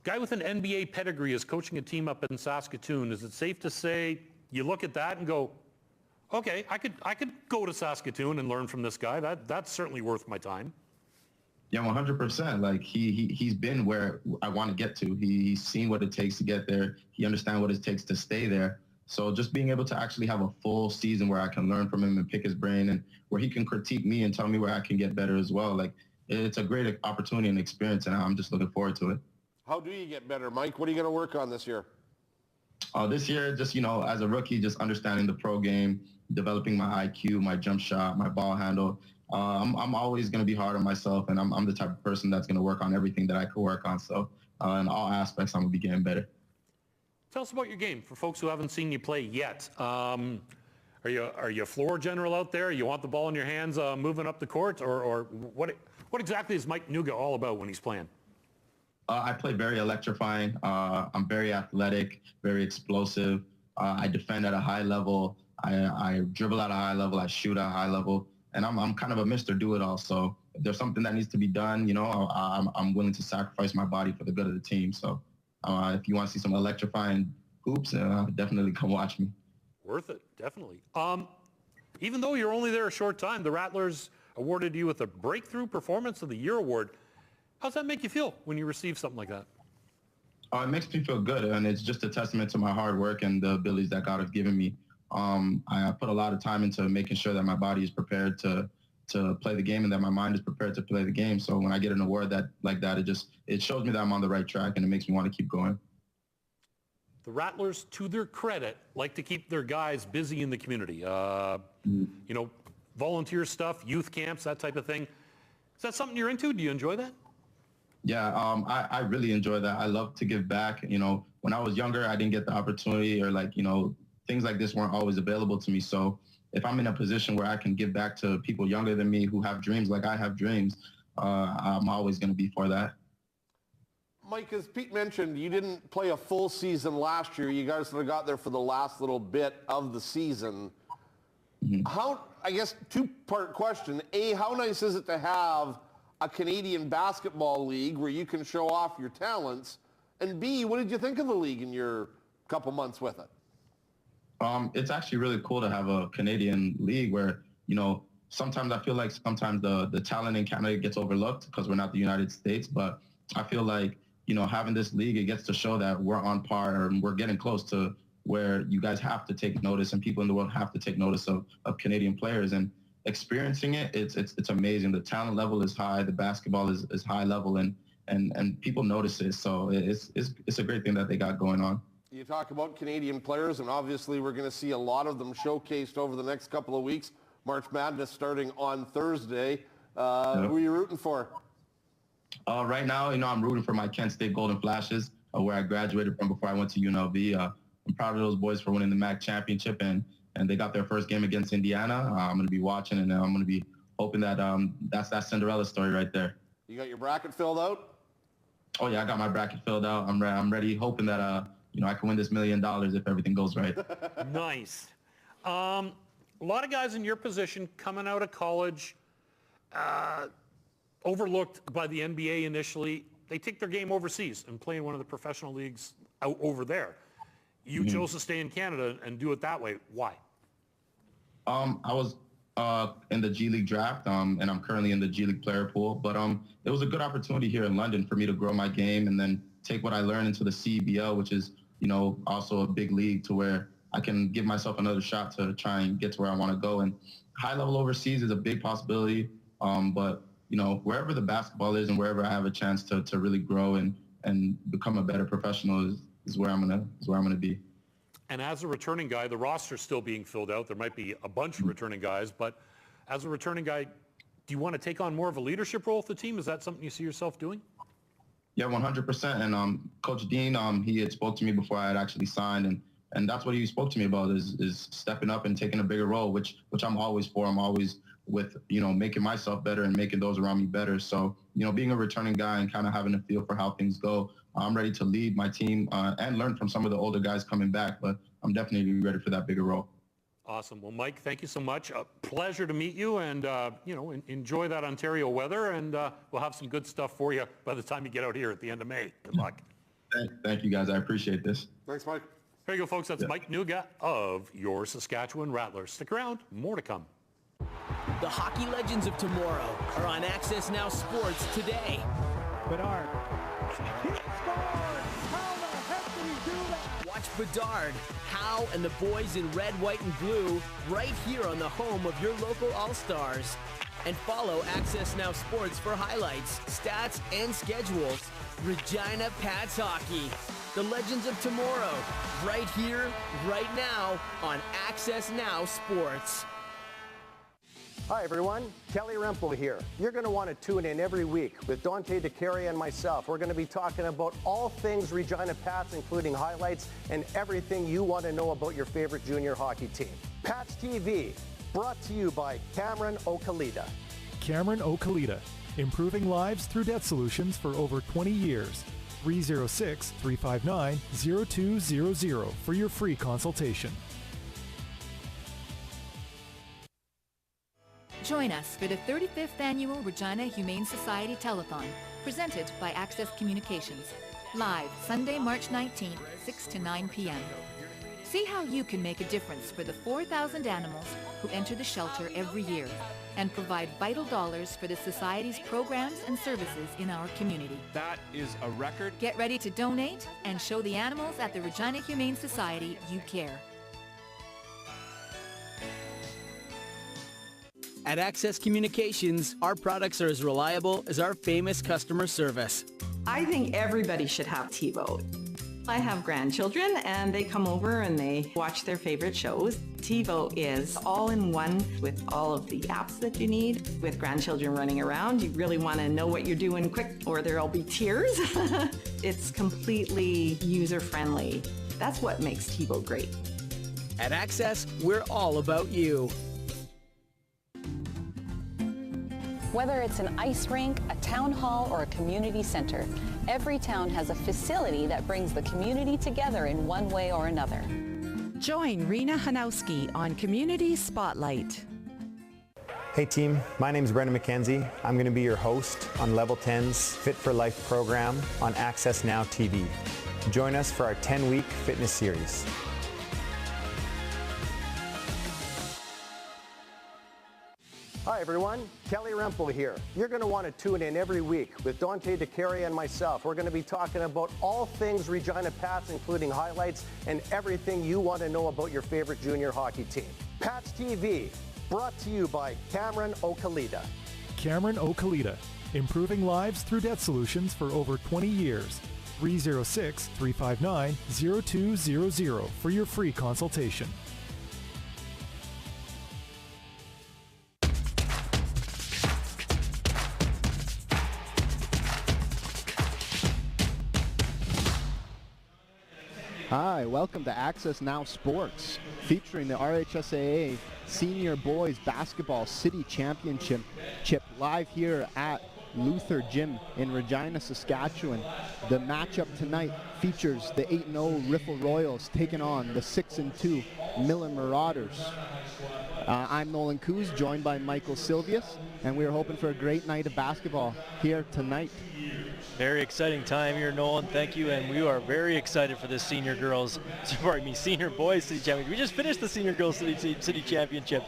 Guy with an NBA pedigree is coaching a team up in Saskatoon. Is it safe to say you look at that and go, okay, I could go to Saskatoon and learn from this guy. That's certainly worth my time. Yeah, 100%. Like he's been where I want to get to. He's seen what it takes to get there. He understands what it takes to stay there. So just being able to actually have a full season where I can learn from him and pick his brain and where he can critique me and tell me where I can get better as well. Like it's a great opportunity and experience, and I'm just looking forward to it. How do you get better, Mike? What are you going to work on this year? This year, just, you know, as a rookie, just understanding the pro game, developing my IQ, my jump shot, my ball handle. I'm always going to be hard on myself, and I'm the type of person that's going to work on everything that I could work on. So in all aspects, I'm going to be getting better. Tell us about your game for folks who haven't seen you play yet. Are you a floor general out there? You want the ball in your hands moving up the court? Or what exactly is Mike Nuga all about when he's playing? I play very electrifying. I'm very athletic, very explosive. I defend at a high level. I dribble at a high level. I shoot at a high level. And I'm kind of a Mr. Do-It-All. So if there's something that needs to be done, you know, I'm willing to sacrifice my body for the good of the team. So if you want to see some electrifying hoops, definitely come watch me. Worth it, definitely. Even though you're only there a short time, the Rattlers awarded you with a Breakthrough Performance of the Year award. How's that make you feel when you receive something like that? It makes me feel good, and it's just a testament to my hard work and the abilities that God has given me. I put a lot of time into making sure that my body is prepared to play the game and that my mind is prepared to play the game. So when I get an award like that, it shows me that I'm on the right track, and it makes me want to keep going. The Rattlers, to their credit, like to keep their guys busy in the community. You know, volunteer stuff, youth camps, that type of thing. Is that something you're into? Do you enjoy that? Yeah, I really enjoy that. I love to give back. You know, when I was younger, I didn't get the opportunity, or like, you know, things like this weren't always available to me. So if I'm in a position where I can give back to people younger than me who have dreams like I have dreams, I'm always going to be for that. Mike, as Pete mentioned, you didn't play a full season last year. You guys sort of got there for the last little bit of the season. How, I guess, two-part question. A, how nice is it to have a Canadian basketball league where you can show off your talents? And B, what did you think of the league in your couple months with it? It's actually really cool to have a Canadian league where, you know, sometimes I feel like sometimes the talent in Canada gets overlooked because we're not the United States. But I feel like, you know, having this league, it gets to show that we're on par and we're getting close to where you guys have to take notice and people in the world have to take notice of Canadian players. And experiencing it, it's amazing. The talent level is high. The basketball is high level. And and people notice it. So it's a great thing that they got going on. You talk about Canadian players, and obviously we're going to see a lot of them showcased over the next couple of weeks. March Madness starting on Thursday. Who are you rooting for? Right now, I'm rooting for my Kent State Golden Flashes, where I graduated from before I went to UNLV. I'm proud of those boys for winning the MAC championship, and they got their first game against Indiana. I'm going to be watching, and I'm going to be hoping that that's that Cinderella story right there. You got your bracket filled out? Oh yeah, I got my bracket filled out. I'm ready, hoping that I can win this $1 million if everything goes right. Nice. A lot of guys in your position coming out of college, overlooked by the NBA initially. They take their game overseas and play in one of the professional leagues out over there. You chose to stay in Canada and do it that way. Why? I was in the G League draft, and I'm currently in the G League player pool. But it was a good opportunity here in London for me to grow my game and then take what I learned into the CBL, which is, also a big league, to where I can give myself another shot to try and get to where I want to go. And high level overseas is a big possibility. But wherever the basketball is and wherever I have a chance to really grow and become a better professional is where I'm gonna be. And as a returning guy, the roster's still being filled out. There might be a bunch of returning guys, but as a returning guy, do you want to take on more of a leadership role with the team? Is that something you see yourself doing? Yeah, 100%. And Coach Dean, he had spoke to me before I had actually signed, and that's what he spoke to me about is stepping up and taking a bigger role, which I'm always for. I'm always with, making myself better and making those around me better. So, being a returning guy and kind of having a feel for how things go, I'm ready to lead my team and learn from some of the older guys coming back, but I'm definitely ready for that bigger role. Awesome. Well, Mike, thank you so much. A pleasure to meet you, and, enjoy that Ontario weather, and we'll have some good stuff for you by the time you get out here at the end of May. Good luck. Thank you, guys. I appreciate this. Thanks, Mike. There you go, folks. That's Mike Nuga of your Saskatchewan Rattlers. Stick around. More to come. The hockey legends of tomorrow are on AccessNow Sports today. Bedard. He scored! How the heck did he do that? Watch Bedard, Howe, and the boys in red, white, and blue right here on the home of your local All-Stars. And follow AccessNow Sports for highlights, stats, and schedules. Regina Pats Hockey. The legends of tomorrow, right here, right now on AccessNow Sports. Hi everyone, Kelly Rempel here. You're going to want to tune in every week with Dante DeCarry and myself. We're going to be talking about all things Regina Pats, including highlights and everything you want to know about your favorite junior hockey team. Pats TV, brought to you by Cameron Okalita. Cameron Okalita, improving lives through debt solutions for over 20 years. 306-359-0200 for your free consultation. Join us for the 35th Annual Regina Humane Society Telethon, presented by Access Communications. Live Sunday, March 19th, 6 to 9 p.m. See how you can make a difference for the 4,000 animals who enter the shelter every year and provide vital dollars for the Society's programs and services in our community. That is a record. Get ready to donate and show the animals at the Regina Humane Society you care. At Access Communications, our products are as reliable as our famous customer service. I think everybody should have TiVo. I have grandchildren and they come over and they watch their favorite shows. TiVo is all in one with all of the apps that you need. With grandchildren running around, you really want to know what you're doing quick or there'll be tears. It's completely user-friendly. That's what makes TiVo great. At Access, we're all about you. Whether it's an ice rink, a town hall, or a community center, every town has a facility that brings the community together in one way or another. Join Rena Hanowski on Community Spotlight. Hey team, my name is Brendan McKenzie. I'm going to be your host on Level 10's Fit for Life program on AccessNow TV. Join us for our 10-week fitness series. Hi everyone, Kelly Rempel here. You're going to want to tune in every week with Dante DeCarry and myself. We're going to be talking about all things Regina Pats, including highlights and everything you want to know about your favorite junior hockey team. Pats TV, brought to you by Cameron Okalita. Cameron Okalita, improving lives through debt solutions for over 20 years. 306-359-0200 for your free consultation. Hi, welcome to AccessNow Sports, featuring the RHSAA Senior Boys Basketball City Championship live here at Luther Gym in Regina, Saskatchewan. The matchup tonight features the 8-0 Riffle Royals taking on the 6-2 Miller Marauders. I'm Nolan Coos, joined by Michael Silvius, and we're hoping for a great night of basketball here tonight. Very exciting time here, Nolan. Thank you, and we are very excited for this senior girls, senior boys city championship. We just finished the senior girls city championship.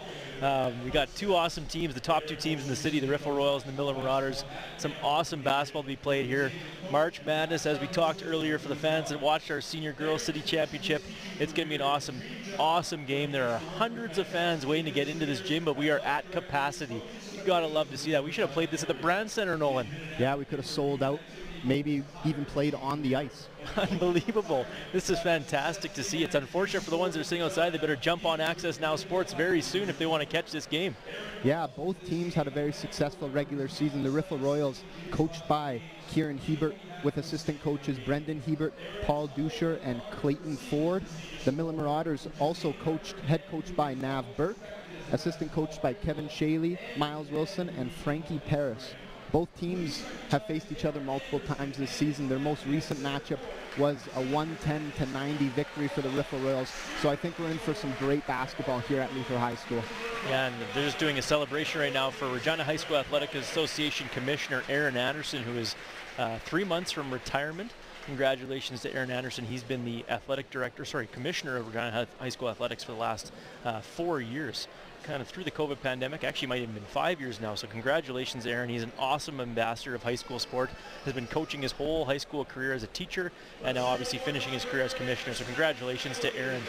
We got two awesome teams, the top two teams in the city, the Riffle Royals and the Miller Marauders. Some awesome basketball to be played here. March Madness, as we talked earlier, for the fans that watched our senior girls city championship, it's going to be an awesome game. There are hundreds of fans waiting to get into this gym, but we are at capacity. You gotta love to see that. We should have played this at the Brand Center, Nolan. Yeah, we could have sold out, maybe even played on the ice. Unbelievable. This is fantastic to see. It's unfortunate for the ones that are sitting outside. They better jump on AccessNow Sports very soon if they want to catch this game. Yeah, both teams had a very successful regular season. The Riffle Royals, coached by Kieran Hebert, with assistant coaches Brendan Hebert, Paul Dusher, and Clayton Ford. The Miller Marauders, also head coached by Nav Burke, assistant coached by Kevin Shaley, Miles Wilson, and Frankie Paris. Both teams have faced each other multiple times this season. Their most recent matchup was a 110-90 victory for the Riffle Royals. So I think we're in for some great basketball here at Luther High School. Yeah, and they're just doing a celebration right now for Regina High School Athletic Association Commissioner Aaron Anderson, who is 3 months from retirement. Congratulations to Aaron Anderson. He's been the commissioner of Regina High School Athletics for the last 4 years. Kind of through the COVID pandemic, actually might have been 5 years now. So congratulations, Aaron. He's an awesome ambassador of high school sport, has been coaching his whole high school career as a teacher, and now obviously finishing his career as commissioner. So congratulations to Aaron.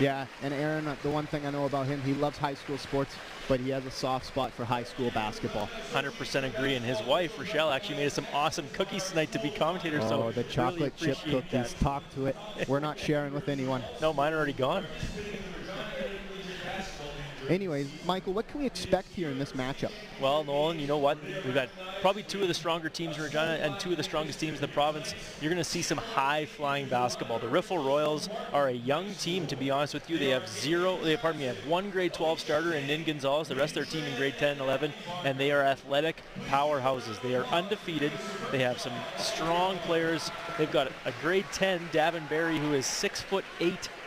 Yeah, and Aaron, the one thing I know about him, he loves high school sports, but he has a soft spot for high school basketball. 100% agree, and his wife, Rochelle, actually made us some awesome cookies tonight to be commentators. Oh, so the chocolate really chip cookies, talk to it. We're not sharing with anyone. No, mine are already gone. Anyways, Michael, what can we expect here in this matchup? Well, Nolan, you know what? We've got probably two of the stronger teams in Regina and two of the strongest teams in the province. You're going to see some high-flying basketball. The Riffle Royals are a young team, to be honest with you. They have one grade 12 starter in Nin Gonzalez, the rest of their team in grade 10 and 11, and they are athletic powerhouses. They are undefeated. They have some strong players. They've got a grade 10, Davin Berry, who is 6'8",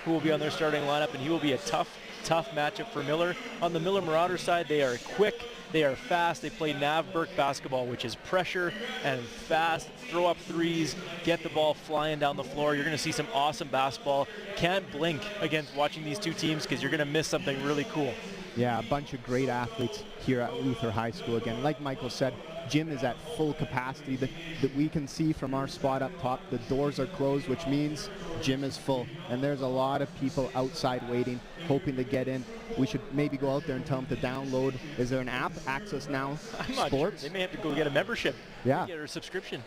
who will be on their starting lineup, and he will be a tough matchup for Miller. On the Miller Marauder side, they are quick, they are fast, they play Nav Burke basketball, which is pressure and fast, throw up threes, get the ball flying down the floor. You're going to see some awesome basketball. Can't blink against watching these two teams because you're going to miss something really cool. Yeah, a bunch of great athletes here at Luther High School. Again, like Michael said, gym is at full capacity. That we can see from our spot up top, the doors are closed, which means gym is full. And there's a lot of people outside waiting, hoping to get in. We should maybe go out there and tell them to download. Is there an app, AccessNow I'm not Sports? Sure. They may have to go get a membership. Yeah. Get a subscription.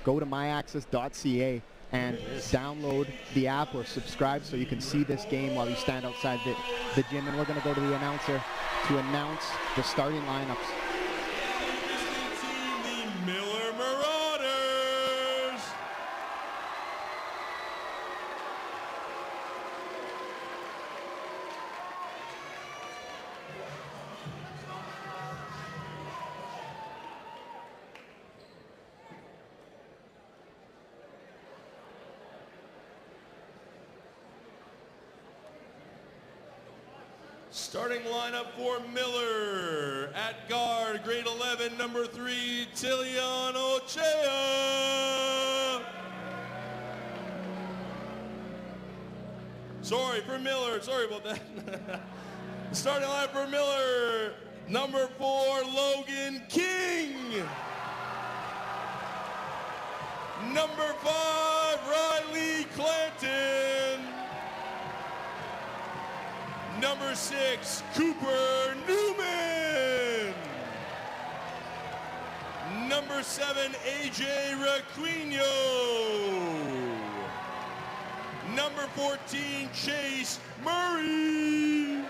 Go to myaccess.ca and download the app or subscribe so you can see this game while you stand outside the gym. And we're going to go to the announcer to announce the starting lineups. Miller Marauders. Starting lineup for Miller. At guard, grade 11, number 3, Tillian Ochea. Sorry about that. Starting lineup for Miller, number 4, Logan King. Number 5, Riley Clanton. Number 6, Cooper Newman. number 7, AJ Requino. Number 14, Chase Murray.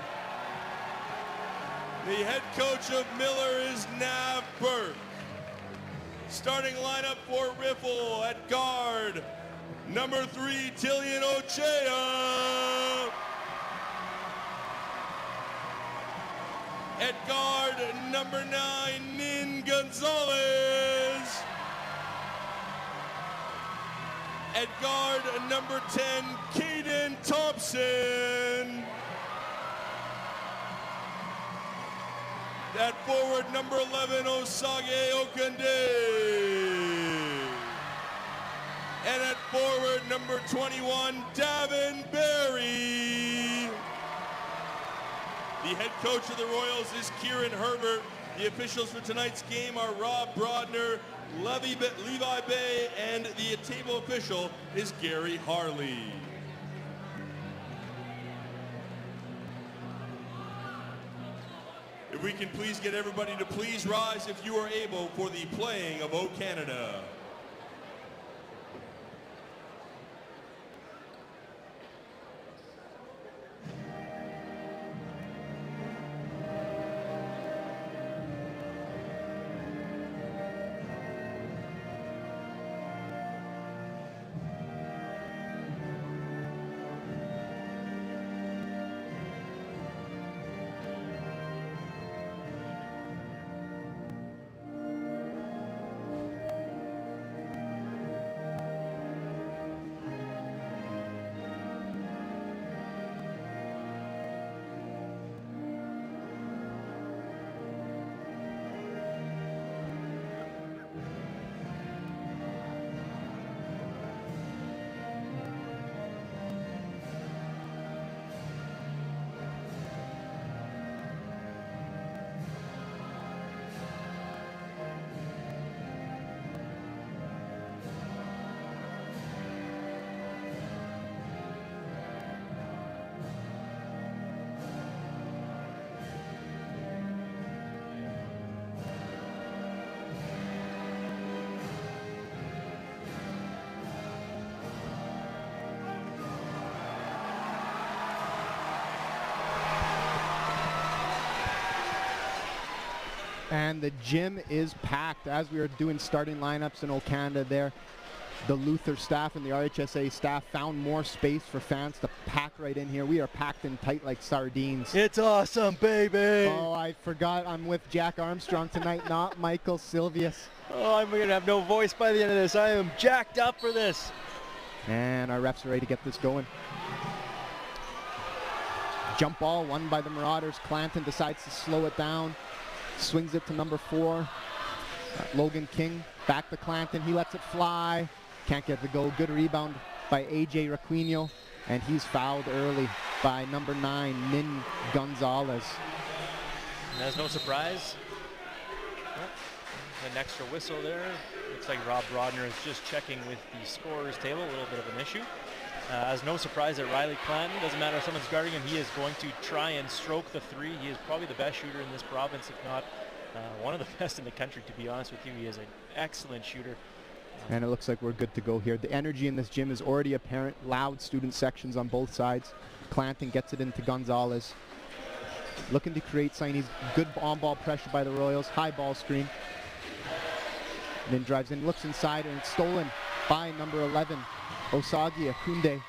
The head coach of Miller is Nav Burke. Starting lineup for Riffle at guard, number 3, Tillian Ochea. At guard, number 9, Nin Gonzalez. At guard, number 10, Caden Thompson. At forward, number 11, Osage Okande. And at forward, number 21, Davin Berry. The head coach of the Royals is Kieran Herbert. The officials for tonight's game are Rob Brodner, Levi Bay, and the table official is Gary Harley. If we can please get everybody to please rise if you are able for the playing of O Canada. And the gym is packed as we are doing starting lineups in O Canada there. The Luther staff and the RHSAA staff found more space for fans to pack right in here. We are packed in tight like sardines. It's awesome, baby. Oh, I forgot I'm with Jack Armstrong tonight, not Michael Silvius. Oh, I'm going to have no voice by the end of this. I am jacked up for this. And our refs are ready to get this going. Jump ball won by the Marauders. Clanton decides to slow it down. Swings it to number 4, Logan King. Back to Clanton. He lets it fly. Can't get the go. Good rebound by AJ Requino. And he's fouled early by number 9, Nin Gonzalez. And that's no surprise. An extra whistle there. Looks like Rob Brodner is just checking with the scorer's table. A little bit of an issue. As no surprise that Riley Clanton, doesn't matter if someone's guarding him, he is going to try and stroke the 3. He is probably the best shooter in this province, if not one of the best in the country, to be honest with you. He is an excellent shooter. And it looks like we're good to go here. The energy in this gym is already apparent. Loud student sections on both sides. Clanton gets it into Gonzalez. Looking to create Chinese. Good on-ball pressure by the Royals. High ball screen. And then drives in, looks inside, and it's stolen by number 11, Osagi Akunde.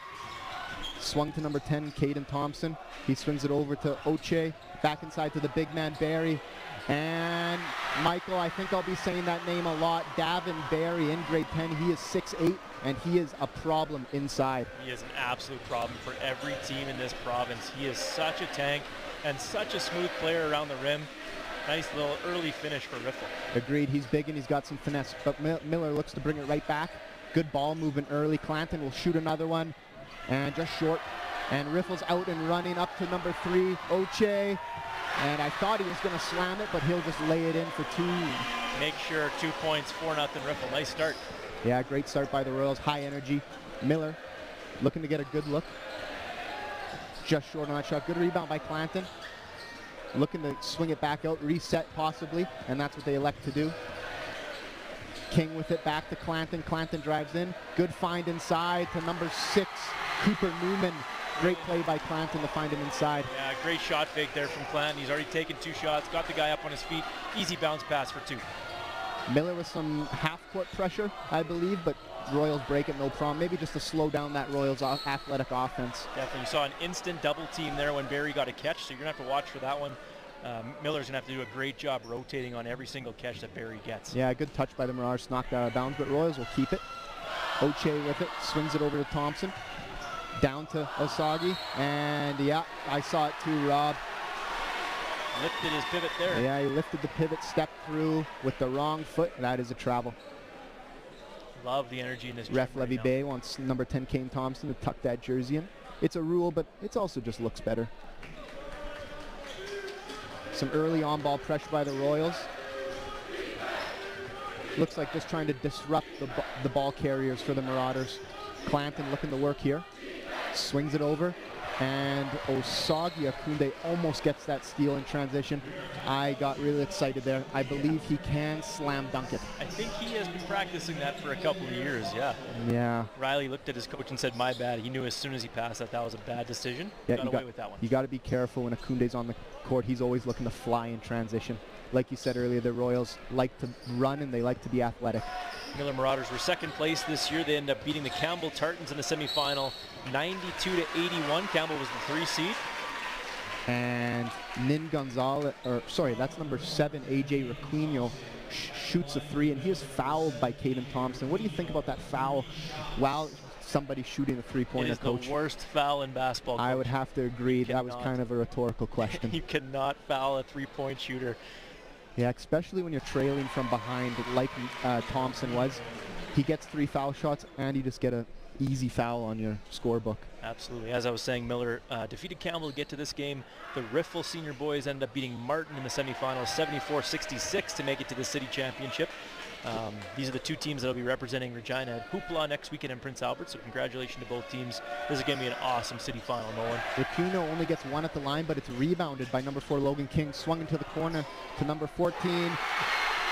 Swung to number 10, Caden Thompson. He swings it over to Oche. Back inside to the big man, Barry. And Michael, I think I'll be saying that name a lot. Davin Barry in grade 10. He is 6'8", and he is a problem inside. He is an absolute problem for every team in this province. He is such a tank and such a smooth player around the rim. Nice little early finish for Riffle. Agreed. He's big and he's got some finesse. But Miller looks to bring it right back. Good ball movement early. Clanton will shoot another one. And just short. And Riffle's out and running up to number 3, Oche. And I thought he was going to slam it, but he'll just lay it in for 2. Make sure 2 points, 4-0 Riffle. Nice start. Yeah, great start by the Royals. High energy. Miller looking to get a good look. Just short on that shot. Good rebound by Clanton. Looking to swing it back out, reset possibly, and that's what they elect to do. King with it back to Clanton. Clanton drives in. Good find inside to number 6, Cooper Newman. Great play by Clanton to find him inside. Yeah, great shot fake there from Clanton. He's already taken 2 shots, got the guy up on his feet. Easy bounce pass for 2. Miller with some half-court pressure, I believe, but Royals break it no problem. Maybe just to slow down that Royals athletic offense. Definitely. You saw an instant double team there when Barry got a catch, so you're going to have to watch for that one. Miller's going to have to do a great job rotating on every single catch that Barry gets. Yeah, good touch by the Marauders, knocked out of bounds, but Royals will keep it. Oche with it, swings it over to Thompson. Down to Osagi, and yeah, I saw it too, Rob. Lifted his pivot there. Yeah, he lifted the pivot, stepped through with the wrong foot. That is a travel. Love the energy in this. Ref Levy Bay wants number 10 Kane Thompson to tuck that jersey in. It's a rule, but it also just looks better. Some early on-ball pressure by the Royals. Looks like just trying to disrupt the ball carriers for the Marauders. Clanton looking to work here. Swings it over, and Osagi Akunde almost gets that steal in transition. I got really excited there. I believe he can slam dunk it. I think he has been practicing that for a couple of years, yeah. Yeah. Riley looked at his coach and said, my bad. He knew as soon as he passed that was a bad decision. Yeah, got away with that one. You got to be careful when Akunde's on the court. He's always looking to fly in transition. Like you said earlier, the Royals like to run and they like to be athletic. Miller Marauders were second place this year. They end up beating the Campbell Tartans in the semifinal 92-81. Campbell was the 3 seed. And Nin Gonzalez, that's number 7, AJ Requino, shoots a 3, and he is fouled by Caden Thompson. What do you think about that foul while somebody's shooting a three-pointer, Coach? It is the worst foul in basketball, Coach. I would have to agree. That was kind of a rhetorical question. You cannot foul a three-point shooter. Yeah, especially when you're trailing from behind like Thompson was. He gets 3 foul shots, and you just get an easy foul on your scorebook. Absolutely. As I was saying, Miller defeated Campbell to get to this game. The Riffle Senior Boys ended up beating Martin in the semifinals 74-66 to make it to the city championship. These are the 2 teams that will be representing Regina at Hoopla next weekend in Prince Albert, so congratulations to both teams. This is going to be an awesome city final, Nolan. Requino only gets 1 at the line, but it's rebounded by number 4 Logan King, swung into the corner to number 14.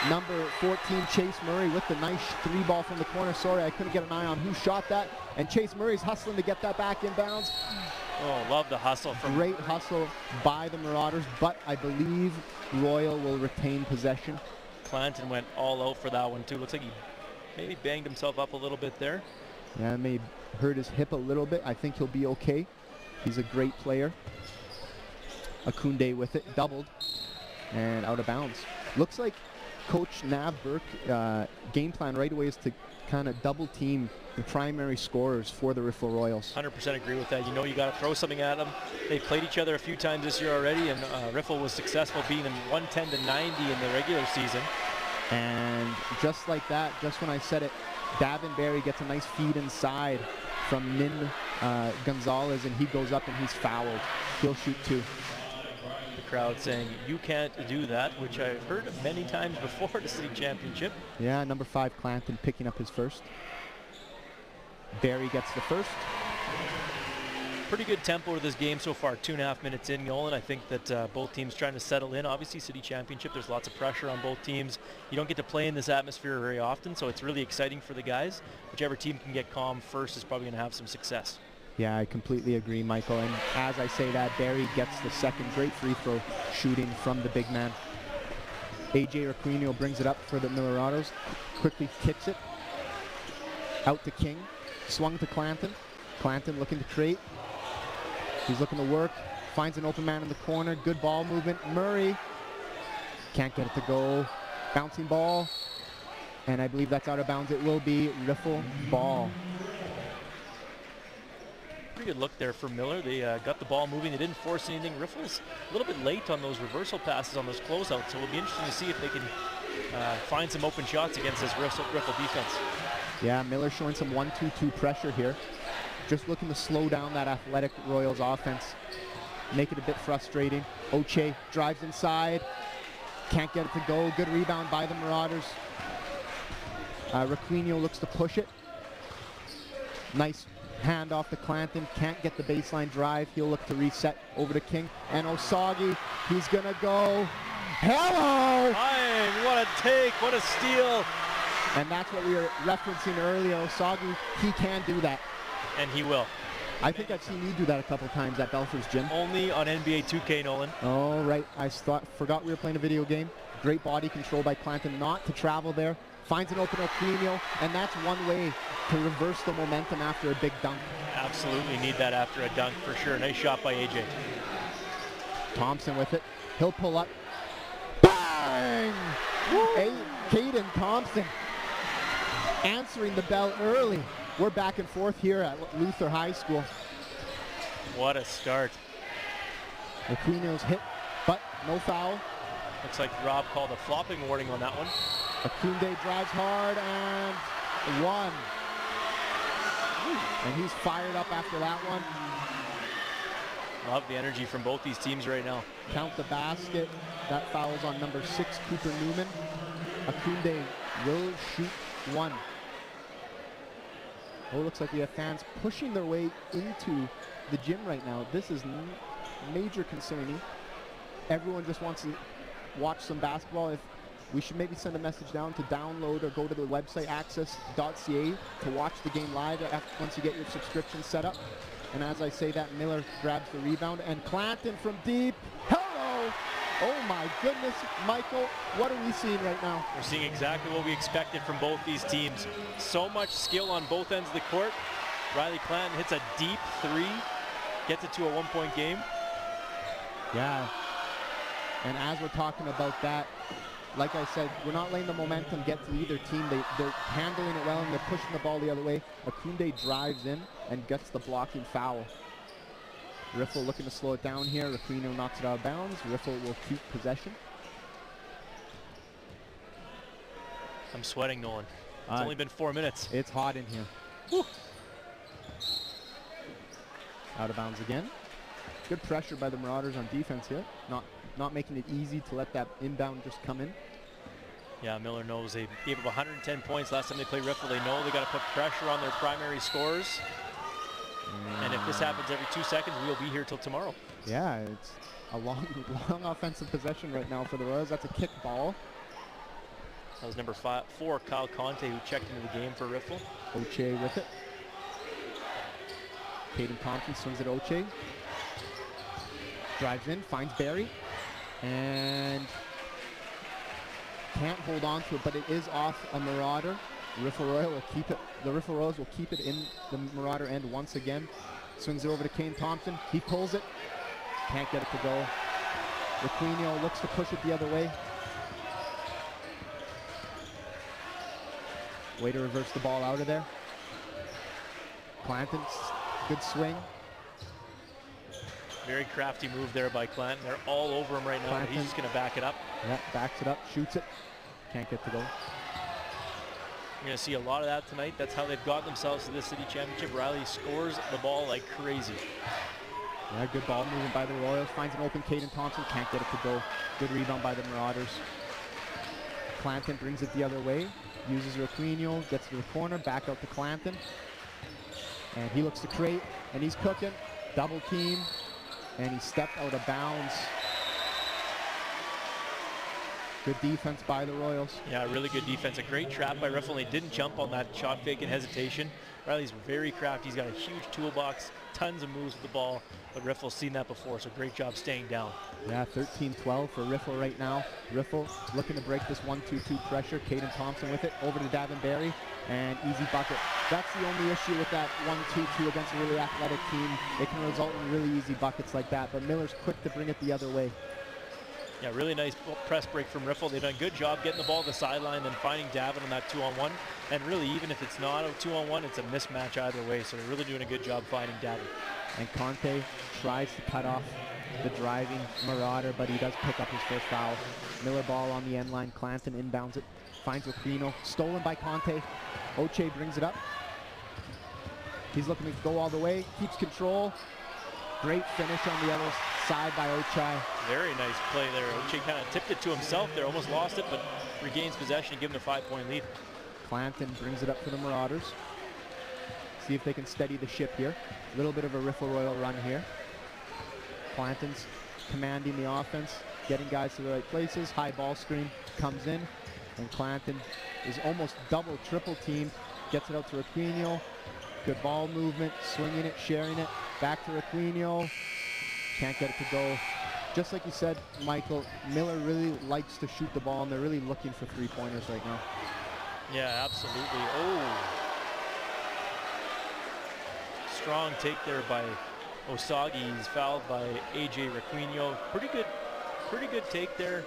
Number 14, Chase Murray with the nice 3 ball from the corner. Sorry, I couldn't get an eye on who shot that. And Chase Murray's hustling to get that back inbounds. Oh, love the hustle. Great hustle by the Marauders, but I believe Royal will retain possession. Clanton went all out for that one too. Looks like he maybe banged himself up a little bit there. Yeah, may hurt his hip a little bit. I think he'll be okay. He's a great player. Akunde with it, doubled, and out of bounds. Looks like Coach Nav Burke game plan right away is to kind of double team the primary scorers for the Riffle Royals. 100% agree with that. You know you got to throw something at them. They played each other a few times this year already, and Riffle was successful beating them 110-90 in the regular season. And just like that, just when I said it, Davin Berry gets a nice feed inside from Nin Gonzalez, and he goes up and he's fouled. He'll shoot 2. The crowd saying, you can't do that, which I've heard many times before the city championship. Yeah, number 5 Clanton picking up his first. Barry gets the first. Pretty good tempo to this game so far, 2.5 minutes in, Nolan. I think that both teams trying to settle in. Obviously, city championship, there's lots of pressure on both teams. You don't get to play in this atmosphere very often, so it's really exciting for the guys. Whichever team can get calm first is probably going to have some success. Yeah, I completely agree, Michael. And as I say that, Barry gets the second. Great free throw shooting from the big man. AJ Requino brings it up for the Marauders. Quickly kicks it out to King. Swung to Clanton. Clanton looking to create. He's looking to work. Finds an open man in the corner. Good ball movement. Murray can't get it to go. Bouncing ball. And I believe that's out of bounds. It will be Riffle ball. Pretty good look there for Miller. They got the ball moving. They didn't force anything. Riffle's a little bit late on those reversal passes on those closeouts, so it'll be interesting to see if they can find some open shots against this Riffle defense. Yeah, Miller showing some 1-2-2 pressure here. Just looking to slow down that athletic Royals offense. Make it a bit frustrating. Oche drives inside. Can't get it to go. Good rebound by the Marauders. Requino looks to push it. Nice hand off to Clanton. Can't get the baseline drive. He'll look to reset over to King. And Osagi, he's going to go. Hello! What a take. What a steal. And that's what we were referencing earlier. Osagu, he can do that. And he will. I think I've seen you do that a couple times at Belford's gym. Only on NBA 2K, Nolan. Oh, right. I forgot we were playing a video game. Great body control by Clanton not to travel there. Finds an open Aquino, and that's one way to reverse the momentum after a big dunk. Absolutely need that after a dunk for sure. Nice shot by AJ. Thompson with it. He'll pull up. Bang! Caden Thompson answering the bell early. We're back and forth here at Luther High School. What a start. Aquino's hit, but no foul. Looks like Rob called a flopping warning on that one. Akunde drives hard and one. And he's fired up after that one. Love the energy from both these teams right now. Count the basket. That foul's on number 6, Cooper Newman. Akunde will shoot one. Oh, it looks like we have fans pushing their way into the gym right now. This is major concerning. Everyone just wants to watch some basketball. If we should maybe send a message down to download or go to the website access.ca to watch the game live once you get your subscription set up. And as I say that, Miller grabs the rebound, and Clanton from deep. Hello! Oh my goodness, Michael, what are we seeing right now? We're seeing exactly what we expected from both these teams. So much skill on both ends of the court. Riley Clanton hits a deep three, gets it to a one-point game. Yeah, and as we're talking about that, like I said, we're not letting the momentum get to either team. They're handling it well, and they're pushing the ball the other way. Akunde drives in and gets the blocking foul. Riffle looking to slow it down here. Aquino knocks it out of bounds. Riffle will keep possession. I'm sweating, Nolan. It's only been 4 minutes. It's hot in here. Woo. Out of bounds again. Good pressure by the Marauders on defense here. Not making it easy to let that inbound just come in. Yeah, Miller knows they gave up 110 points last time they played Riffle. They know they got to put pressure on their primary scorers. And if this happens every 2 seconds, we'll be here till tomorrow. Yeah, it's a long offensive possession right now for the Royals. That's a kick ball. That was number 4, Kyle Conte, who checked into the game for Riffle. Oche with it. Caden Thompson swings at Oche. Drives in, finds Barry. And can't hold on to it, but it is off a Marauder. Riffle Royal will keep it. The Riffle Royals will keep it in the Marauder end once again. Swings it over to Kane Thompson. He pulls it. Can't get it to go. Aquino looks to push it the other way. Way to reverse the ball out of there. Clanton's good swing. Very crafty move there by Clanton. They're all over him right now. Clanton. He's just going to back it up. Yeah, backs it up, shoots it. Can't get to go. You're going to see a lot of that tonight. That's how they've got themselves to this city championship. Riley scores the ball like crazy. Yeah, good ball movement by the Royals. Finds an open Caden Thompson. Can't get it to go. Good rebound by the Marauders. Clanton brings it the other way. Uses Aquino, gets to the corner, back out to Clanton. And he looks to create, and he's cooking. Double team, and he stepped out of bounds. Good defense by the Royals. Yeah, really good defense. A great trap by Riffle. He didn't jump on that shot fake and hesitation. Riley's very crafty. He's got a huge toolbox, tons of moves with the ball, but Riffle's seen that before, so great job staying down. Yeah, 13-12 for Riffle right now. Riffle looking to break this 1-2-2 pressure. Caden Thompson with it, over to Davin Barry, and easy bucket. That's the only issue with that 1-2-2 against a really athletic team. It can result in really easy buckets like that, but Miller's quick to bring it the other way. Yeah, really nice press break from Riffle. They've done a good job getting the ball to the sideline, then finding Davin on that 2-on-1. And really, even if it's not a 2-on-1, it's a mismatch either way. So they're really doing a good job finding Davin. And Conte tries to cut off the driving Marauder, but he does pick up his first foul. Miller ball on the end line. Clanton inbounds it. Finds Aquino. Stolen by Conte. Oche brings it up. He's looking to go all the way. Keeps control. Great finish on the other side by Ochai. Very nice play there. Oche kind of tipped it to himself there, almost lost it, but regains possession and give him a 5-point lead. Clanton brings it up for the Marauders. See if they can steady the ship here. A little bit of a Riffle Royal run here. Clanton's commanding the offense, getting guys to the right places. High ball screen comes in. And Clanton is almost double, triple teamed. Gets it out to Requino. Good ball movement, swinging it, sharing it. Back to Requino. Can't get it to go. Just like you said, Michael, Miller really likes to shoot the ball, and they're really looking for three-pointers right now. Yeah, absolutely. Oh. Strong take there by Osagi. He's fouled by AJ Requino. Pretty good take there.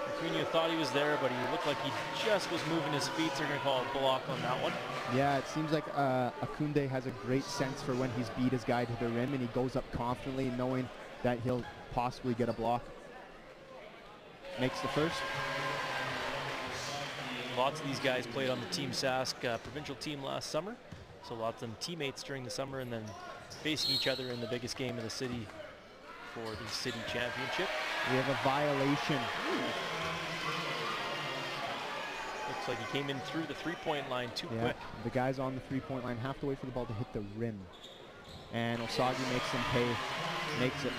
Requino thought he was there, but he looked like he just was moving his feet, so they're going to call a block on that one. Yeah, it seems like Akunde has a great sense for when he's beat his guy to the rim, and he goes up confidently knowing that he'll possibly get a block. Makes the first. Lots of these guys played on the Team Sask provincial team last summer, so lots of them teammates during the summer and then facing each other in the biggest game of the city for the city championship. We have a violation. Looks like he came in through the three-point line too quick. The guys on the three-point line have to wait for the ball to hit the rim. And Osagi makes them pay. Makes it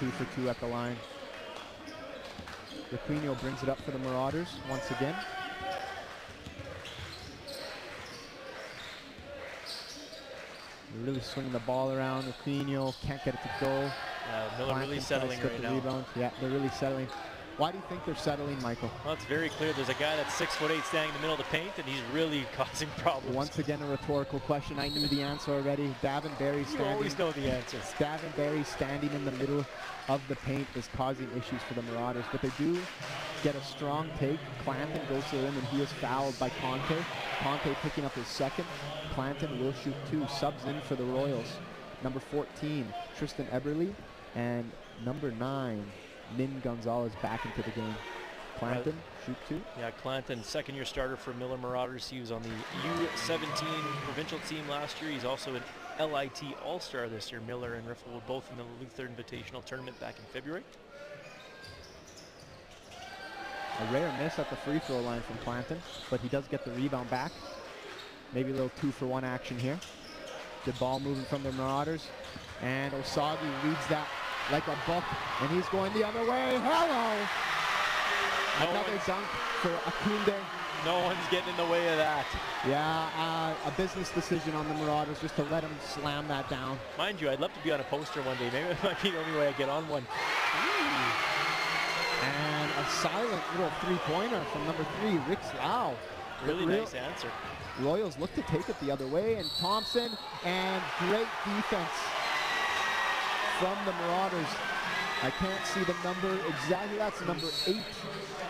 2 for 2 at the line. Requino brings it up for the Marauders once again. They're really swinging the ball around. Requino can't get it to go. Miller really settling right now. Rebound. Yeah, they're really settling. Why do you think they're settling, Michael? Well, it's very clear. There's a guy that's 6'8" standing in the middle of the paint, and he's really causing problems. Once again, a rhetorical question. I knew the answer already. Davin Barry standing. You always know the answer. Davin Barry standing in the middle of the paint is causing issues for the Marauders, but they do get a strong take. Clanton goes to the rim, and he is fouled by Conte. Conte picking up his second. Clanton will shoot 2. Subs in for the Royals. Number 14, Tristan Eberle, and number 9, Min Gonzalez back into the game. Clanton, shoot 2. Yeah, Clanton, second-year starter for Miller Marauders. He was on the U17 provincial team last year. He's also an LIT All-Star this year. Miller and Riffle were both in the Luther Invitational Tournament back in February. A rare miss at the free throw line from Clanton, but he does get the rebound back. Maybe a little 2-for-1 action here. Good ball moving from the Marauders. And Osagi reads that like a book, and he's going the other way. Hello! Another dunk for Akunde. No one's getting in the way of that. Yeah, a business decision on the Marauders just to let him slam that down. Mind you, I'd love to be on a poster one day. Maybe that might be the only way I get on one. And a silent little three-pointer from number 3, Rick Slau. Really nice answer. Royals look to take it the other way, and Thompson, and great defense from the Marauders. I can't see the number exactly. That's number 8.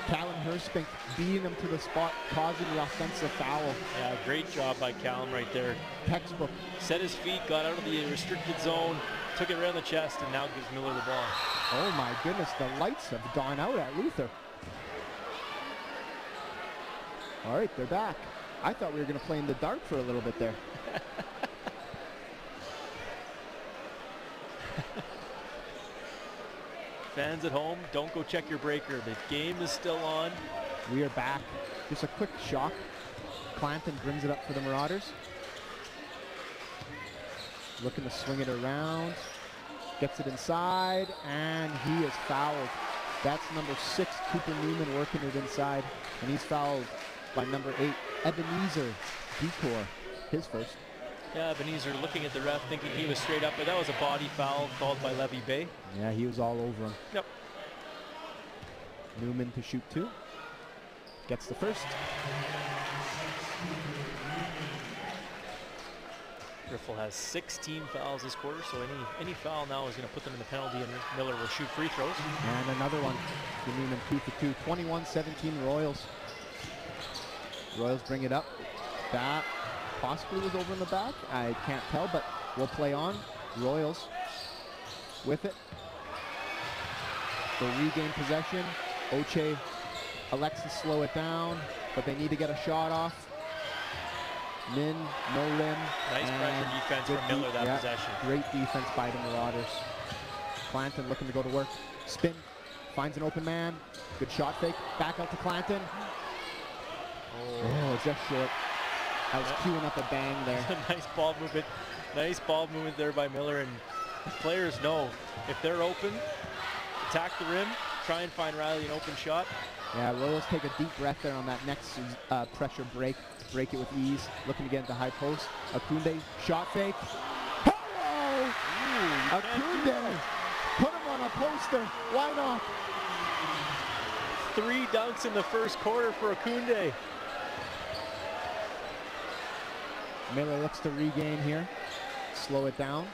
Callum Hurspink beating him to the spot, causing the offensive foul. Yeah, great job by Callum right there. Textbook. Set his feet, got out of the restricted zone, took it right on the chest, and now gives Miller the ball. Oh my goodness, the lights have gone out at Luther. All right, they're back. I thought we were going to play in the dark for a little bit there. Fans at home, don't go check your breaker. The game is still on. We are back. Just a quick shock. Clanton brings it up for the Marauders. Looking to swing it around. Gets it inside, and he is fouled. That's number 6, Cooper Newman, working it inside, and he's fouled by number 8, Ebenezer Decor, his first. Yeah, Ebenezer looking at the ref, thinking he was straight up, but that was a body foul called by Levy Bay. Yeah, he was all over him. Yep. Newman to shoot 2. Gets the first. Riffle has 16 fouls this quarter, so any foul now is going to put them in the penalty, and Miller will shoot free throws. And another one for Newman, 2 for 2. 21-17 Royals. Royals bring it up. That possibly was over in the back. I can't tell, but we'll play on. Royals with it. They regain possession. Oche elects to slow it down, but they need to get a shot off. Min, no rim. Nice pressure defense from Miller that possession. Great defense by the Marauders. Clanton looking to go to work. Spin, finds an open man. Good shot fake. Back out to Clanton. Oh, just short. I was queuing up a bang there. Nice ball movement. Nice ball movement there by Miller, and the players know if they're open, attack the rim, try and find Riley an open shot. Yeah, Royals take a deep breath there on that next pressure break. Break it with ease. Looking to get into high post. Akunde, shot fake. Hello! Akunde! Put him on a poster. Why not? 3 dunks in the first quarter for Akunde. Miller looks to regain here. Slow it down.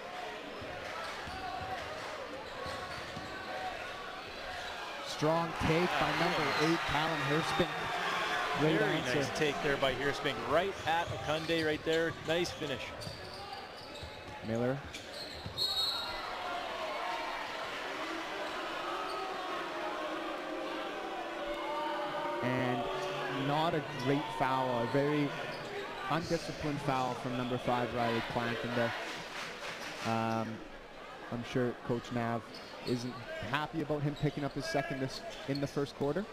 Strong take by number 8, Callum Hurspink. Great Very answer. nice take there by Hurspink. Right at Akunde right there. Nice finish. Miller. And not a great foul. A very undisciplined foul from number 5, Riley Clanton there. I'm sure Coach Nav isn't happy about him picking up his second in the first quarter.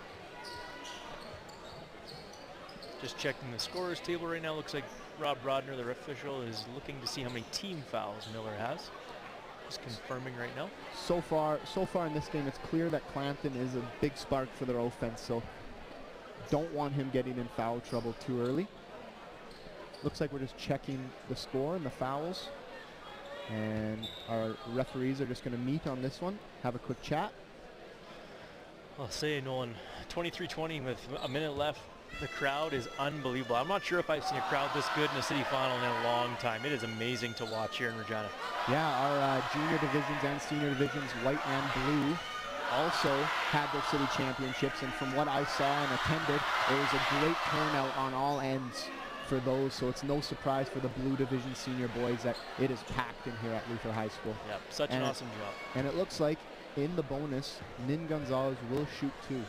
Just checking the scorers table right now. Looks like Rob Rodner, the ref official, is looking to see how many team fouls Miller has. Just confirming right now. So far in this game, it's clear that Clanton is a big spark for their offense, so don't want him getting in foul trouble too early. Looks like we're just checking the score and the fouls. And our referees are just going to meet on this one, have a quick chat. I'll say, Nolan, 23-20 with a minute left. The crowd is unbelievable. I'm not sure if I've seen a crowd this good in a city final in a long time. It is amazing to watch here in Regina. Yeah, our junior divisions and senior divisions, white and blue, also had their city championships. And from what I saw and attended, it was a great turnout on all ends for those, so it's no surprise for the blue division senior boys that it is packed in here at Luther High School. Yep, such an awesome job. And it looks like in the bonus, Nin Gonzalez will shoot 2.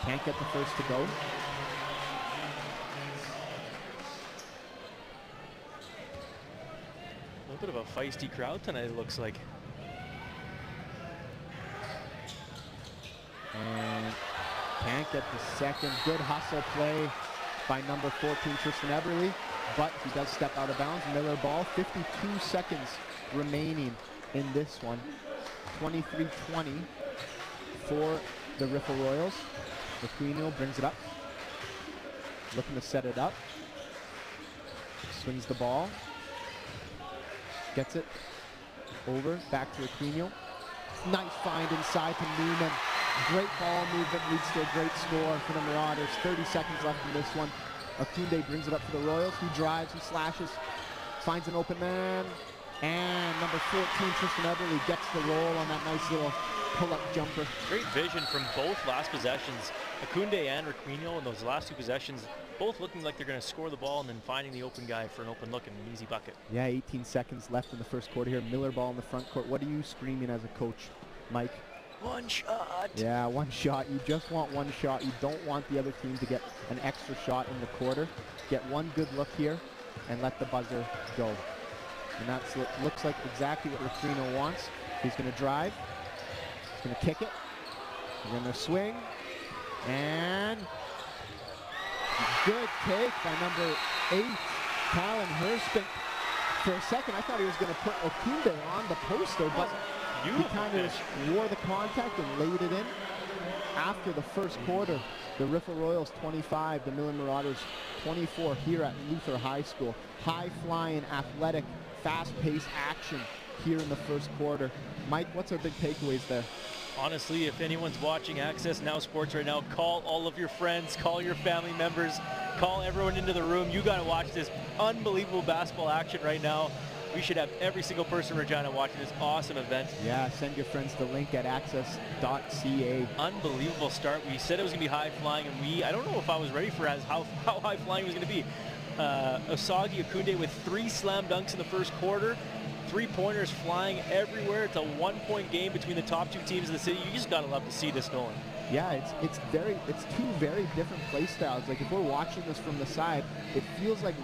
Can't get the first to go. A little bit of a feisty crowd tonight, it looks like. And can't get the second. Good hustle play by number 14, Tristan Eberle, but he does step out of bounds. Miller ball, 52 seconds remaining in this one. 23-20 for the Riffle Royals. Aquino brings it up. Looking to set it up. Swings the ball. Gets it over, back to Aquino. Nice find inside to Newman. Great ball movement leads to a great score for the Marauders. 30 seconds left in this one. Akunde brings it up for the Royals. He drives, he slashes, finds an open man. And number 14, Tristan Eberle, gets the roll on that nice little pull-up jumper. Great vision from both last possessions. Akunde and Raquino in those last 2 possessions, both looking like they're going to score the ball and then finding the open guy for an open look and an easy bucket. Yeah, 18 seconds left in the first quarter here. Miller ball in the front court. What are you screaming as a coach, Mike? One shot. Yeah, one shot. You just want one shot. You don't want the other team to get an extra shot in the quarter. Get one good look here and let the buzzer go. And that looks like exactly what Raquino wants. He's going to drive. He's going to kick it. He's going to swing. And good take by number 8, Callan Hurspink. For a second, I thought he was going to put Akunde on the poster, but he kind of just wore the contact and laid it in. After the first quarter, the Riffle Royals 25, the Miller Marauders 24 here at Luther High School. High-flying, athletic, fast-paced action here in the first quarter. Mike, what's our big takeaways there? Honestly, if anyone's watching Access Now Sports right now, call all of your friends, call your family members, call everyone into the room. You got to watch this unbelievable basketball action right now. We should have every single person in Regina watching this awesome event. Yeah, send your friends the link at access.ca. Unbelievable start. We said it was going to be high-flying, and I don't know if I was ready for how high-flying it was going to be. Osagie Akunde with 3 slam dunks in the first quarter. 3-pointers flying everywhere. It's a 1-point game between the top 2 teams in the city. You just gotta love to see this, Nolan. Yeah, it's 2 very different play styles. Like if we're watching this from the side, it feels like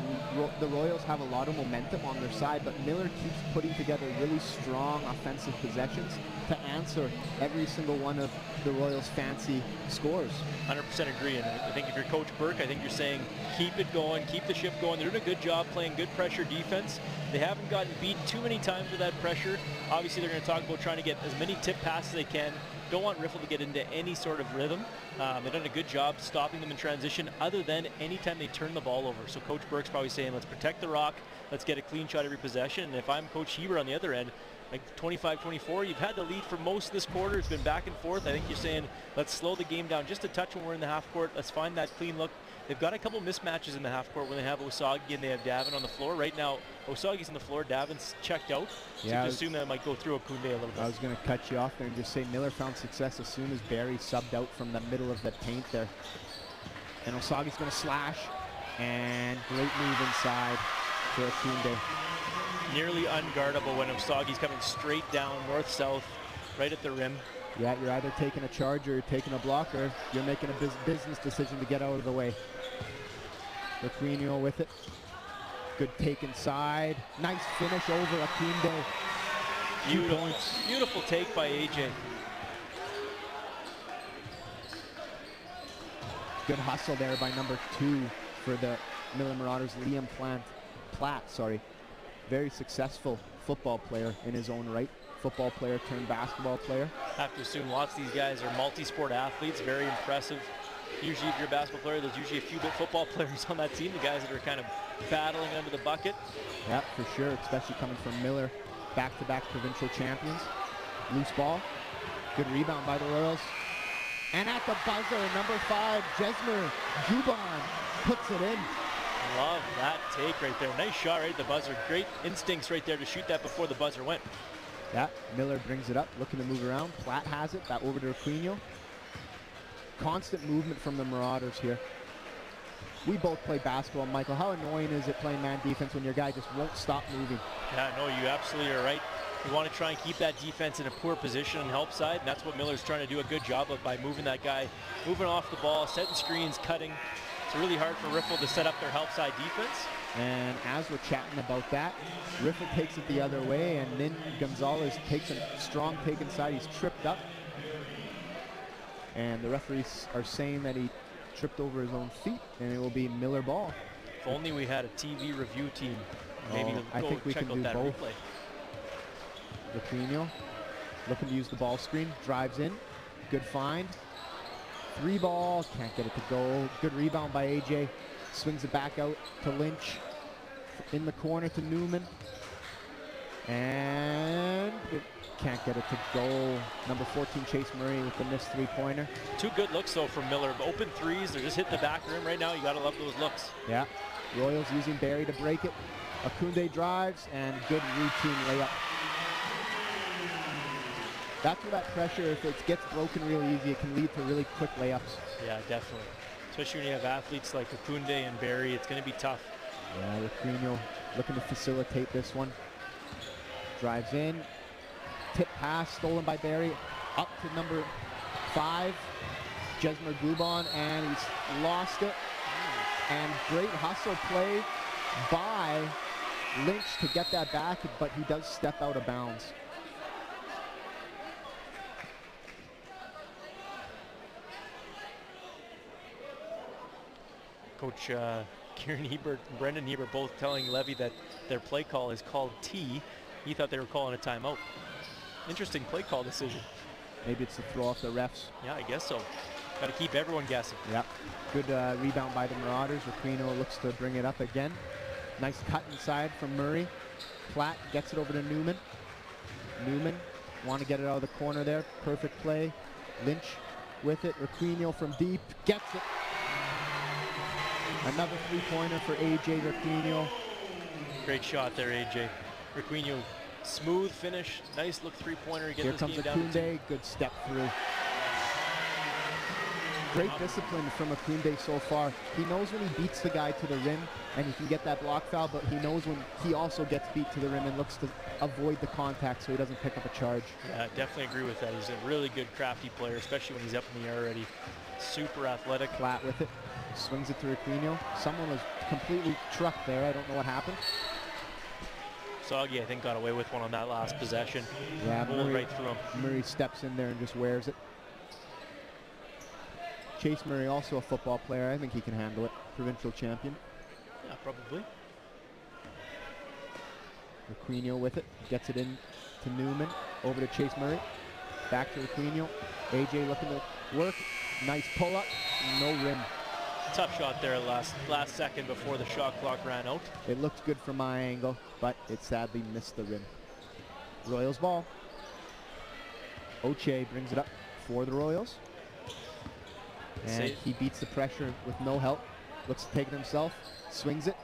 the Royals have a lot of momentum on their side, but Miller keeps putting together really strong offensive possessions to answer every single one of the Royals' fancy scores. 100% agree, and I think if you're Coach Burke, I think you're saying keep it going, keep the ship going. They're doing a good job playing good pressure defense. They haven't gotten beat too many times with that pressure. Obviously, they're going to talk about trying to get as many tip passes as they can, don't want Riffle to get into any sort of rhythm. They've done a good job stopping them in transition other than anytime they turn the ball over. So Coach Burke's probably saying, let's protect the rock, let's get a clean shot every possession. And if I'm Coach Heber on the other end, like 25-24, you've had the lead for most of this quarter. It's been back and forth. I think you're saying, let's slow the game down just a touch when we're in the half court. Let's find that clean look. They've got a couple mismatches in the half court when they have Osagi and they have Davin on the floor. Right now, Osagi's on the floor, Davin's checked out. So Yeah, you assume that might go through Okunde a little bit. I was going to cut you off there and just say Miller found success as soon as Barry subbed out from the middle of the paint there. And Osagi's going to slash, and great move inside for Okunde. Nearly unguardable when Osagi's coming straight down, north-south, right at the rim. Yeah, you're either taking a charge or you're taking a block, or you're making a business decision to get out of the way. Raquinho with it. Good take inside. Nice finish over Akunde. Beautiful take by AJ. Good hustle there by number 2 for the Miller Marauders, Liam Platt. Very successful football player in his own right. Football player turned basketball player. Have to assume lots of these guys are multi-sport athletes, very impressive. Usually if you're a basketball player, there's usually a few football players on that team, the guys that are kind of battling under the bucket. Yeah, for sure, especially coming from Miller, back-to-back provincial champions. Loose ball, good rebound by the Royals. And at the buzzer, number 5, Jesmer Juban puts it in. Love that take right there. Nice shot right at the buzzer. Great instincts right there to shoot that before the buzzer went. Yeah, Miller brings it up, looking to move around. Platt has it, back over to Raquinho. Constant movement from the Marauders here. We both play basketball, Michael. How annoying is it playing man defense when your guy just won't stop moving? Yeah, no, you absolutely are right. You want to try and keep that defense in a poor position on the help side, and that's what Miller's trying to do a good job of by moving that guy, moving off the ball, setting screens, cutting. It's really hard for Riffle to set up their help side defense. And as we're chatting about that, Riffle takes it the other way, and then Gonzalez takes a strong take inside. He's tripped up. And the referees are saying that he tripped over his own feet, and it will be Miller ball. If only we had a TV review team. Maybe I think we can do both. Replay. Raquinho looking to use the ball screen, drives in, good find. 3 ball, can't get it to go. Good rebound by AJ. Swings it back out to Lynch. In the corner to Newman. And it can't get it to go. Number 14, Chase Murray with the missed 3-pointer. 2 good looks though from Miller. Open threes, they're just hitting the back rim right now. You gotta love those looks. Yeah, Royals using Barry to break it. Akunde drives and good routine layup. That's where that pressure, if it gets broken real easy, it can lead to really quick layups. Yeah, definitely. Especially when you have athletes like Akunde and Barry, it's gonna be tough. Yeah, Raquinho looking to facilitate this one. Drives in, tip pass stolen by Barry, up to number 5, Jesmer Guban, and he's lost it. And great hustle play by Lynch to get that back, but he does step out of bounds. Coach Kieran Hebert and Brendan Hebert both telling Levy that their play call is called T. He thought they were calling a timeout. Interesting play call decision. Maybe it's to throw off the refs. Yeah, I guess so. Got to keep everyone guessing. Yep. Good rebound by the Marauders. Raquinho looks to bring it up again. Nice cut inside from Murray. Platt gets it over to Newman. Newman want to get it out of the corner there. Perfect play. Lynch with it. Raquinho from deep gets it. Another 3-pointer for AJ Raquinho. Great shot there, AJ. Raquinho, smooth finish, nice look 3-pointer. Here comes Akunde, good step through. Great discipline from Akunde so far. He knows when he beats the guy to the rim and he can get that block foul, but he knows when he also gets beat to the rim and looks to avoid the contact so he doesn't pick up a charge. Yeah, definitely agree with that. He's a really good crafty player, especially when he's up in the air already. Super athletic. Flat with it. Swings it to Raquinho. Someone was completely trucked there. I don't know what happened. Soggy, I think, got away with one on that last possession. Yeah, Murray, right through him. Murray steps in there and just wears it. Chase Murray, also a football player. I think he can handle it. Provincial champion. Yeah, probably. Raquinho with it. Gets it in to Newman. Over to Chase Murray. Back to Raquinho. AJ looking to work. Nice pull-up. No rim. Tough shot there last second before the shot clock ran out. It looked good from my angle, but it sadly missed the rim. Royals ball. Oche brings it up for the Royals. And he beats the pressure with no help. Looks to take it himself. Swings it.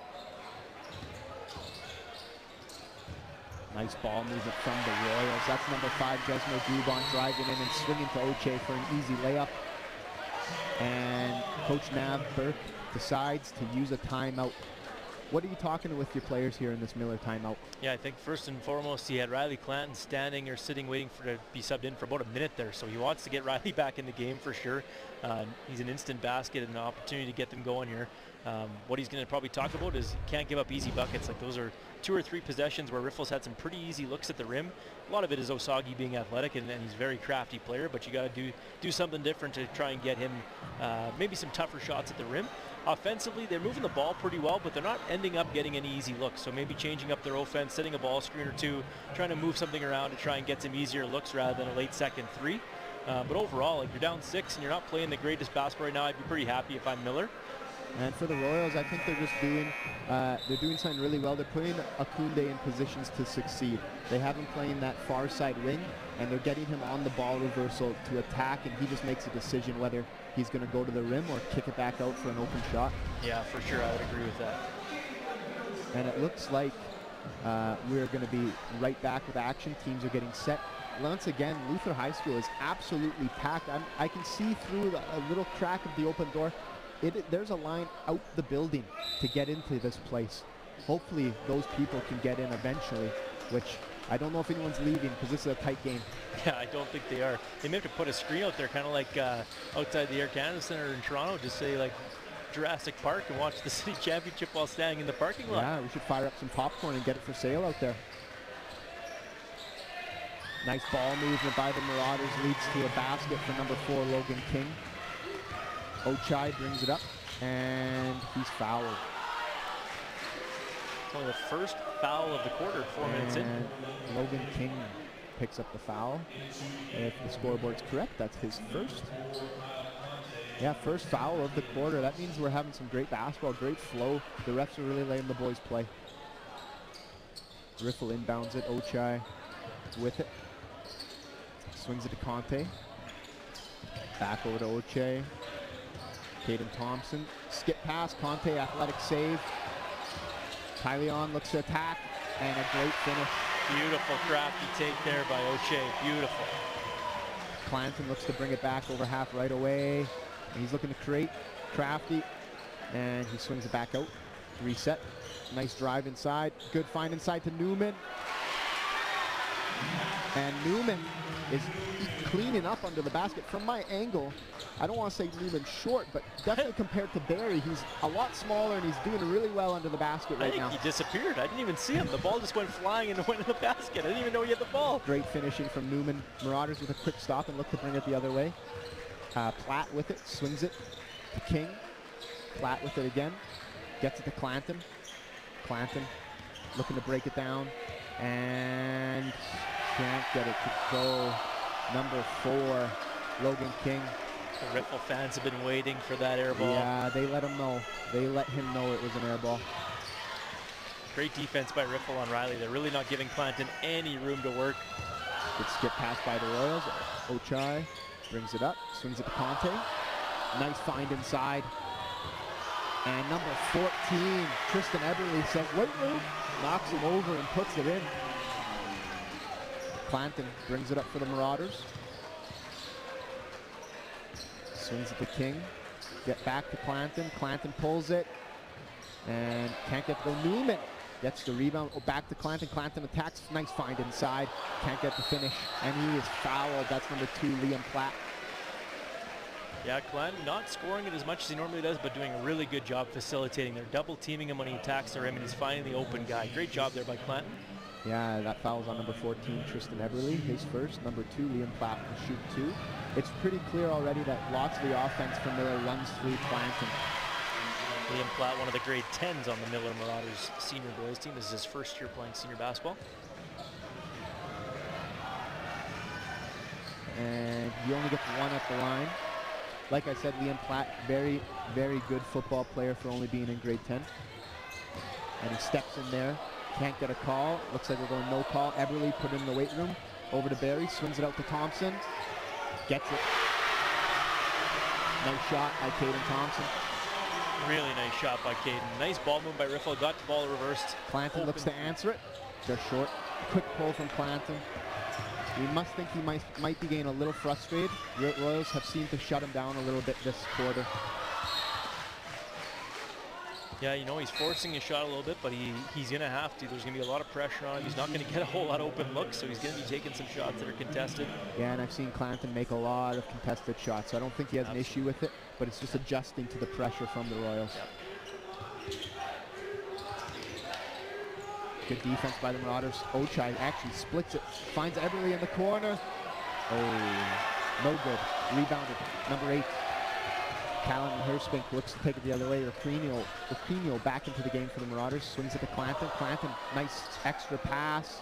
Nice ball movement from the Royals. That's number 5, Jesmo Dubon, driving in and swinging to Oche for an easy layup. And Coach Nav Burke decides to use a timeout. What are you talking with your players here in this Miller timeout? Yeah, I think first and foremost, he had Riley Clanton standing or sitting waiting to be subbed in for about a minute there. So he wants to get Riley back in the game for sure. He's an instant basket and an opportunity to get them going here. What he's going to probably talk about is can't give up easy buckets. Like those are 2 or 3 possessions where Riffle's had some pretty easy looks at the rim. A lot of it is Osagi being athletic and he's a very crafty player, but you got to do something different to try and get him maybe some tougher shots at the rim. Offensively, they're moving the ball pretty well, but they're not ending up getting any easy looks. So maybe changing up their offense, setting a ball screen or 2, trying to move something around to try and get some easier looks rather than a late second 3. But overall, if you're down 6 and you're not playing the greatest basketball right now, I'd be pretty happy if I'm Miller. And for the Royals, I think they're just doing something really well. They're putting Akunde in positions to succeed. They have him playing that far side wing, and they're getting him on the ball reversal to attack, and he just makes a decision whether he's going to go to the rim or kick it back out for an open shot. Yeah, for sure, I would agree with that. And it looks like we're going to be right back with action. Teams are getting set. Once again, Luther High School is absolutely packed. I can see through a little crack of the open door. There's a line out the building to get into this place. Hopefully those people can get in eventually, which I don't know if anyone's leaving because this is a tight game. Yeah, I don't think they are. They may have to put a screen out there, kind of like outside the Air Canada Centre in Toronto, just say like Jurassic Park and watch the city championship while standing in the parking lot. Yeah, we should fire up some popcorn and get it for sale out there. Nice ball movement by the Marauders leads to a basket for number 4, Logan King. Ochai brings it up, and he's fouled. It's only the first foul of the quarter, 4 minutes in. Logan King picks up the foul. If the scoreboard's correct, that's his first. Yeah, first foul of the quarter. That means we're having some great basketball, great flow. The refs are really letting the boys play. Riffle inbounds it, Ochai with it. Swings it to Conte. Back over to Oche. Caden Thompson, skip pass, Conte, athletic save. Tyleon looks to attack, and a great finish. Beautiful crafty take there by Oche, beautiful. Clanton looks to bring it back over half right away. And he's looking to create, crafty, and he swings it back out. Reset, nice drive inside, good find inside to Newman. And Newman is cleaning up under the basket. From my angle, I don't want to say Newman's short, but definitely compared to Barry, he's a lot smaller and he's doing really well under the basket right now. I think he disappeared. I didn't even see him. The ball just went flying and went in the basket. I didn't even know he had the ball. Great finishing from Newman. Marauders with a quick stop and look to bring it the other way. Platt with it, swings it to King. Platt with it again, gets it to Clanton. Clanton looking to break it down and can't get it to go. Number 4, Logan King. The Riffle fans have been waiting for that air ball. Yeah, they let him know. They let him know it was an air ball. Great defense by Riffle on Riley. They're really not giving Clanton any room to work. Good skip pass by the Royals. Ochai brings it up, swings it to Conte. Nice find inside. And number 14, Tristan Eberle says, wait, knocks him over and puts it in. Clanton brings it up for the Marauders. Swings it to King. Get back to Clanton. Clanton pulls it. And can't get the Newman. Gets the rebound. Oh, back to Clanton. Clanton attacks. Nice find inside. Can't get the finish. And he is fouled. That's number 2, Liam Platt. Yeah, Clanton not scoring it as much as he normally does, but doing a really good job facilitating. They're double teaming him when he attacks the rim, and he's finding the open guy. Great job there by Clanton. Yeah, that foul's on number 14, Tristan Eberle, his first. Number 2, Liam Platt will shoot 2. It's pretty clear already that lots of the offense for Miller runs through Clanton. Liam Platt, one of the grade 10s on the Miller Marauders senior boys team. This is his first year playing senior basketball. and he only gets one at the line. Like I said, Liam Platt, very, very good football player for only being in grade 10. And he steps in there, can't get a call. Looks like we're going no call. Eberle put in the weight room. Over to Barry, swings it out to Thompson. Gets it. Nice shot by Caden Thompson. Really nice shot by Caden. Nice ball move by Riffle. Got the ball reversed. Clanton looks to answer it. Just short. Quick pull from Clanton. We must think he might be getting a little frustrated. Royals have seemed to shut him down a little bit this quarter. Yeah, you know, he's forcing his shot a little bit, but he's going to have to. There's going to be a lot of pressure on him. He's not going to get a whole lot of open looks, so he's going to be taking some shots that are contested. Yeah, and I've seen Clanton make a lot of contested shots, so I don't think he has an issue with it, but it's just adjusting to the pressure from the Royals. Yep. Good defense by the Marauders. Ochai actually splits it, finds Eberle in the corner. Oh, no good. Rebounded. Number 8. Callan Herspink looks to take it the other way. Rapino back into the game for the Marauders. Swings it to Clanton. Clanton, nice extra pass.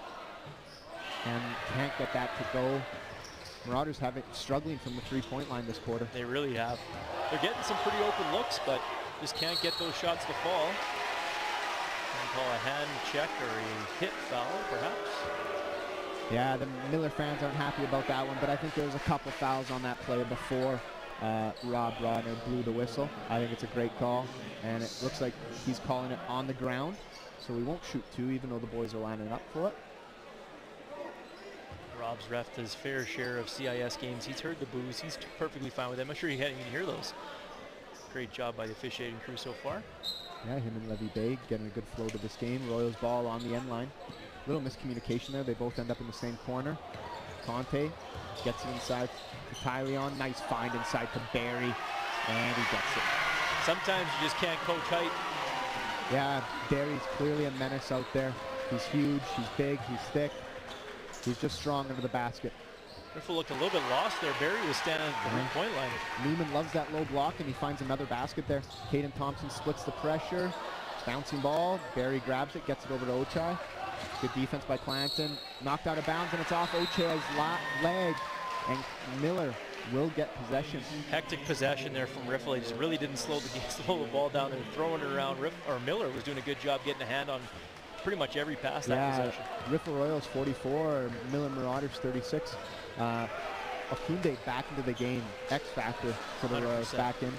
And can't get that to go. Marauders have it struggling from the three-point line this quarter. They really have. They're getting some pretty open looks, but just can't get those shots to fall. Call a hand check or a hit foul, perhaps. Yeah, the Miller fans aren't happy about that one, but I think there was a couple fouls on that play before Rob Rodner blew the whistle. I think it's a great call, and it looks like he's calling it on the ground, so we won't shoot 2, even though the boys are lining up for it. Rob's refed his fair share of CIS games. He's heard the boos. He's perfectly fine with them. I'm sure he hadn't even hear those. Great job by the officiating crew so far. Yeah, him and Levy Bay getting a good flow to this game. Royals ball on the end line. Little miscommunication there. They both end up in the same corner. Conte gets it inside to Tyleon. Nice find inside to Barry, and he gets it. Sometimes you just can't coach height. Yeah, Barry's clearly a menace out there. He's huge, he's big, he's thick. He's just strong under the basket. Riffle looked a little bit lost there. Barry was standing at the three-point line. Newman loves that low block, and he finds another basket there. Caden Thompson splits the pressure. Bouncing ball. Barry grabs it, gets it over to Ochai. Good defense by Clanton. Knocked out of bounds, and it's off Ochai's leg. And Miller will get possession. Hectic possession there from Riffle. He just really didn't slow the ball down there, throwing it around. Miller was doing a good job getting a hand on pretty much every pass that possession. Riffle Royals 44, Miller Marauders 36. Okunde back into the game. X factor for the Royals back in.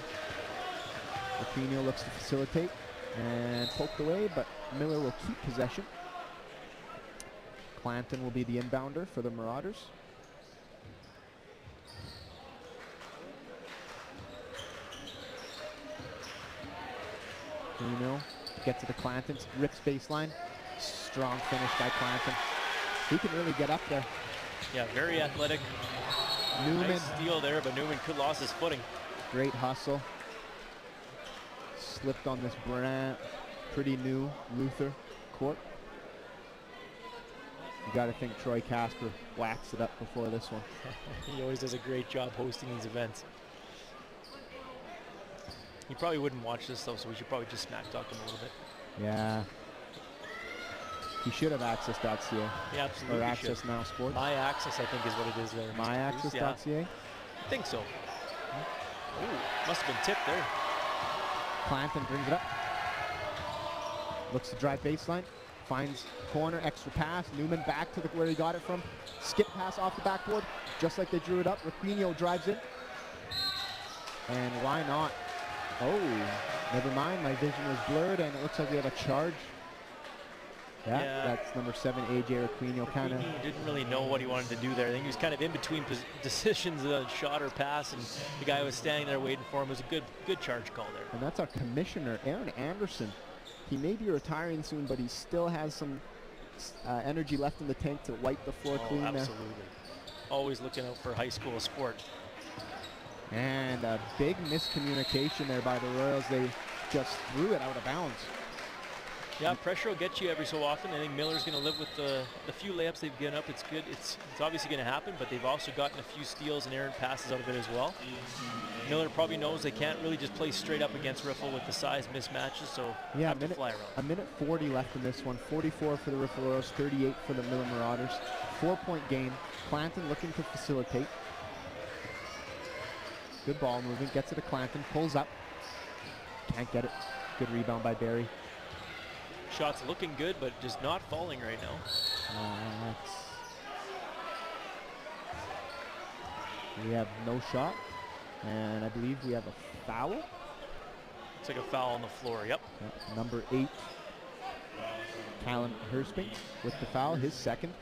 Rapino looks to facilitate and poked away, but Miller will keep possession. Clanton will be the inbounder for the Marauders. Rapino gets it to Clanton, rips baseline. Strong finish by Clanton. He can really get up there. Yeah, very athletic. Newman. Nice steal there, but Newman could lost his footing. Great hustle. Slipped on this pretty new Luther court. You got to think Troy Casper waxed it up before this one. He always does a great job hosting these events. He probably wouldn't watch this though, so we should probably just smack talk him a little bit. Yeah. He should have access.ca. Yeah, absolutely. Or AccessNow Sports. My Access, I think, is what it is there. MyAccess.ca? I think so. Ooh, must have been tipped there. Clanton brings it up. Looks to drive baseline. Finds corner, extra pass. Newman back to where he got it from. Skip pass off the backboard, just like they drew it up. Rapino drives in. And why not? Oh, never mind. My vision was blurred, and it looks like we have a charge. Yeah, that's number 7, AJ Rapino. He didn't really know what he wanted to do there. I think he was kind of in between decisions, shot or pass, and the guy was standing there waiting for him. It was a good charge call there. And that's our commissioner, Aaron Anderson. He may be retiring soon, but he still has some energy left in the tank to wipe the floor clean there. Absolutely. Always looking out for high school sport. And a big miscommunication there by the Royals. They just threw it out of bounds. Yeah, pressure will get you every so often. I think Miller's going to live with the few layups they've given up. It's good. It's obviously going to happen, but they've also gotten a few steals and errant passes out of it as well. Miller probably knows they can't really just play straight up against Riffle with the size mismatches, so yeah, have to fly around. A minute 40 left in this one. 44 for the Riffle Royals, 38 for the Miller Marauders. 4-point game. Clanton looking to facilitate. Good ball movement. Gets it to Clanton. Pulls up. Can't get it. Good rebound by Barry. Shot's looking good, but just not falling right now. We have no shot, and I believe we have a foul. Looks like a foul on the floor, yep. Number 8, Callum Hersping with the foul, his second.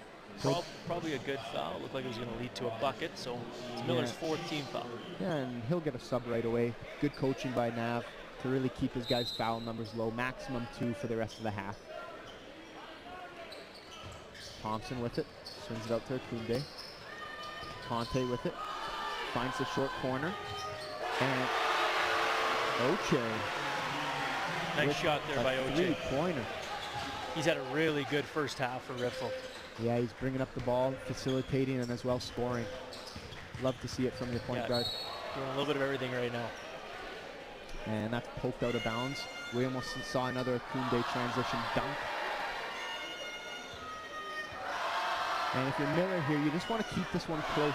Probably a good foul. Looked like it was going to lead to a bucket, so it's Miller's 4th team foul. Yeah, and he'll get a sub right away. Good coaching by Nav to really keep his guys' foul numbers low. Maximum 2 for the rest of the half. Thompson with it. Swings it out to Akunde. Conte with it. Finds the short corner. And Oche. Nice shot there by Oche. Three-pointer. He's had a really good first half for Riffle. Yeah, he's bringing up the ball, facilitating, and as well scoring. Love to see it from your point guard. Doing a little bit of everything right now. And that's poked out of bounds. We almost saw another Akunde transition dunk. And if you're Miller here, you just want to keep this one close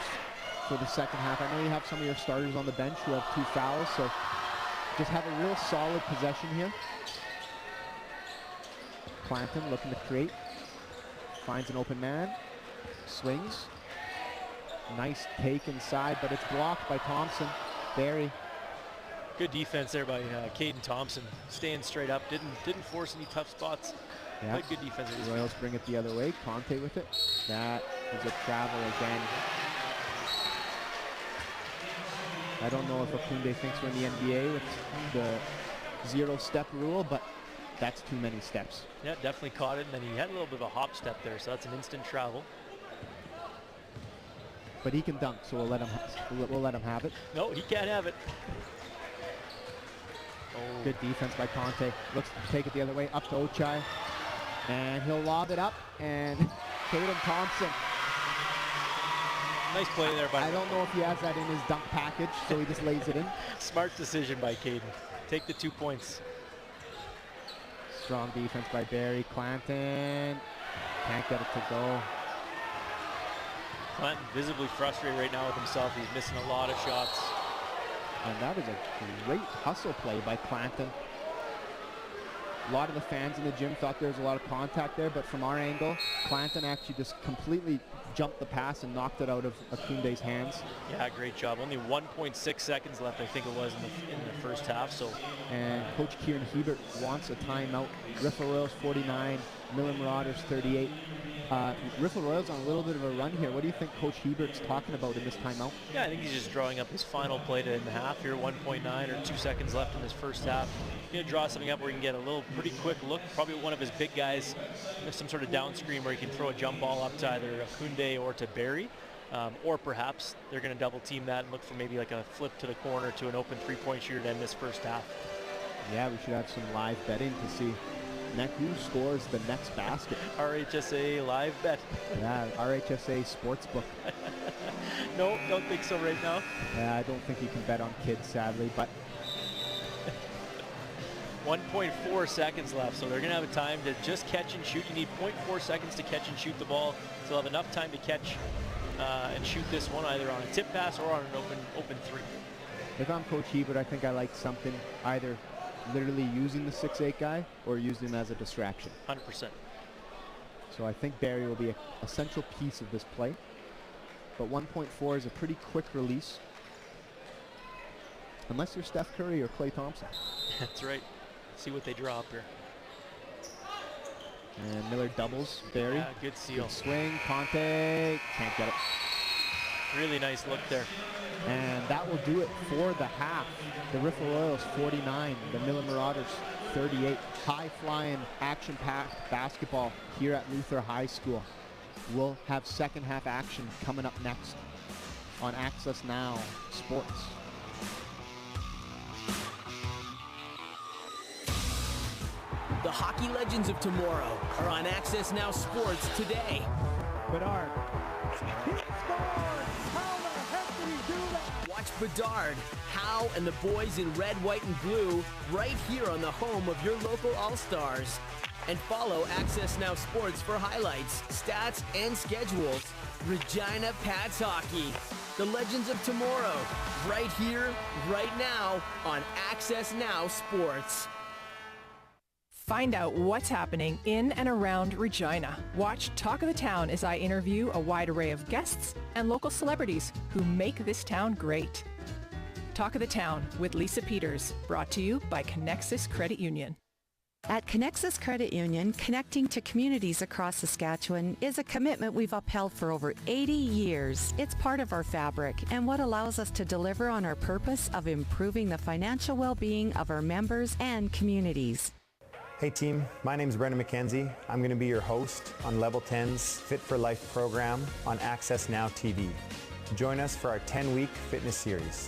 for the second half. I know you have some of your starters on the bench who have 2 fouls, so just have a real solid possession here. Clanton looking to create. Finds an open man. Swings. Nice take inside, but it's blocked by Thompson. Barry. Good defense there by Caden Thompson. Staying straight up. Didn't force any tough spots. Yeah. Good defense. The Royals bring it the other way. Conte with it. That is a travel again. I don't know if Akunde thinks we're in the NBA with the 0-step rule, but that's too many steps. Yeah, definitely caught it, and then he had a little bit of a hop step there, so that's an instant travel. But he can dunk, so we'll let him have it. No, he can't have it. Oh. Good defense by Conte. Looks to take it the other way, up to Ochai. And he'll lob it up, and Caden Thompson. Nice play there by... I don't know if he has that in his dunk package, so he just lays it in. Smart decision by Caden. Take the 2 points. Strong defense by Barry. Clanton can't get it to go. Clanton visibly frustrated right now with himself. He's missing a lot of shots. And that is a great hustle play by Clanton. A lot of the fans in the gym thought there was a lot of contact there, but from our angle, Clanton actually just completely jumped the pass and knocked it out of Akunde's hands. Yeah, great job. Only 1.6 seconds left, I think it was, in the first half. So. And Coach Kieran Hebert wants a timeout. Riffle Royals 49, Miller Marauders 38. Riffle Royals on a little bit of a run here. What do you think Coach Hebert's talking about in this timeout? Yeah, I think he's just drawing up his final play to end the half here. 1.9 or 2 seconds left in this first half. He's going to draw something up where he can get a little pretty quick look. Probably one of his big guys, some sort of down screen where he can throw a jump ball up to either Akunde or to Barry. Or perhaps they're going to double team that and look for maybe like a flip to the corner to an open 3-point shooter to end this first half. Yeah, we should have some live betting to see who scores the next basket. RHSAA live bet. Yeah, RHSAA Sportsbook. No, don't think so right now. Yeah, I don't think you can bet on kids, sadly, but 1.4 seconds left, so they're going to have a time to just catch and shoot. You need 0.4 seconds to catch and shoot the ball, so they'll have enough time to catch and shoot this one either on a tip pass or on an open 3. If I'm Coach Hebert, I think I like something either literally using the 6'8" guy or using him as a distraction. 100%. So I think Barry will be a central piece of this play. But 1.4 is a pretty quick release. Unless you're Steph Curry or Klay Thompson. That's right. See what they draw up here. And Miller doubles Barry. Yeah, good seal. Good swing. Conte can't get it. Really nice look there. And that will do it for the half. The Riffle Royals 49, the Miller Marauders 38. High-flying, action-packed basketball here at Luther High School. We'll have second half action coming up next on AccessNow Sports. The hockey legends of tomorrow are on AccessNow Sports today. Bedard. Watch Bedard, Howe, and the boys in red, white, and blue right here on the home of your local All-Stars. And follow AccessNow Sports for highlights, stats, and schedules. Regina Pats Hockey, the legends of tomorrow, right here, right now on AccessNow Sports. Find out what's happening in and around Regina. Watch Talk of the Town as I interview a wide array of guests and local celebrities who make this town great. Talk of the Town with Lisa Peters, brought to you by Connexus Credit Union. At Connexus Credit Union, connecting to communities across Saskatchewan is a commitment we've upheld for over 80 years. It's part of our fabric and what allows us to deliver on our purpose of improving the financial well-being of our members and communities. Hey team, my name is Brendan McKenzie. I'm going to be your host on Level 10's Fit for Life program on AccessNow TV. Join us for our 10-week fitness series.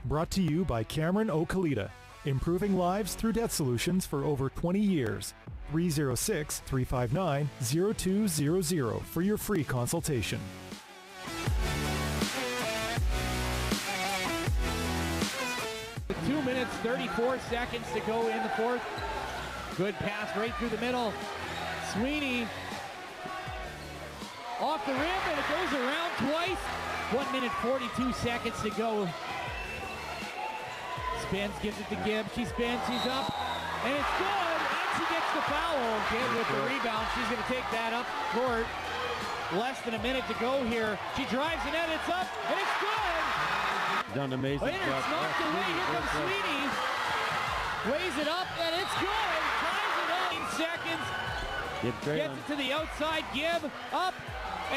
Brought to you by Cameron O'Kalita, improving lives through debt solutions for over 20 years. 306-359-0200 for your free consultation. With 2 minutes, 34 seconds to go in the fourth. Good pass right through the middle. Sweeney off the rim, and it goes around twice. 1 minute, 42 seconds to go. Spins, gives it to Gibb. She spins, she's up, and it's good, and she gets the foul. Gibb with the rebound. She's going to take that up court. Less than a minute to go here. She drives the net, it's up, and it's good. Done amazing. And it's knocked away. Here comes Sweeney. Weighs it up, and it's good. Ties it up in seconds. Gets it to the outside. Gibb up,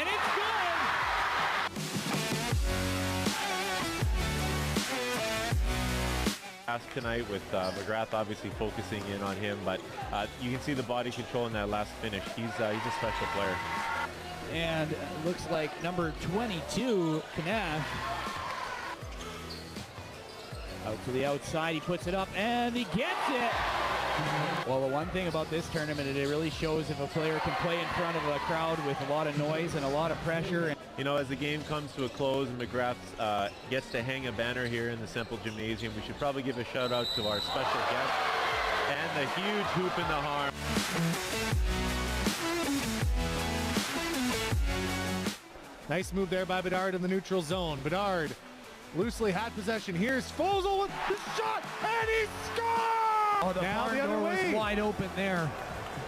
and it's good. Tonight with McGrath obviously focusing in on him, but you can see the body control in that last finish. He's a special player. And looks like number 22, Knash. Out to the outside, he puts it up, and he gets it! Well, the one thing about this tournament, it really shows if a player can play in front of a crowd with a lot of noise and a lot of pressure. You know, as the game comes to a close and McGrath gets to hang a banner here in the Semple Gymnasium, we should probably give a shout out to our special guest and the huge hoop in the harm. Nice move there by Bedard in the neutral zone. Bedard loosely had possession. Here's Fozol with the shot, and he scores! Oh, now the other way. Was wide open there.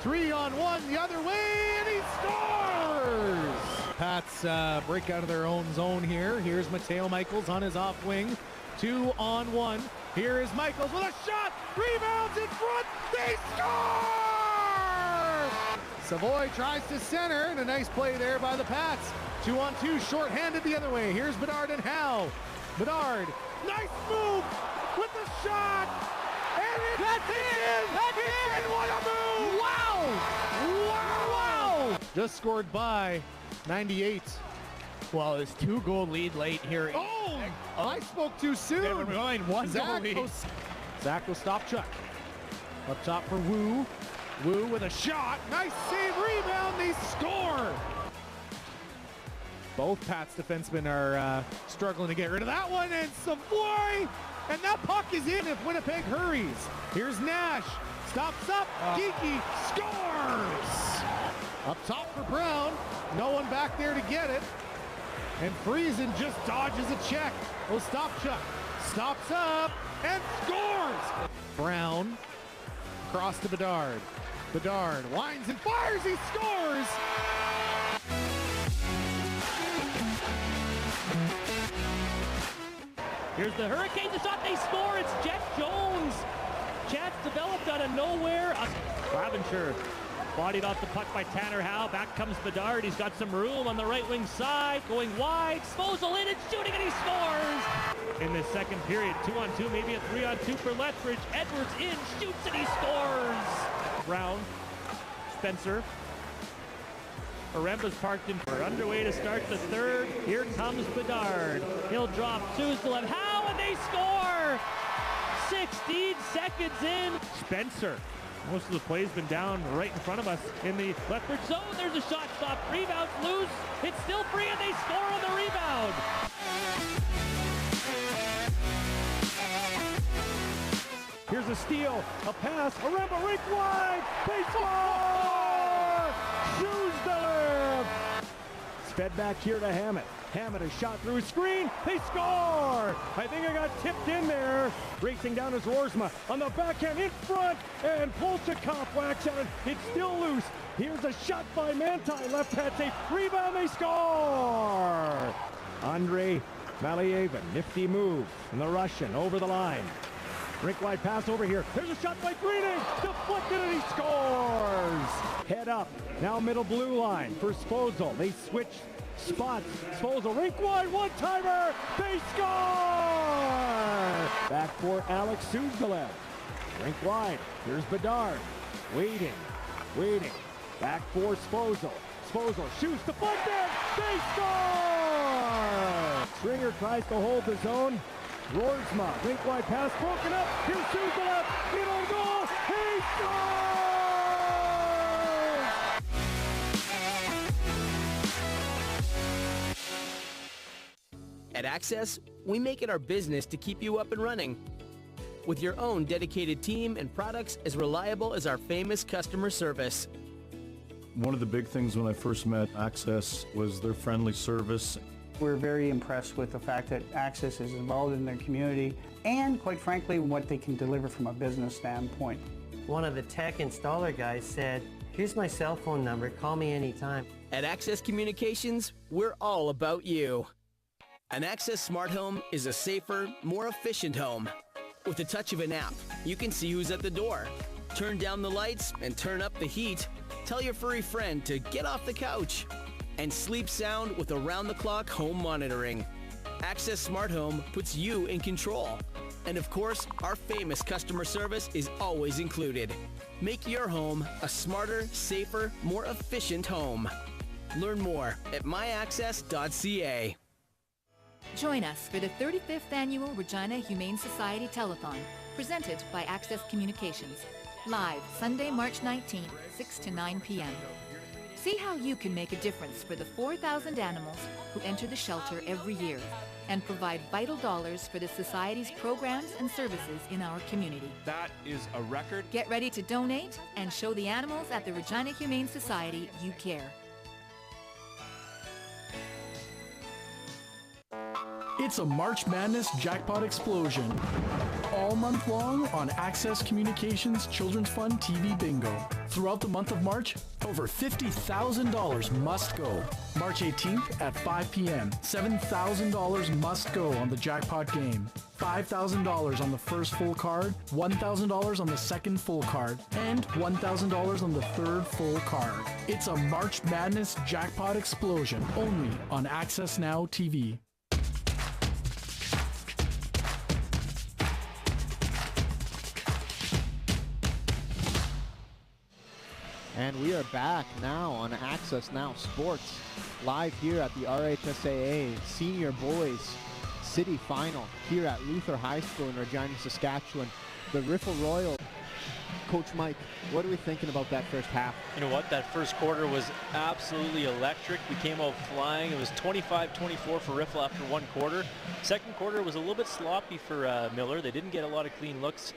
3-on-1 the other way, and he scores! Pats break out of their own zone here. Here's Mateo Michaels on his off wing. 2-on-1. Here is Michaels with a shot. Rebounds in front. They score! Savoy tries to center, and a nice play there by the Pats. 2-on-2, short-handed the other way. Here's Bedard and Howe. Bedard, nice move with the shot. And that's it! That's it! What a move! Wow! Wow! Just scored by 98. Well, it's 2-goal lead late here. Oh! I spoke too soon. Never mind, 1-goal lead. Zach will stop Chuck. Up top for Wu. Wu with a shot. Nice save, rebound, they score! Both Pats defensemen are struggling to get rid of that one, and Savoy! And that puck is in if Winnipeg hurries. Here's Nash. Stops up. Geeky scores! Up top for Brown. No one back there to get it. And Friesen just dodges a check. Ostapchuk stops up and scores! Brown across to Bedard. Bedard winds and fires. He scores! Here's the Hurricanes, the shot, they score, it's Jet Jones. Chance developed out of nowhere. Ravensher bodied off the puck by Tanner Howe. Back comes Bedard, he's got some room on the right wing side, going wide, Sposal in and shooting, and he scores! In the second period, 2-on-2, maybe a 3-on-2 for Lethbridge. Edwards in, shoots, and he scores! Brown, Spencer. Aremba's parked in. We're underway to start the third. Here comes Bedard. He'll drop Suzdalev. Howe, and they score! 16 seconds in. Spencer Most of the play's been down right in front of us in the Lethbridge zone. There's a shot stop. Rebound's loose. It's still free, and they score on the rebound. Here's a steal, a pass, a Rembo rink wide, they score! Shoes delivered! It's fed back here to Hammett. Hammett has shot through his screen, they score! I think I got tipped in there. Racing down is Rorsma on the backhand in front, and Polchakov whacks at it. It's still loose. Here's a shot by Manti, left hand safe, rebound, they score! Andre Malievin, nifty move, and the Russian over the line. Rink wide pass over here. There's a shot by Greening. Deflected and he scores. Head up. Now middle blue line for Sposal. They switch spots. Sposal rink wide. One-timer. They score. Back for Alex Suzdalev. Rink wide. Here's Bedard. Waiting. Back for Sposal. Sposal shoots. Deflected. They score. Stringer tries to hold the zone. Rorsma, rink wide pass broken up. Here's Suzdalev, in on goal. He scores! At Access, we make it our business to keep you up and running. With your own dedicated team and products as reliable as our famous customer service. One of the big things when I first met Access was their friendly service. We're very impressed with the fact that Access is involved in their community and, quite frankly, what they can deliver from a business standpoint. One of the tech installer guys said, "Here's my cell phone number, call me anytime." At Access Communications, we're all about you. An Access smart home is a safer, more efficient home. With the touch of an app, you can see who's at the door, turn down the lights and turn up the heat, tell your furry friend to get off the couch, and sleep sound with around-the-clock home monitoring. Access Smart Home puts you in control. And of course, our famous customer service is always included. Make your home a smarter, safer, more efficient home. Learn more at myaccess.ca. Join us for the 35th Annual Regina Humane Society Telethon, presented by Access Communications. Live Sunday, March 19th, 6 to 9 p.m. See how you can make a difference for the 4,000 animals who enter the shelter every year and provide vital dollars for the Society's programs and services in our community. That is a record. Get ready to donate and show the animals at the Regina Humane Society you care. It's a March Madness jackpot explosion. All month long on Access Communications Children's Fund TV Bingo. Throughout the month of March, over $50,000 must go. March 18th at 5 p.m., $7,000 must go on the jackpot game. $5,000 on the first full card, $1,000 on the second full card, and $1,000 on the third full card. It's a March Madness jackpot explosion only on AccessNow TV. And we are back now on AccessNow Sports, live here at the RHSAA Senior Boys City Final here at Luther High School in Regina, Saskatchewan. The Riffle Royal. Coach Mike, what are we thinking about that first half? You know what? That first quarter was absolutely electric. We came out flying. It was 25-24 for Riffle after one quarter. Second quarter was a little bit sloppy for Miller. They didn't get a lot of clean looks.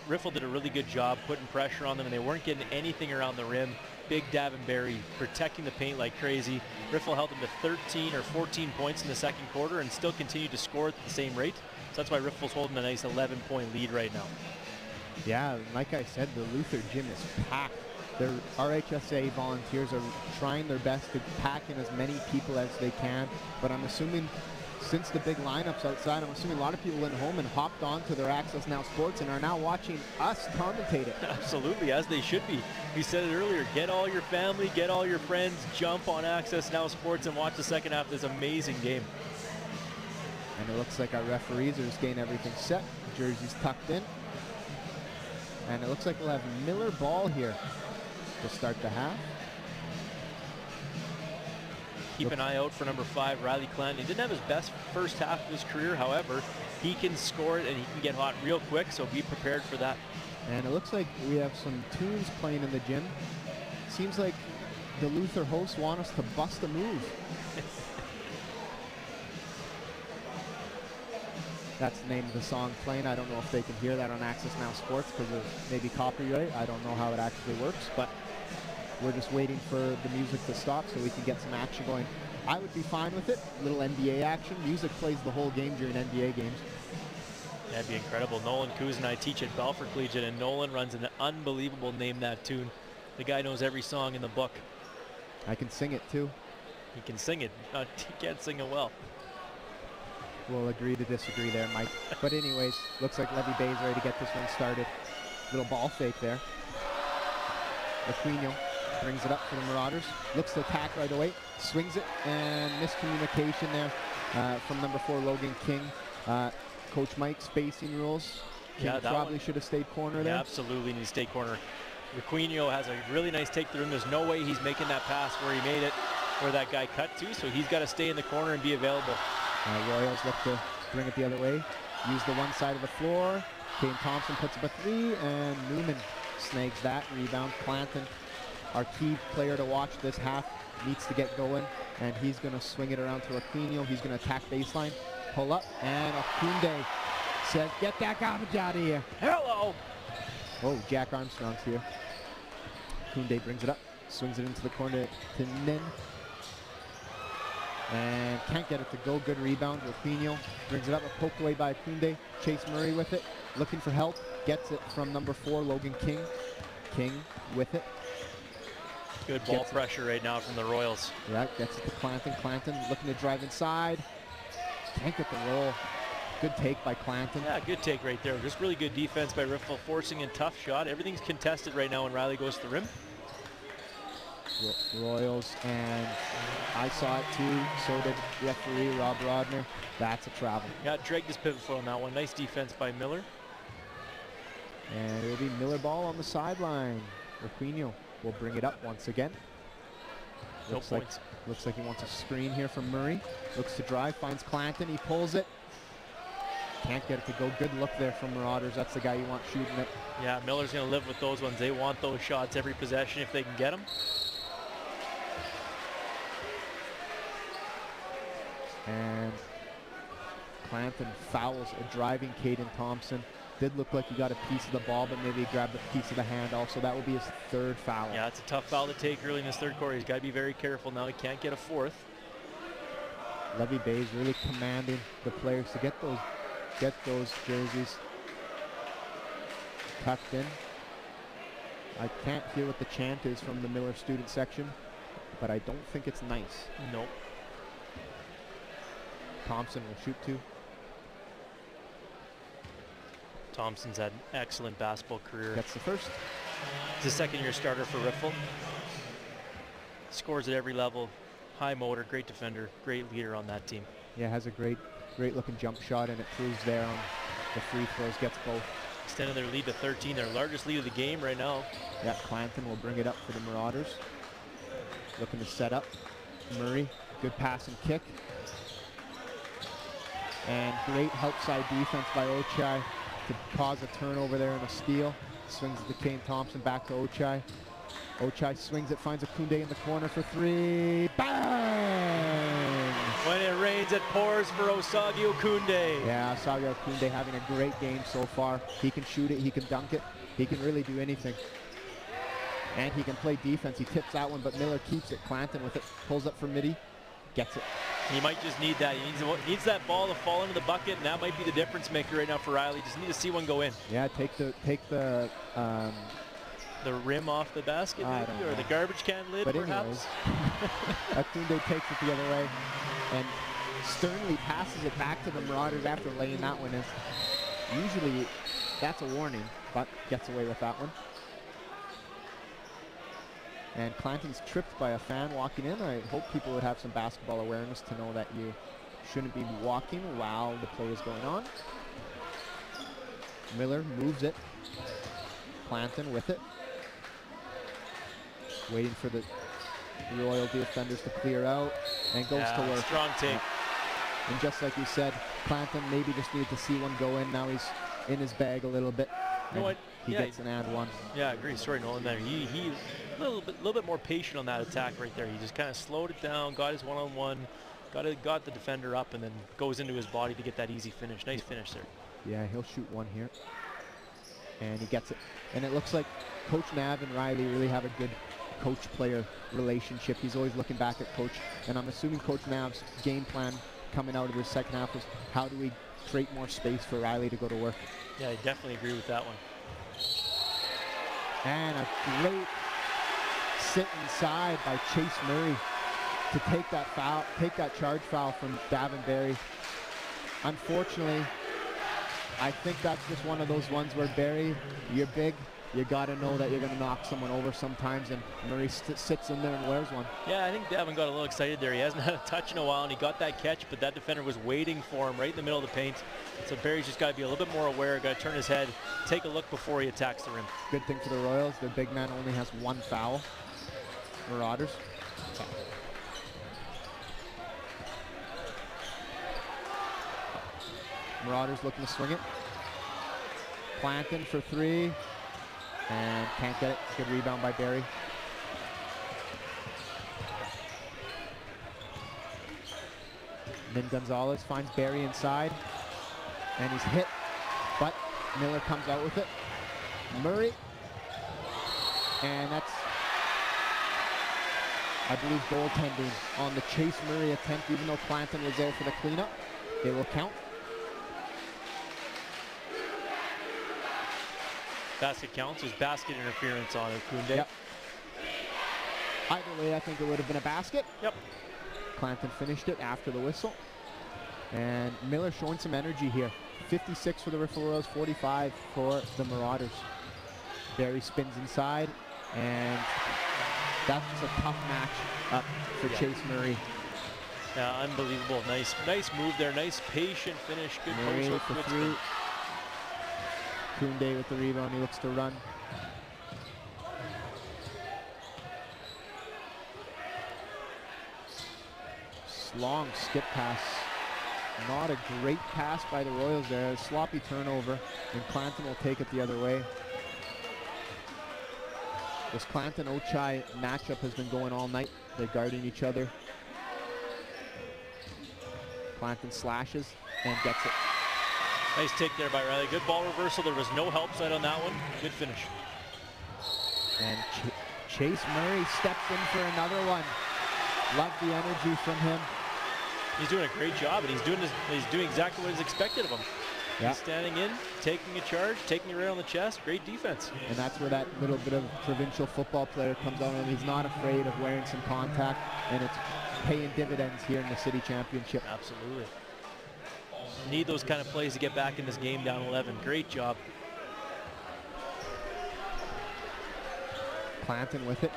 Riffle did a really good job putting pressure on them, and they weren't getting anything around the rim. Big Davenberry protecting the paint like crazy. Riffle held them to 13 or 14 points in the second quarter and still continued to score at the same rate. So that's why Riffle's holding a nice 11-point lead right now. Yeah, like I said, the Luther gym is packed. Their RHSA volunteers are trying their best to pack in as many people as they can, but I'm assuming since the big lineups outside, I'm assuming a lot of people went home and hopped on to their AccessNow Sports and are now watching us commentate it. Absolutely, as they should be. We said it earlier, get all your family, get all your friends, jump on AccessNow Sports and watch the second half of this amazing game. And it looks like our referees are just getting everything set. Jerseys tucked in. And it looks like we'll have Miller ball here to start the half. Keep an eye out for number 5, Riley Clanton. He didn't have his best first half of his career. However, he can score it and he can get hot real quick, so be prepared for that. And it looks like we have some tunes playing in the gym. Seems like the Luther hosts want us to bust a move. That's the name of the song playing. I don't know if they can hear that on AccessNow Sports because of maybe copyright. I don't know how it actually works, but we're just waiting for the music to stop so we can get some action going. I would be fine with it. Little NBA action. Music plays the whole game during NBA games. That'd be incredible. Nolan Kuz and I teach at Balfour Collegiate, and Nolan runs an unbelievable Name That Tune. The guy knows every song in the book. I can sing it too. He can sing it. He can't sing it well. We'll agree to disagree there, Mike. But anyways, looks like Levy Bay's ready to get this one started. Little ball fake there. Aquino brings it up for the Marauders. Looks to attack right away. Swings it, and miscommunication there from number 4, Logan King. Coach Mike, spacing rules. King probably should have stayed corner there. Absolutely needs to stay corner. Aquino has a really nice take through him. There's no way he's making that pass where he made it, where that guy cut to, so he's got to stay in the corner and be available. Royals look to bring it the other way. Use the one side of the floor. Kane Thompson puts up a 3, and Newman snags that. Rebound. Clanton, our key player to watch this half, needs to get going, and he's going to swing it around to Aquino. He's going to attack baseline. Pull up, and Akunde says, "Get that garbage out of here." Hello! Oh, Jack Armstrong's here. Akunde brings it up, swings it into the corner to Nin. And can't get it to go. Good rebound. Rapinoe brings it up, a poke away by Akunde. Chase Murray with it, looking for help. Gets it from number 4, Logan King. King with it. Good ball pressure right now from the Royals. Yeah, gets it to Clanton. Clanton looking to drive inside. Can't get the roll. Good take by Clanton. Yeah, good take right there. Just really good defense by Riffle, forcing a tough shot. Everything's contested right now when Riley goes to the rim. Royals, and I saw it too, so did referee Rob Rodner. That's a travel. Yeah, dragged his pivot foot on that one. Nice defense by Miller. And it'll be Miller ball on the sideline. Rapinoe will bring it up once again. Looks like he wants a screen here from Murray. Looks to drive, finds Clanton, he pulls it. Can't get it to go. Good look there from Marauders. That's the guy you want shooting it. Yeah, Miller's going to live with those ones. They want those shots every possession if they can get them. And Clanton fouls a driving Caden Thompson. Did look like he got a piece of the ball, but maybe he grabbed a piece of the hand also. That will be his 3rd foul. Yeah, it's a tough foul to take early in this 3rd quarter. He's got to be very careful now. He can't get a 4th. Levy Bay's really commanding the players to get those jerseys tucked in. I can't hear what the chant is from the Miller student section, but I don't think it's nice. Nope. Thompson will shoot 2. Thompson's had an excellent basketball career. That's the first. He's a 2nd-year starter for Riffle. Scores at every level. High motor, great defender, great leader on that team. Yeah, has a great looking jump shot, and it proves there on the free throws, gets both. Extending their lead to 13, their largest lead of the game right now. Yeah, Clanton will bring it up for the Marauders. Looking to set up. Murray, good pass and kick. And great help side defense by Ochai to cause a turnover there and a steal. Swings it to Kane Thompson, back to Ochai. Ochai swings it, finds Akunde in the corner for 3. Bang! When it rains, it pours for Osagie Okunde. Yeah, Osagie Okunde having a great game so far. He can shoot it, he can dunk it, he can really do anything. And he can play defense. He tips that one, but Miller keeps it. Clanton with it, pulls up for Mitty, gets it. He might just need that. He needs that ball to fall into the bucket, and that might be the difference maker right now for Riley. Just need to see one go in. Yeah, take the rim off the basket, maybe, or the garbage can lid, but perhaps. Akunde takes it the other way and sternly passes it back to the Marauders after laying that one in. Usually that's a warning, but gets away with that one. And Clanton's tripped by a fan walking in. I hope people would have some basketball awareness to know that you shouldn't be walking while the play is going on. Miller moves it. Clanton with it. Waiting for the Royal defenders to clear out, and goes to work. Strong take. And just like you said, Clanton maybe just needed to see one go in. Now he's in his bag a little bit. You know what? he gets an and one. Yeah, I agree. Sorry, Nolan. There, he's a little bit more patient on that attack right there. He just kind of slowed it down, got his one-on-one, got the defender up, and then goes into his body to get that easy finish. Nice finish there. Yeah, he'll shoot one here, and he gets it. And it looks like Coach Nav and Riley really have a good coach-player relationship. He's always looking back at Coach, and I'm assuming Coach Nav's game plan coming out of the second half was how do we create more space for Riley to go to work. Yeah, I definitely agree with that one. And a great sit inside by Chase Murray to take that foul, take that charge foul from Davin Barry. Unfortunately, I think that's just one of those ones where Barry, you're big, you got to know that you're going to knock someone over sometimes, and Murray sits in there and wears one. Yeah, I think Davin got a little excited there. He hasn't had a touch in a while, and he got that catch, but that defender was waiting for him right in the middle of the paint. So Barry's just got to be a little bit more aware, got to turn his head, take a look before he attacks the rim. Good thing for the Royals, their big man only has one foul. Marauders. Okay. Marauders looking to swing it. Clanton for three. And can't get it. Good rebound by Barry. Then Gonzalez finds Barry inside. And he's hit. But Miller comes out with it. Murray. And that's, I believe, goaltending on the Chase Murray attempt. Even though Clanton was there for the cleanup, it will count. Basket counts. There's basket interference on it, Kunde. Yep. Either way, I think it would have been a basket. Yep. Clanton finished it after the whistle. And Miller showing some energy here. 56 for the Riffle Royals, 45 for the Marauders. Barry spins inside, and that's a tough match up for Chase Murray. Yeah, unbelievable. Nice move there. Nice patient finish. Good Murray post for good three. spin. Kunde with the rebound. He looks to run. Long skip pass. Not a great pass by the Royals there. A sloppy turnover, and Clanton will take it the other way. This Clanton-Ochai matchup has been going all night. They're guarding each other. Clanton slashes and gets it. Nice take there by Riley. Good ball reversal. There was no help side on that one. Good finish. And Chase Murray steps in for another one. Love the energy from him. He's doing a great job, and he's doing exactly what is expected of him. Yeah. He's standing in, taking a charge, taking it right on the chest. Great defense. And that's where that little bit of provincial football player comes out, and he's not afraid of wearing some contact, and it's paying dividends here in the city championship. Absolutely. Need those kind of plays to get back in this game down 11. Great job. Clanton with it,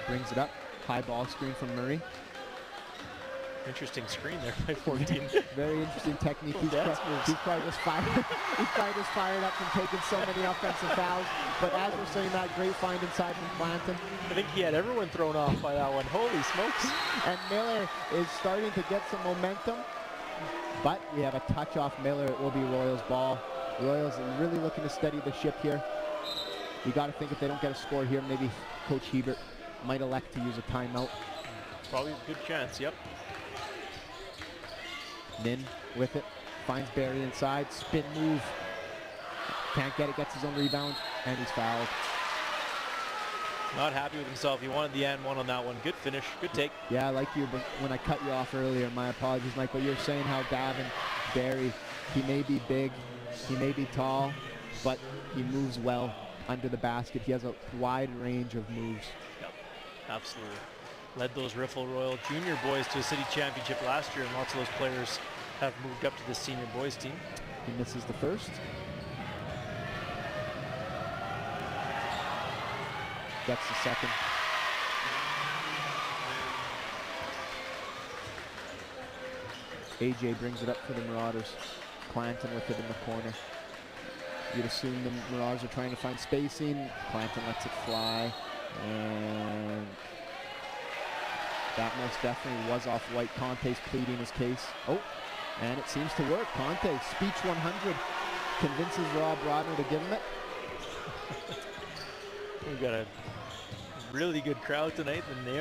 brings it up. High ball screen from Murray. Interesting screen there by 14. Very interesting technique. He's probably just fired up from taking so many offensive fouls. But as we're saying that, great find inside from Clanton. I think he had everyone thrown off by that one. Holy smokes. And Miller is starting to get some momentum. But we have a touch off Miller. It will be Royals ball. Royals are really looking to steady the ship here. You got to think if they don't get a score here, maybe Coach Hebert might elect to use a timeout. Probably a good chance, yep. Nin with it, finds Barry inside, spin move. Can't get it, gets his own rebound, and he's fouled. Not happy with himself. He wanted the and one on that one. Good finish, good take. Yeah, like you, but when I cut you off earlier, my apologies, Mike, but you're saying how Davin Barry, he may be big, he may be tall, but he moves well under the basket. He has a wide range of moves. Yep, absolutely. Led those Riffle Royal junior boys to a city championship last year, and lots of those players have moved up to the senior boys team. He misses the first. Gets the second. AJ brings it up for the Marauders. Clanton with it in the corner. You'd assume the Marauders are trying to find spacing. Clanton lets it fly. And that most definitely was off White. Conte's pleading his case. Oh, and it seems to work. Conte, speech 100, convinces Rob Rodner to give him it. We've got a really good crowd tonight, and they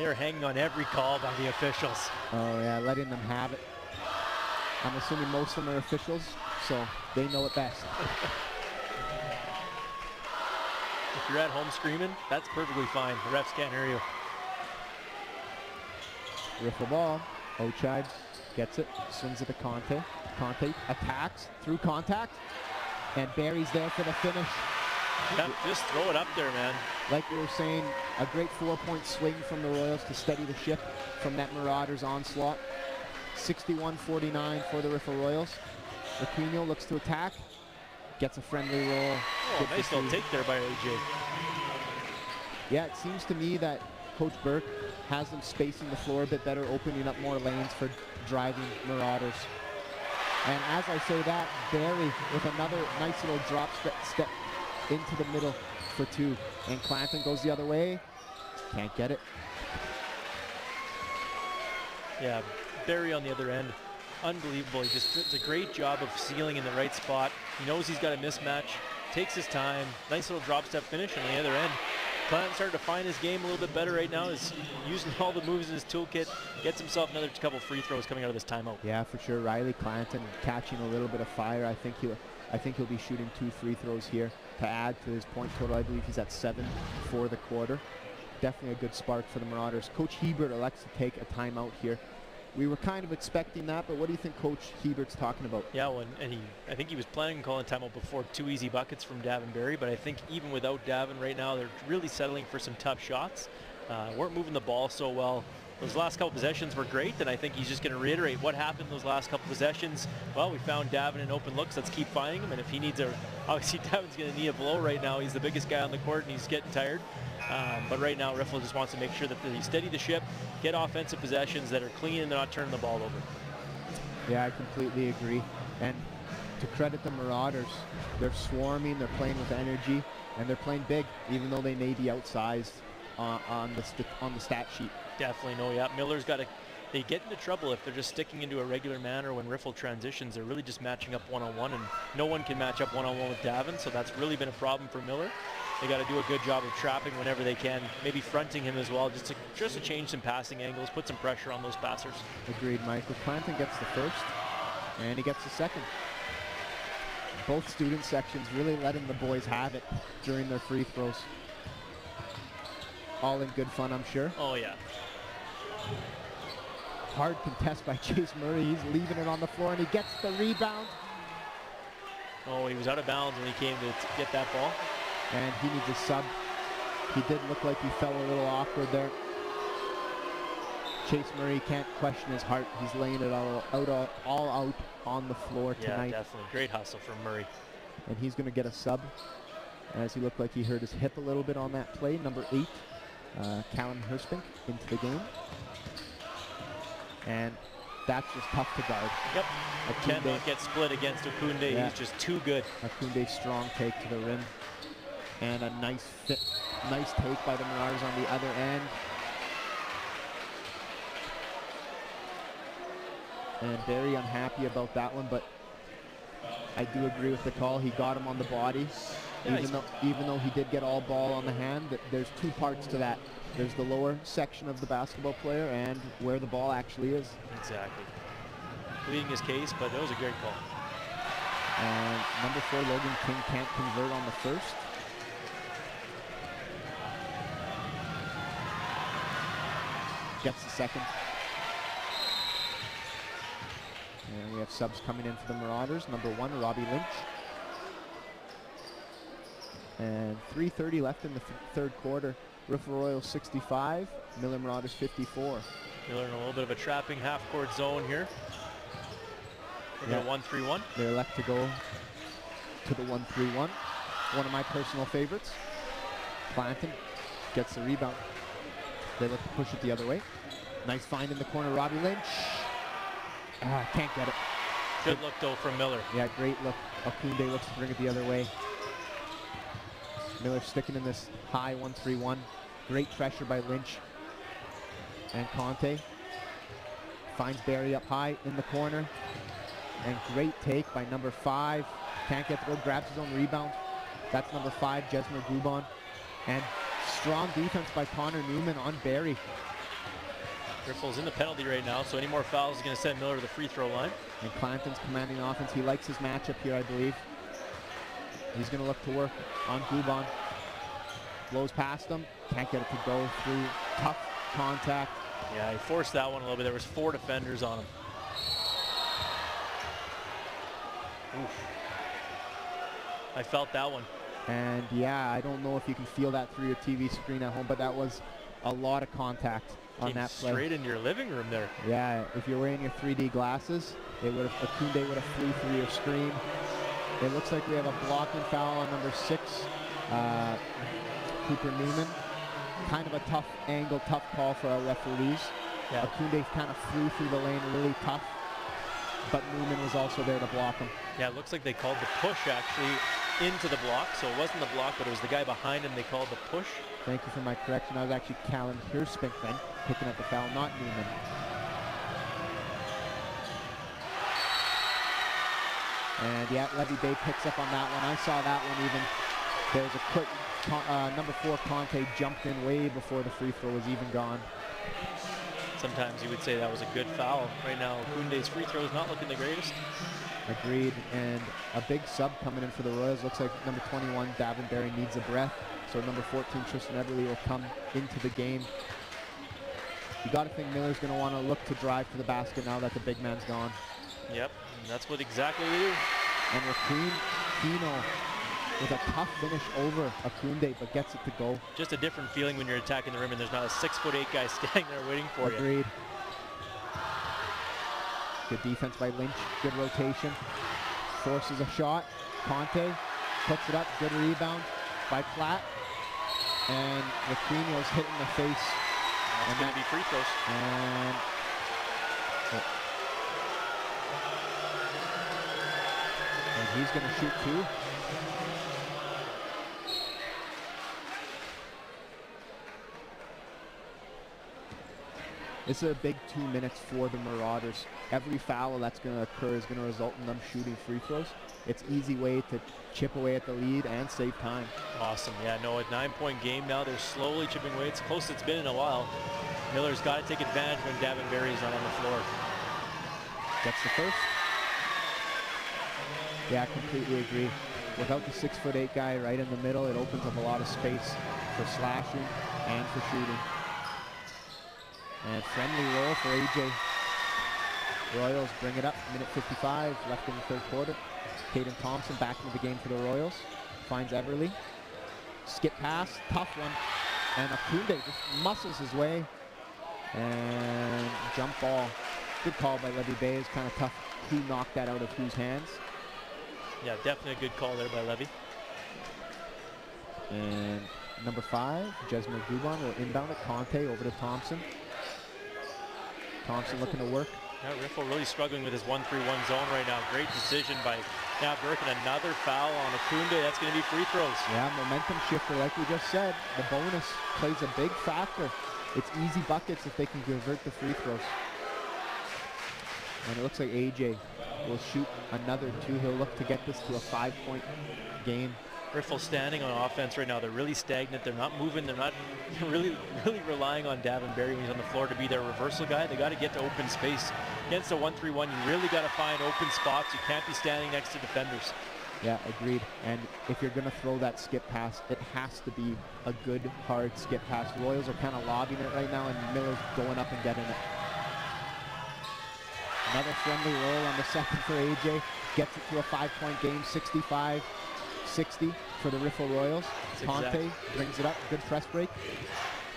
are hanging on every call by the officials. Oh yeah, letting them have it. I'm assuming most of them are officials, so they know it best. If you're at home screaming, that's perfectly fine. The refs can't hear you. Riffle ball. Ochai gets it, swings it to Conte. Conte attacks through contact, and Barry's there for the finish. Yeah, just throw it up there, man. Like we were saying, a great 4-point swing from the Royals to steady the ship from that Marauders onslaught. 61-49 for the Riffle Royals. Aquino looks to attack, gets a friendly roll. Oh, nice little take there by AJ. Yeah, it seems to me that Coach Burke has them spacing the floor a bit better, opening up more lanes for driving Marauders. And as I say that, Barry with another nice little drop step into the middle for 2. And Clanton goes the other way. Can't get it. Yeah, Barry on the other end. Unbelievable. He just does a great job of sealing in the right spot. He knows he's got a mismatch. Takes his time. Nice little drop step finish on the other end. Clanton started to find his game a little bit better right now. Is using all the moves in his toolkit. Gets himself another couple free throws coming out of this timeout. Yeah, for sure. Riley Clanton catching a little bit of fire. I think he'll be shooting 2 free throws here to add to his point total. I believe he's at 7 for the quarter. Definitely a good spark for the Marauders. Coach Hebert elects to take a timeout here. We were kind of expecting that, but what do you think Coach Hebert's talking about? Yeah, well, and I think he was planning on calling timeout before 2 easy buckets from Davin Barry, but I think even without Davin right now, they're really settling for some tough shots. Weren't moving the ball so well. Those last couple possessions were great, and I think he's just going to reiterate what happened those last couple possessions. Well, we found Davin in open looks. Let's keep finding him, and if he needs obviously Davin's going to need a blow right now. He's the biggest guy on the court, and he's getting tired. But right now, Riffle just wants to make sure that they steady the ship, get offensive possessions that are clean, and they're not turning the ball over. Yeah, I completely agree. And to credit the Marauders, they're swarming, they're playing with energy, and they're playing big, even though they may be outsized on the stat sheet. Definitely no, yeah. Miller's got to, they get into trouble if they're just sticking into a regular manner when Riffle transitions. They're really just matching up one-on-one, and no one can match up one-on-one with Davin, so that's really been a problem for Miller. They got to do a good job of trapping whenever they can, maybe fronting him as well, just to change some passing angles, put some pressure on those passers. Agreed, Michael. Clanton gets the first, and he gets the second. Both student sections really letting the boys have it during their free throws. All in good fun, I'm sure. Oh, yeah. Hard contest by Chase Murray. He's leaving it on the floor, and he gets the rebound. Oh, he was out of bounds when he came to get that ball. And he needs a sub. He did look like he fell a little awkward there. Chase Murray can't question his heart. He's laying it all out on the floor tonight. Yeah, definitely. Great hustle from Murray. And he's going to get a sub, as he looked like he hurt his hip a little bit on that play. Number 8, Callum Hurspink into the game. And that's just tough to guard. Yep. Cannot get split against Okunde. Yeah. He's just too good. Okunde strong take to the rim. And a nice take by the Marauders on the other end. And very unhappy about that one, but I do agree with the call. He got him on the body. Yeah, even though he did get all ball on the hand, there's 2 parts to that. There's the lower section of the basketball player and where the ball actually is. Exactly. Pleading his case, but that was a great call. And number 4, Logan King can't convert on the first. Gets the second. And we have subs coming in for the Marauders. Number 1, Robbie Lynch. And 3:30 left in the third quarter. Riffle Royals 65, Miller Marauders 54. Miller in a little bit of a trapping half-court zone here. We're going to 1-3-1. They elect to go to the 1-3-1. One of my personal favorites. Clanton gets the rebound. They look to push it the other way. Nice find in the corner, Robbie Lynch. Can't get it. Good look, though, from Miller. Yeah, great look. Okunde looks to bring it the other way. Miller sticking in this high 1-3-1. Great pressure by Lynch. And Conte finds Barry up high in the corner. And great take by number 5. Can't get the goal, grabs his own rebound. That's number 5, Jesmer Gubon. And strong defense by Connor Newman on Barry. Riffle's in the penalty right now, so any more fouls is going to send Miller to the free throw line. And Clanton's commanding the offense. He likes his matchup here, I believe. He's going to look to work on Guban. Blows past him. Can't get it to go through. Tough contact. Yeah, he forced that one a little bit. There was 4 defenders on him. Oof. I felt that one. And yeah, I don't know if you can feel that through your TV screen at home, but that was a lot of contact on Came that play. Straight into your living room there. Yeah, if you're wearing your 3D glasses, Akunde would have flew through your screen. It looks like we have a blocking foul on number 6, Cooper Newman. Kind of a tough angle, tough call for our referees. Yeah. Akunde kind of flew through the lane really tough, but Newman was also there to block him. Yeah, it looks like they called the push actually into the block, so it wasn't the block, but it was the guy behind him they called the push. Thank you for my correction. I was actually Callum Hirspink then picking up the foul, not Newman. And yeah, Levy Bay picks up on that one. I saw that one even. There was a quick, number 4 Conte jumped in way before the free throw was even gone. Sometimes you would say that was a good foul. Right now, Kunde's free throw is not looking the greatest. Agreed, and a big sub coming in for the Royals. Looks like number 21, Davin Berry, needs a breath. So number 14, Tristan Eberle, will come into the game. You got to think Miller's going to want to look to drive to the basket now that the big man's gone. Yep, and that's what exactly they do. And Rakeem Kino with a tough finish over Akunde, but gets it to go. Just a different feeling when you're attacking the rim and there's not a 6'8" guy standing there waiting for you. Agreed. Good defense by Lynch. Good rotation. Forces a shot. Conte puts it up. Good rebound by Platt. And Raquinho's hit in the face. That's going to be free throws. And he's going to shoot 2. This is a big 2 minutes for the Marauders. Every foul that's going to occur is going to result in them shooting free throws. It's an easy way to chip away at the lead and save time. Awesome. Yeah, no, a 9-point game now. They're slowly chipping away. It's close it's been in a while. Miller's got to take advantage when Davin Berry's not on the floor. Gets the first. Yeah, I completely agree. Without the 6'8" guy right in the middle, it opens up a lot of space for slashing and for shooting. And friendly roll for AJ. Royals bring it up. Minute 55 left in the third quarter. Caden Thompson back into the game for the Royals. Finds Everly. Skip pass. Tough one. And Akunde just muscles his way. And jump ball. Good call by Levy Bay. It's kind of tough. Who knocked that out of whose hands? Yeah, definitely a good call there by Levy. And number 5, Jesmer Guban will inbound it. Conte over to Thompson. Thompson looking to work. Yeah, Riffle really struggling with his 1-3-1 zone right now. Great decision by Nav Burke, and another foul on Akunde. That's going to be free throws. Yeah, momentum shifter, like we just said. The bonus plays a big factor. It's easy buckets if they can convert the free throws. And it looks like AJ will shoot another 2. He'll look to get this to a 5-point game. Riffle standing on offense right now. They're really stagnant. They're not moving. They're not really relying on Davin Berry when he's on the floor to be their reversal guy. They got to get to open space. Against a 1-3-1, you really got to find open spots. You can't be standing next to defenders. Yeah, agreed. And if you're going to throw that skip pass, it has to be a good, hard skip pass. Royals are kind of lobbing it right now, and Miller's going up and getting it. Another friendly roll on the second for AJ. Gets it to a 5-point game, 65-60 for the Riffle Royals. Conte brings it up, good press break.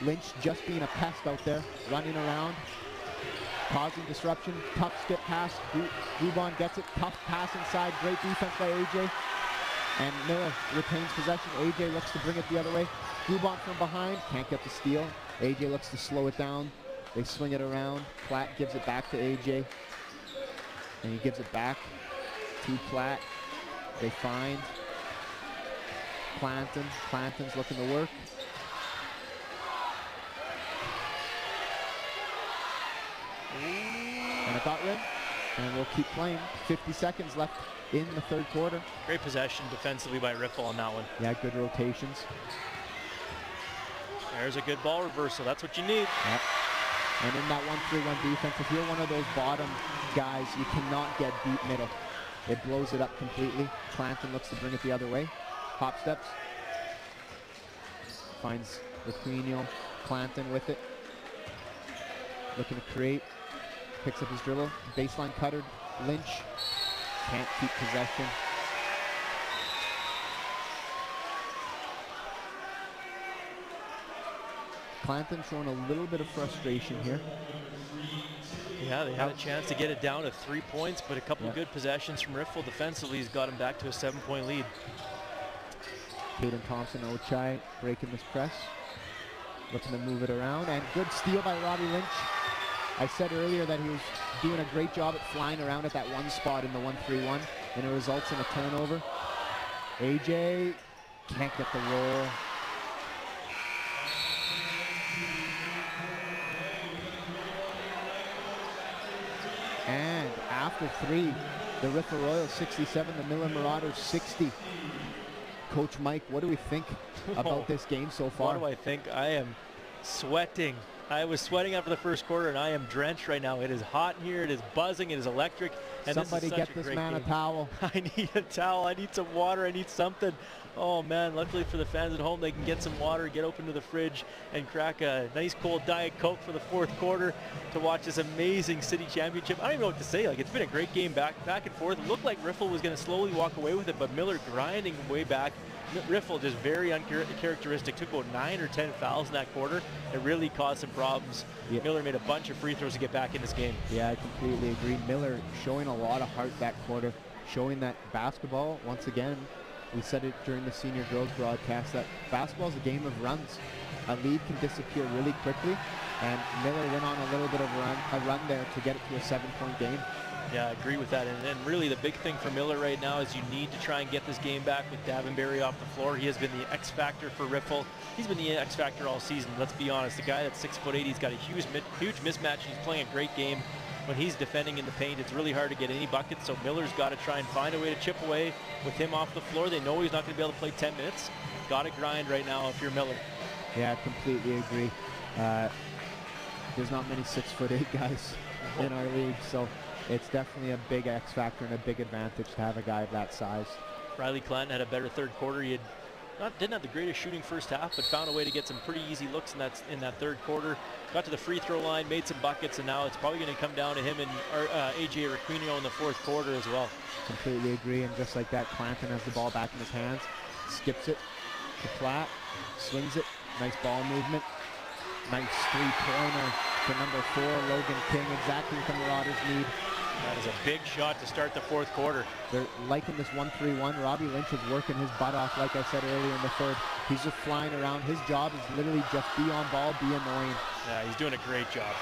Lynch just being a pest out there, running around, causing disruption. Tough skip pass. Guban gets it, tough pass inside. Great defense by AJ. And Miller retains possession. AJ looks to bring it the other way. Guban from behind, can't get the steal. AJ looks to slow it down. They swing it around. Platt gives it back to AJ. And he gives it back to Platt. They find Clanton. Clanton's looking to work. And it got rim. And we'll keep playing. 50 seconds left in the third quarter. Great possession defensively by Riffle on that one. Yeah, good rotations. There's a good ball reversal. That's what you need. Yep. And in that 1-3-1 defense, if you're one of those bottom guys, you cannot get deep middle. It blows it up completely. Clanton looks to bring it the other way. Hop steps. Finds Requinho. Clanton with it. Looking to create. Picks up his dribble. Baseline cutter. Lynch. Can't keep possession. Clanton showing a little bit of frustration here. Yeah, they had a chance to get it down to 3 points, but a couple of good possessions from Riffle defensively has got him back to a 7-point lead. Caden Thompson, Ochai breaking this press. Looking to move it around, and good steal by Robbie Lynch. I said earlier that he was doing a great job at flying around at that one spot in the 1-3-1, and it results in a turnover. AJ can't get the roll. And after 3, the Riffle Royals 67, the Miller Marauders 60. Coach Mike, what do we think about this game so far? What do I think? I am sweating. I was sweating after the first quarter, and I am drenched right now. It is hot in here. It is buzzing. It is electric. And somebody get this man a towel. I need a towel. I need some water. I need something. Oh, man. Luckily for the fans at home, they can get some water, get open to the fridge, and crack a nice cold Diet Coke for the fourth quarter to watch this amazing city championship. I don't even know what to say. Like, it's been a great game back and forth. It looked like Riffle was going to slowly walk away with it, but Miller grinding way back. Riffle just very uncharacteristic. Took about 9 or 10 fouls in that quarter. It really caused some problems. Yeah. Miller made a bunch of free throws to get back in this game. Yeah, I completely agree. Miller showing a lot of heart that quarter, showing that basketball, once again, we said it during the Senior Girls broadcast, that basketball is a game of runs. A lead can disappear really quickly, and Miller went on a little bit of a run there to get it to a 7-point game. Yeah, I agree with that. And really the big thing for Miller right now is you need to try and get this game back with Davenberry off the floor. He has been the X factor for Riffle. He's been the X factor all season. Let's be honest. The guy that's 6'8", he's got a huge mismatch. He's playing a great game. When he's defending in the paint, it's really hard to get any buckets. So Miller's got to try and find a way to chip away with him off the floor. They know he's not going to be able to play 10 minutes. Got to grind right now if you're Miller. Yeah, I completely agree. There's not many 6'8" guys in our league, so it's definitely a big X factor and a big advantage to have a guy of that size. Riley Clanton had a better third quarter. He didn't have the greatest shooting first half, but found a way to get some pretty easy looks in that third quarter. Got to the free throw line, made some buckets, and now it's probably going to come down to him and AJ Requinho in the fourth quarter as well. Completely agree, and just like that, Clanton has the ball back in his hands, skips it to Platt, swings it, nice ball movement, nice three-pointer to number 4, Logan King, exactly what the Marauders need. That is a big shot to start the fourth quarter. They're liking this 1-3-1. Robbie Lynch is working his butt off, like I said earlier in the third. He's just flying around. His job is literally just be on ball, be annoying. Yeah, he's doing a great job.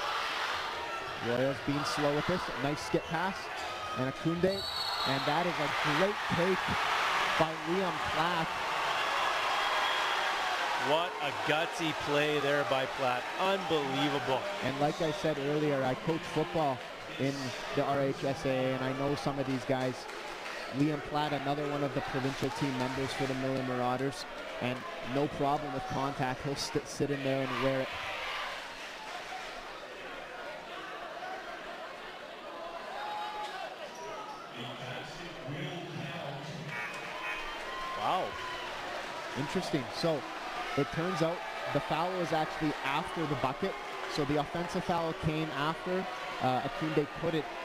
Royals being slow with this. Nice skip pass. And Akunde. And that is a great take by Liam Platt. What a gutsy play there by Platt. Unbelievable. And like I said earlier, I coach football in the RHSAA, and I know some of these guys. Liam Platt, another one of the provincial team members for the Miller Marauders, and no problem with contact. He'll sit in there and wear it. Wow. Interesting. So it turns out the foul was actually after the bucket. So the offensive foul came after. Akunde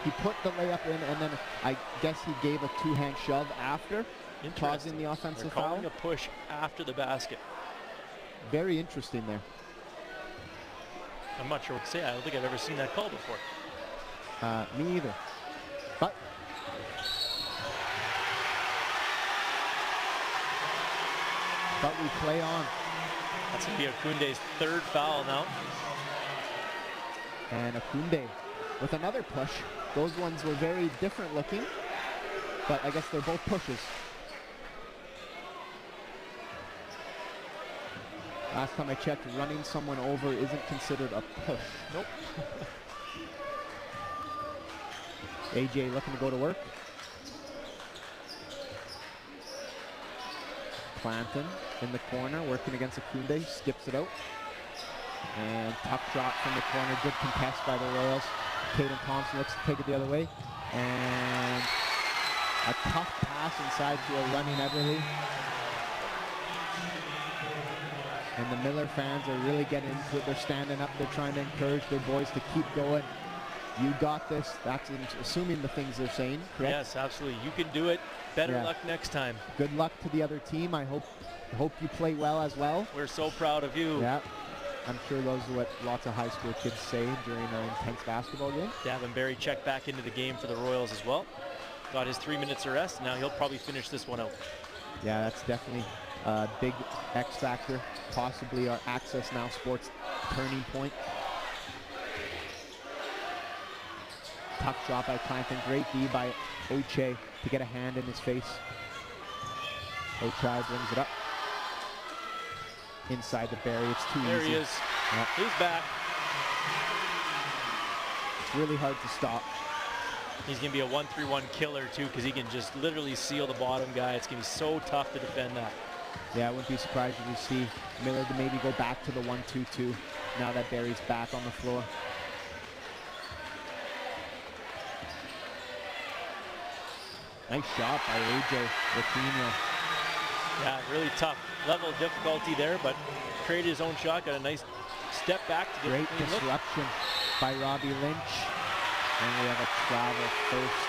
he put the layup in, and then I guess he gave a two-hand shove after, causing the offensive foul. Calling a push after the basket. Very interesting there. I'm not sure what to say. I don't think I've ever seen that call before. Me either. But we play on. That's going to be Akunde's third foul now. And Akunde with another push. Those ones were very different looking, but I guess they're both pushes. Last time I checked, running someone over isn't considered a push. Nope. AJ looking to go to work. Clanton in the corner, working against Akunde, skips it out. And tough shot from the corner. Good contest by the Royals. Caden Thompson looks to take it the other way. And a tough pass inside to a running Everly. And the Miller fans are really getting into it. They're standing up. They're trying to encourage their boys to keep going. You got this. That's assuming the things they're saying, correct? Yes, absolutely. You can do it. Better luck next time. Good luck to the other team. I hope you play well as well. We're so proud of you. Yeah. I'm sure those are what lots of high school kids say during an intense basketball game. Davenberry checked back into the game for the Royals as well. Got his 3 minutes of rest. Now he'll probably finish this one out. Yeah, that's definitely a big X factor. Possibly our AccessNow Sports turning point. Tough shot by Clanton. Great D by Oche to get a hand in his face. Ochai brings it up. Inside the barrier, it's too easy. There he is. Yeah. He's back. It's really hard to stop. He's going to be a 1-3-1 killer too, because he can just literally seal the bottom guy. It's going to be so tough to defend that. Yeah, I wouldn't be surprised if you see Miller to maybe go back to the 1-2-2 now that Barry's back on the floor. Nice shot by AJ Rafinha. Yeah, really tough level of difficulty there, but created his own shot, got a nice step back to get great disruption by Robbie Lynch. And we have a travel first.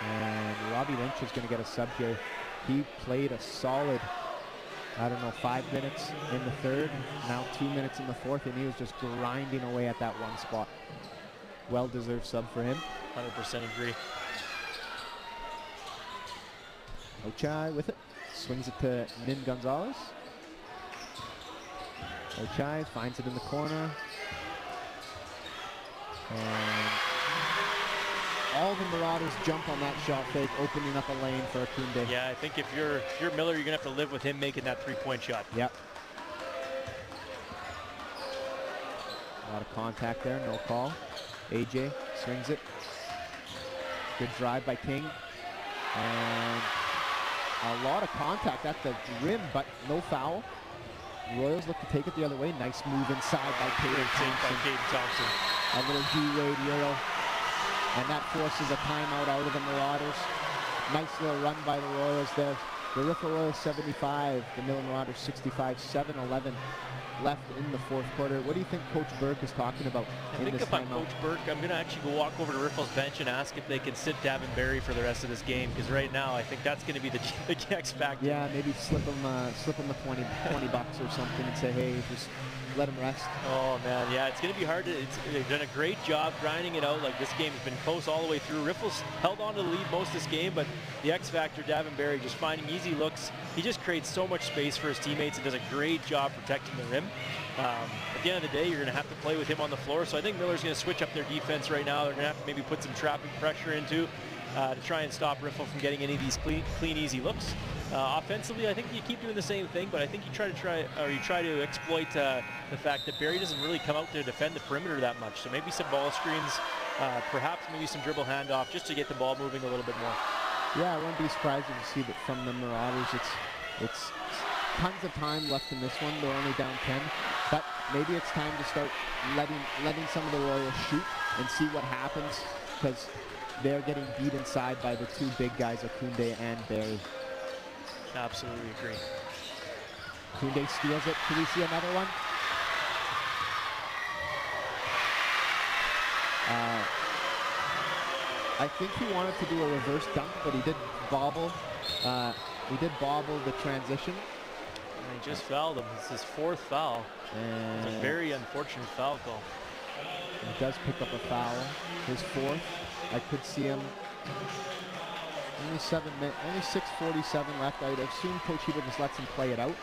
And Robbie Lynch is going to get a sub here. He played a solid, 5 minutes in the third, now 2 minutes in the fourth, and he was just grinding away at that one spot. Well-deserved sub for him. 100% agree. Ochai with it. Swings it to Nin Gonzalez. Ochai finds it in the corner. And all the Marauders jump on that shot fake, opening up a lane for Akunde. Yeah, I think if you're Miller, you're going to have to live with him making that three-point shot. Yep. A lot of contact there, no call. AJ swings it. Good drive by King. And a lot of contact at the rim, but no foul. Royals look to take it the other way. Nice move inside by Caden Thompson. A little D-Wade Euro. And that forces a timeout out of the Marauders. Nice little run by the Royals there. The Riffle Royals 75, the Miller Marauders 65, 7-11 left in the fourth quarter. What do you think Coach Burke is talking about in this timeout? I think if I'm Coach Burke, I'm going to actually go walk over to Riffle's bench and ask if they can sit Davenberry for the rest of this game, because right now I think that's going to be the X factor. Yeah, maybe slip him the 20 bucks or something and say, hey, just let him rest. Oh man, yeah, it's going to be hard. They've done a great job grinding it out. Like, this game has been close all the way through. Riffle's held on to the lead most of this game, but the X factor, Davenberry, just finding easy looks. He just creates so much space for his teammates and does a great job protecting the rim. At the end of the day, you're going to have to play with him on the floor. So I think Miller's going to switch up their defense right now. They're going to have to maybe put some trapping pressure into to try and stop Riffle from getting any of these clean, easy looks. Offensively, I think you keep doing the same thing, but I think you try to exploit the fact that Barry doesn't really come out to defend the perimeter that much. So maybe some ball screens, perhaps maybe some dribble handoff, just to get the ball moving a little bit more. Yeah, I wouldn't be surprised if you see that from the Marauders. It's tons of time left in this one. They're only down 10, but maybe it's time to start letting some of the Royals shoot and see what happens, because they're getting beat inside by the two big guys, Akunde and Barry. Absolutely agree. Akunde steals it. Can we see another one? I think he wanted to do a reverse dunk, but he did bobble. He did bobble the transition. And he just fouled him. It's his fourth foul. And it's a very unfortunate foul call. He does pick up a foul. His fourth. I could see him. Only 6:47 left. I'd assume Coach Heber just lets him play it out.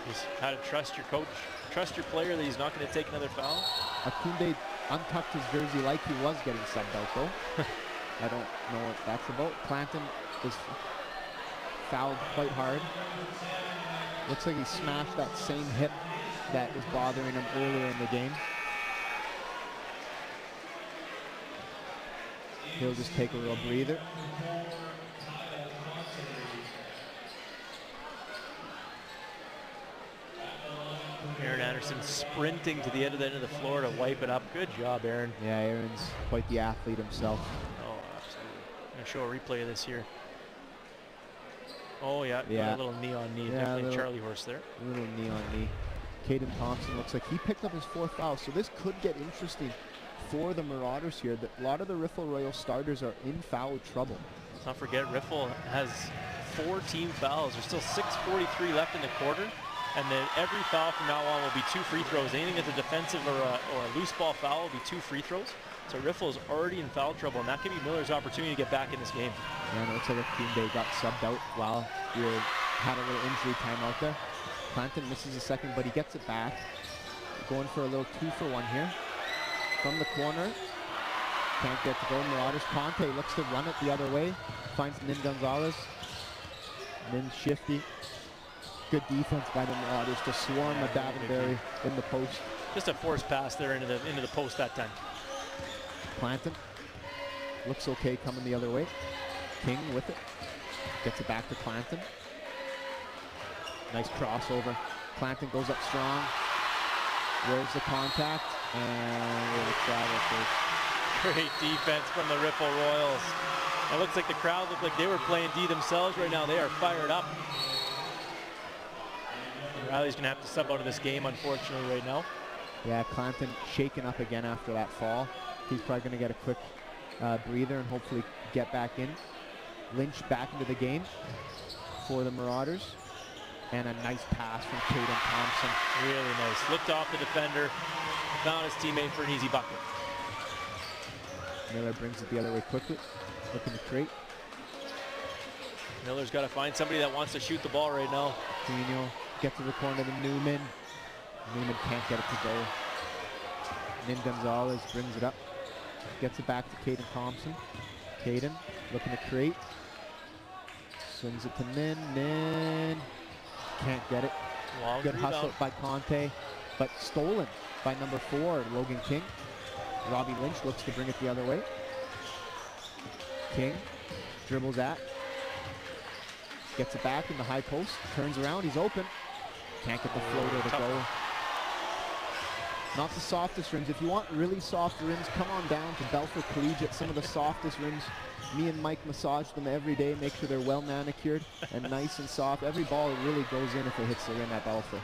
He's how to trust your coach, trust your player that he's not going to take another foul. Akunde untucked his jersey like he was getting subbed out though. I don't know what that's about. Clanton is fouled quite hard. Looks like he smashed that same hip that was bothering him earlier in the game. He'll just take a real breather. Aaron Anderson sprinting to the end of the floor to wipe it up. Good job, Aaron. Yeah, Aaron's quite the athlete himself. Oh, absolutely. I'm going to show a replay of this here. Oh, yeah. Yeah. A little knee on knee. Yeah, Definitely Charlie horse there. A little knee on knee. Caden Thompson looks like he picked up his 4th foul, so this could get interesting for the Marauders here. A lot of the Riffle Royal starters are in foul trouble. Let's not forget, Riffle has 4 team fouls. There's still 6:43 left in the quarter, and then every foul from now on will be 2 free throws. Anything that's a defensive or a loose ball foul will be 2 free throws. So Riffle is already in foul trouble, and that could be Miller's opportunity to get back in this game. Yeah, and it looks like Akeem Day got subbed out while we had a little injury time out there. Clanton misses a second, but he gets it back. Going for a little 2-for-1 here. From the corner. Can't get to go. Marauders. Conte looks to run it the other way. Finds Nin Gonzalez. Nin's shifty. Good defense by the Marauders to swarm a Davenberry in the post. Just a forced pass there into the post that time. Clanton looks okay coming the other way. King with it. Gets it back to Clanton. Nice crossover. Clanton goes up strong. Where's the contact? And we'll travel first. Great defense from the Riffle Royals. It looks like the crowd looked like they were playing D themselves right now. They are fired up. Riley's going to have to sub out of this game, unfortunately, right now. Yeah, Clanton shaken up again after that fall. He's probably going to get a quick breather and hopefully get back in. Lynch back into the game for the Marauders. And a nice pass from Caden Thompson. Really nice. Looked off the defender, found his teammate for an easy bucket. Miller brings it the other way quickly, looking to create. Miller's got to find somebody that wants to shoot the ball right now. Quino gets to the corner to Newman. Newman can't get it to go. Nin Gonzalez brings it up. Gets it back to Caden Thompson. Caden looking to create. Swings it to Nin. Nin can't get it. Long Good rebound. hustle by Conte, but stolen by number 4, Logan King. Robbie Lynch looks to bring it the other way. King dribbles at. Gets it back in the high post. Turns around. He's open. Can't get the floater to go. Not the softest rims. If you want really soft rims, come on down to Belfort Collegiate. Some of the softest rims. Me and Mike massage them every day. Make sure they're well manicured and nice and soft. Every ball really goes in if it hits the rim at Belfort.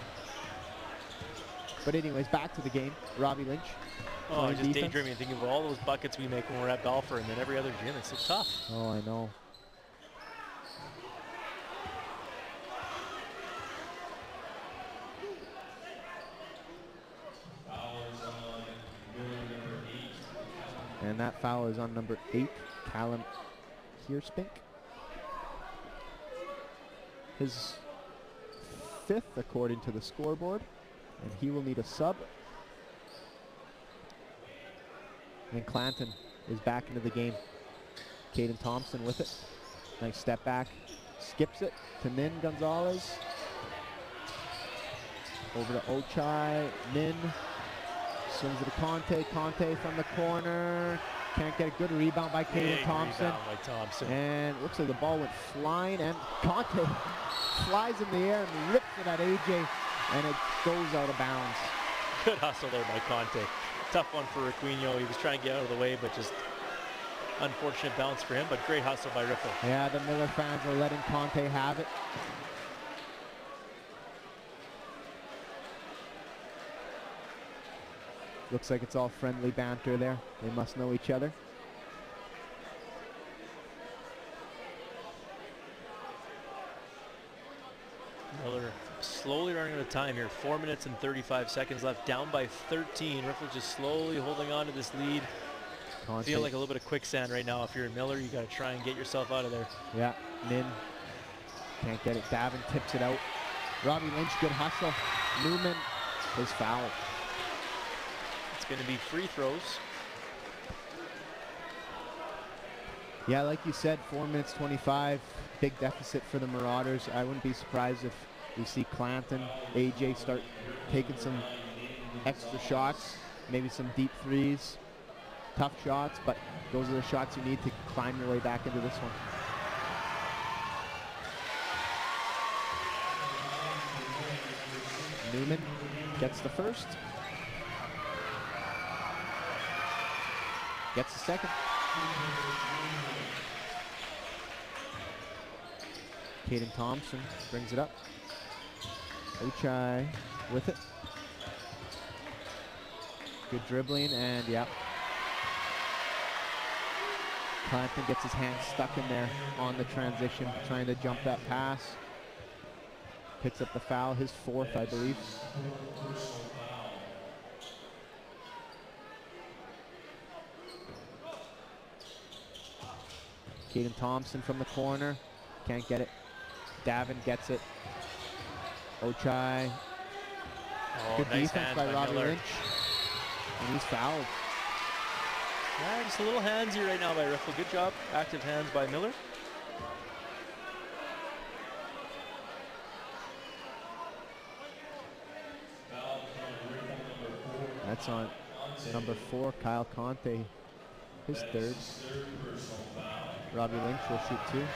But anyways, back to the game. Robbie Lynch. Oh, just daydreaming, thinking of all those buckets we make when we're at Balfour and then every other gym. It's so tough. Oh, I know. And that foul is on number 8, Callum Kierspink. His 5th according to the scoreboard. And he will need a sub. And Clanton is back into the game. Caden Thompson with it. Nice step back. Skips it to Nin Gonzalez. Over to Ochai. Nin. Swings it to Conte. Conte from the corner. Can't get a good rebound by Caden Thompson. By Thompson. And it looks like the ball went flying. And Conte flies in the air and rips it at AJ. And it goes out of bounds. Good hustle there by Conte. Tough one for Raquinho. He was trying to get out of the way, but just unfortunate bounce for him, but great hustle by Riffle. Yeah, the Miller fans are letting Conte have it. Looks like it's all friendly banter there. They must know each other. Miller slowly running out of time here. 4 minutes and 35 seconds left. Down by 13. Riffle just slowly holding on to this lead. Conte. Feel like a little bit of quicksand right now. If you're Miller, you got to try and get yourself out of there. Yeah, Nin can't get it. Davin tips it out. Robbie Lynch, good hustle. Newman is fouled. It's going to be free throws. Yeah, like you said, 4 minutes 25. Big deficit for the Marauders. I wouldn't be surprised if we see Clanton, AJ start taking some extra shots, maybe some deep threes. Tough shots, but those are the shots you need to climb your way back into this one. Newman Gets the first. Gets the second. Caden Thompson brings it up. Ochai with it. Good dribbling, and yeah. Clanton gets his hand stuck in there on the transition, trying to jump that pass. Picks up the foul, his fourth, I believe. Caden Thompson from the corner, can't get it. Davin gets it. Ochai. Good nice defense hands by by Robbie Miller. Lynch. And he's fouled. Yeah, just a little handsy right now by Riffle. Good job. Active hands by Miller. That's on number 4, Kyle Conte, his third. Robbie Lynch will shoot 2.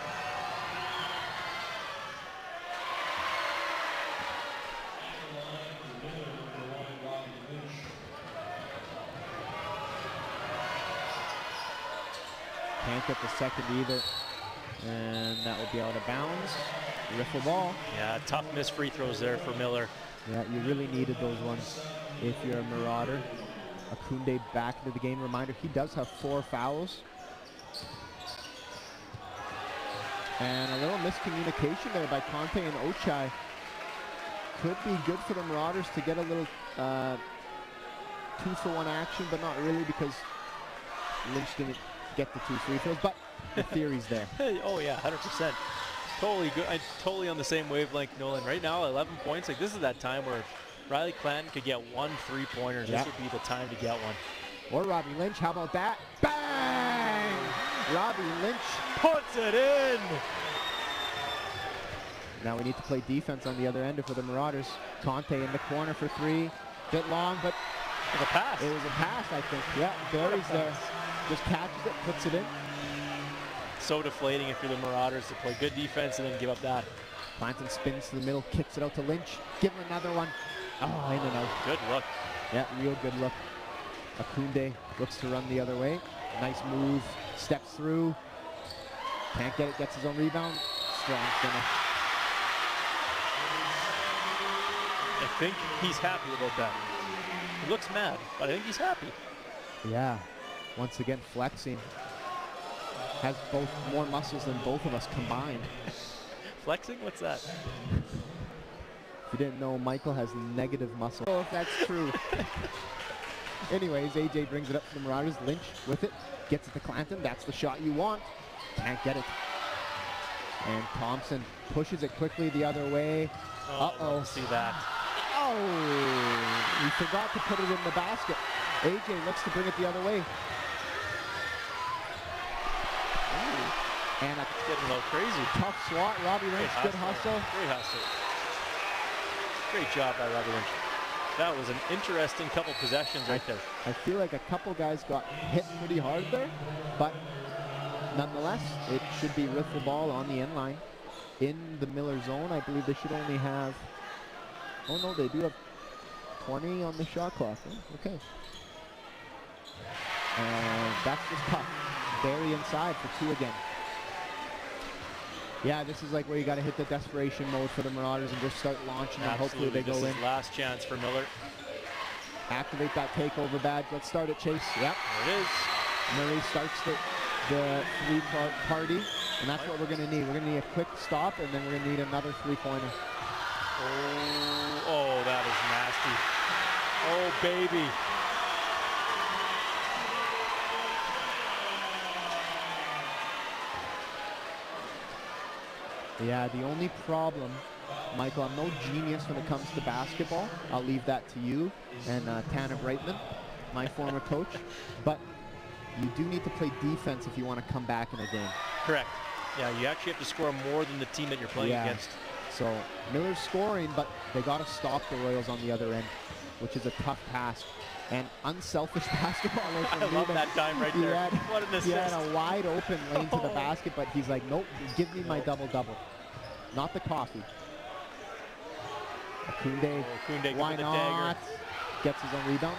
Can't get the second either. And that will be out of bounds. Riffle ball. Yeah, tough missed free throws there for Miller. Yeah, you really needed those ones if you're a Marauder. Akunde back into the game. Reminder, he does have 4 fouls. And a little miscommunication there by Conte and Ochai. Could be good for the Marauders to get a little 2-for-1 action, but not really because Lynch didn't get the 2 free throws, but the theory's there. Oh yeah, 100%. Totally good. I'm totally on the same wavelength, Nolan. Right now, 11 points. Like, this is that time where Riley Clanton could get 1 3-pointer. This would be the time to get one. Or Robbie Lynch. How about that? Bang! Robbie Lynch puts it in. Now we need to play defense on the other end for the Marauders. Conte in the corner for 3. Bit long, but it was a pass. It was a pass, I think. Yeah, Barry's there. Just catches it, puts it in. So deflating if you're the Marauders to play good defense and then give up that. Clanton spins to the middle, kicks it out to Lynch. Give him another one. Oh, in and out. Good look. Yeah, real good look. Akunde looks to run the other way. Nice move, steps through. Can't get it, gets his own rebound. Strong finish. I think he's happy about that. He looks mad, but I think he's happy. Yeah, once again flexing. Has both more muscles than both of us combined. Flexing? What's that? If you didn't know, Michael has negative muscle. Oh, if that's true. Anyways, AJ brings it up to the Marauders. Lynch with it. Gets it to Clanton. That's the shot you want. Can't get it. And Thompson pushes it quickly the other way. Uh-oh. See that. Oh, he forgot to put it in the basket. AJ looks to bring it the other way. And it's getting a little crazy. Tough swat. Robbie Lynch, good hustle. Great hustle. Great job by Robbie Lynch. That was an interesting couple possessions right there. I feel like a couple guys got hit pretty hard there, but nonetheless, it should be riffle ball on the end line. In the Miller zone, I believe they should only have, oh no, they do have 20 on the shot clock. Oh, okay. And that's just tough. Barry inside for 2 again. Yeah, this is like where you got to hit the desperation mode for the Marauders and just start launching, and hopefully they go in. This is last chance for Miller. Activate that takeover badge. Let's start it, Chase. Yep. There it is. Murray starts the 3-part party, and that's what we're going to need. We're going to need a quick stop, and then we're going to need another 3-pointer. Oh, that is nasty. Oh, baby. Yeah, the only problem, Michael, I'm no genius when it comes to basketball. I'll leave that to you and Tanner Brightman, my former coach. But you do need to play defense if you want to come back in a game. Correct. Yeah, you actually have to score more than the team that you're playing against. So Miller's scoring, but they got to stop the Royals on the other end, which is a tough task. And unselfish basketball. I love that time right there. What an assist. He had a wide open lane to the basket, but he's like, nope, give me my double-double. Not the coffee. Kunde, why with the not? dagger. Gets his own rebound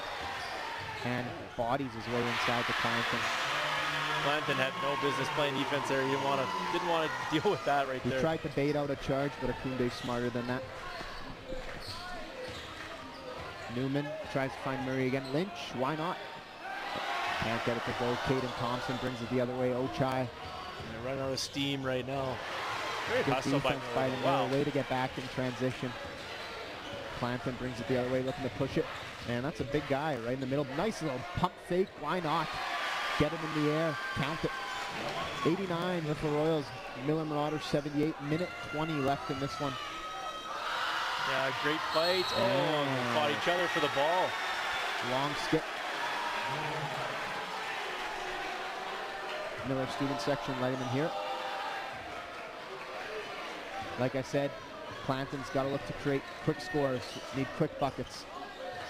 and bodies his way inside the Clanton. Clanton had no business playing defense there. He didn't want to deal with that right there. He tried to bait out a charge, but Akunde's smarter than that. Newman tries to find Murray again. Lynch, why not? Can't get it to go. Caden Thompson brings it the other way. Ochai. They're running out of steam right now. Great Good hustle by defense by Miller. Miller. Wow. Way to get back in transition. Clanton brings it the other way, looking to push it. Man, that's a big guy right in the middle. Nice little pump fake. Why not? Get him in the air. Count it. 89 with the Royals. Miller Marauders 78. Minute 20 left in this one. Yeah, great fight. Oh, they fought each other for the ball. Long skip. Miller student section let him in here. Like I said, Clanton's got to look to create quick scores, need quick buckets.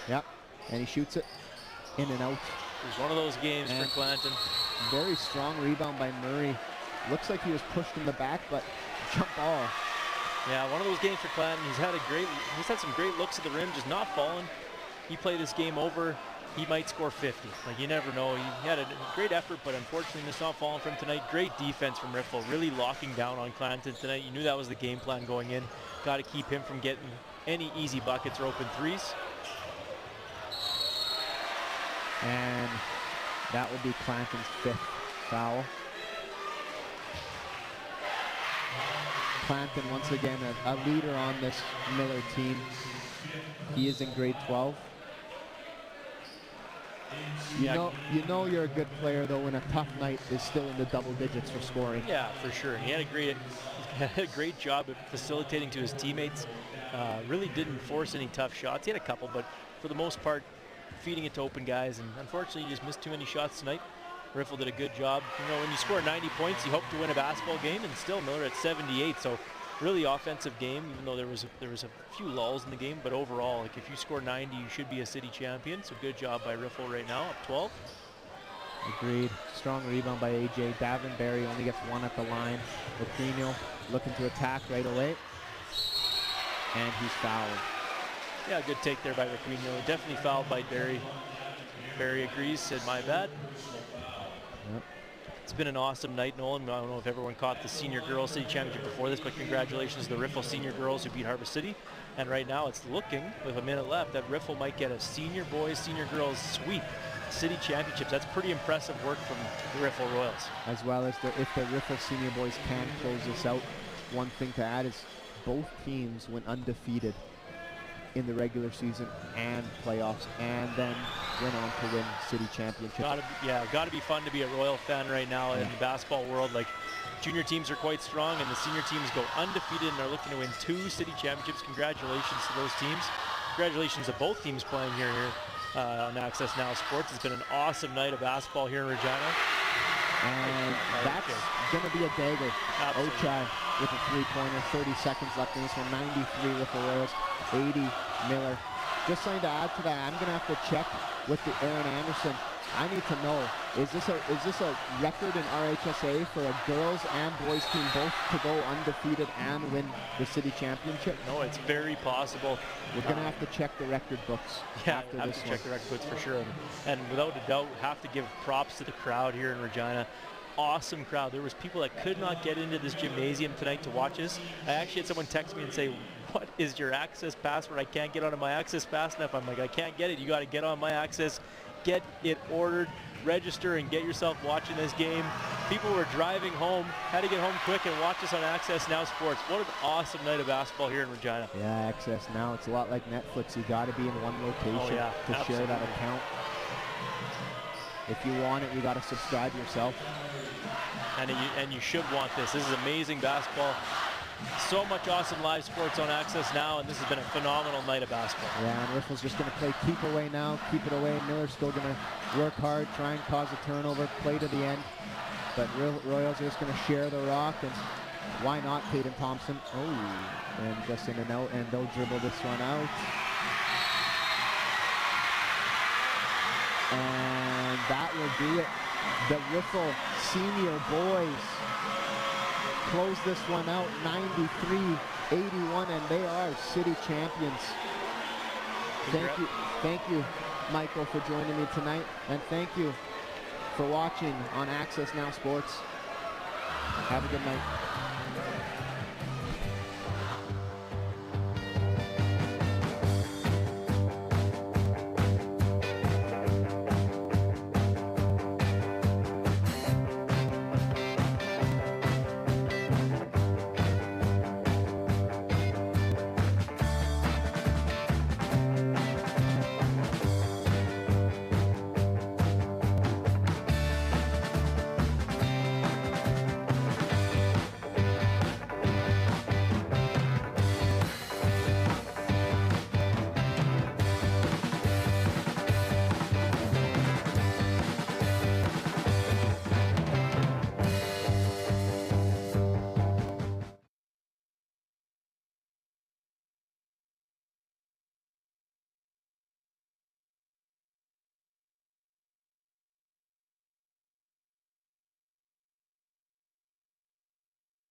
Yep, and he shoots it in and out. It was one of those games for Clanton. Very strong rebound by Murray. Looks like he was pushed in the back, but jump ball. Yeah, one of those games for Clanton. He's had some great looks at the rim, just not falling. He played this game over, he might score 50. Like, you never know. He had a great effort, but unfortunately just not falling from tonight. Great defense from Riffle, really locking down on Clanton tonight. You knew that was the game plan going in. Got to keep him from getting any easy buckets or open threes. And that will be Clanton's 5th foul. Clanton, once again, a leader on this Miller team. He is in grade 12. You know you're a good player, though, when a tough night is still in the double digits for scoring. Yeah, for sure. He had a great job at facilitating to his teammates. Really didn't force any tough shots. He had a couple, but for the most part, feeding it to open guys. And unfortunately, he just missed too many shots tonight. Riffle did a good job. You know, when you score 90 points, you hope to win a basketball game, and still Miller at 78. So really offensive game, even though there was a few lulls in the game. But overall, like, if you score 90, you should be a city champion. So good job by Riffle right now, up 12. Agreed. Strong rebound by AJ. Davin Berry only gets one at the line. Oquino looking to attack right away. And he's fouled. Yeah, good take there by Raquinho. Definitely fouled by Barry. Barry agrees, said my bad. Yep. It's been an awesome night, Nolan. I don't know if everyone caught the Senior Girls City Championship before this, but congratulations to the Riffle Senior Girls who beat Harvest City. And right now it's looking, with a minute left, that Riffle might get a Senior Boys, Senior Girls sweep. City Championships. That's pretty impressive work from the Riffle Royals. As well as if the Riffle Senior Boys can close this out, one thing to add is both teams went undefeated in the regular season and playoffs, and then went on to win city championships. Got to be fun to be a Royal fan right now in the basketball world. Like, junior teams are quite strong, and the senior teams go undefeated and are looking to win 2 city championships. Congratulations to those teams. Congratulations to both teams playing here on AccessNow Sports. It's been an awesome night of basketball here in Regina. And that's going to be a dagger. Ochai with a three-pointer. 30 seconds left in this one. 93 with the Royals. 80 Miller. Just something to add to that, I'm going to have to check with the Aaron Anderson. I need to know, is this a record in RHSAA for a girls and boys team both to go undefeated and win the city championship? No, it's very possible. We're going to have to check the record books. Yeah, have to check the record books for sure. And without a doubt, have to give props to the crowd here in Regina. Awesome crowd. There was people that could not get into this gymnasium tonight to watch us. I actually had someone text me and say, what is your access password? I can't get onto my access fast enough. I'm like, I can't get it. You got to get on my access, get it ordered, register, and get yourself watching this game. People were driving home, had to get home quick and watch us on AccessNow Sports. What an awesome night of basketball here in Regina. Yeah, AccessNow. It's a lot like Netflix. You got to be in one location to share that account. If you want it, you got to subscribe yourself. And you should want this. This is amazing basketball. So much awesome live sports on AccessNow, and this has been a phenomenal night of basketball. Yeah, and Riffle's just going to play keep away now, keep it away. Miller's still going to work hard, try and cause a turnover, play to the end. But Royals are just going to share the rock, and why not Caden Thompson? Oh, and just in and out, and they'll dribble this one out. And that will do it. The Riffle Senior Boys close this one out 93 81, and they are city champions. Thank you, Michael, for joining me tonight, and thank you for watching on Access Now Sports. Have a good night.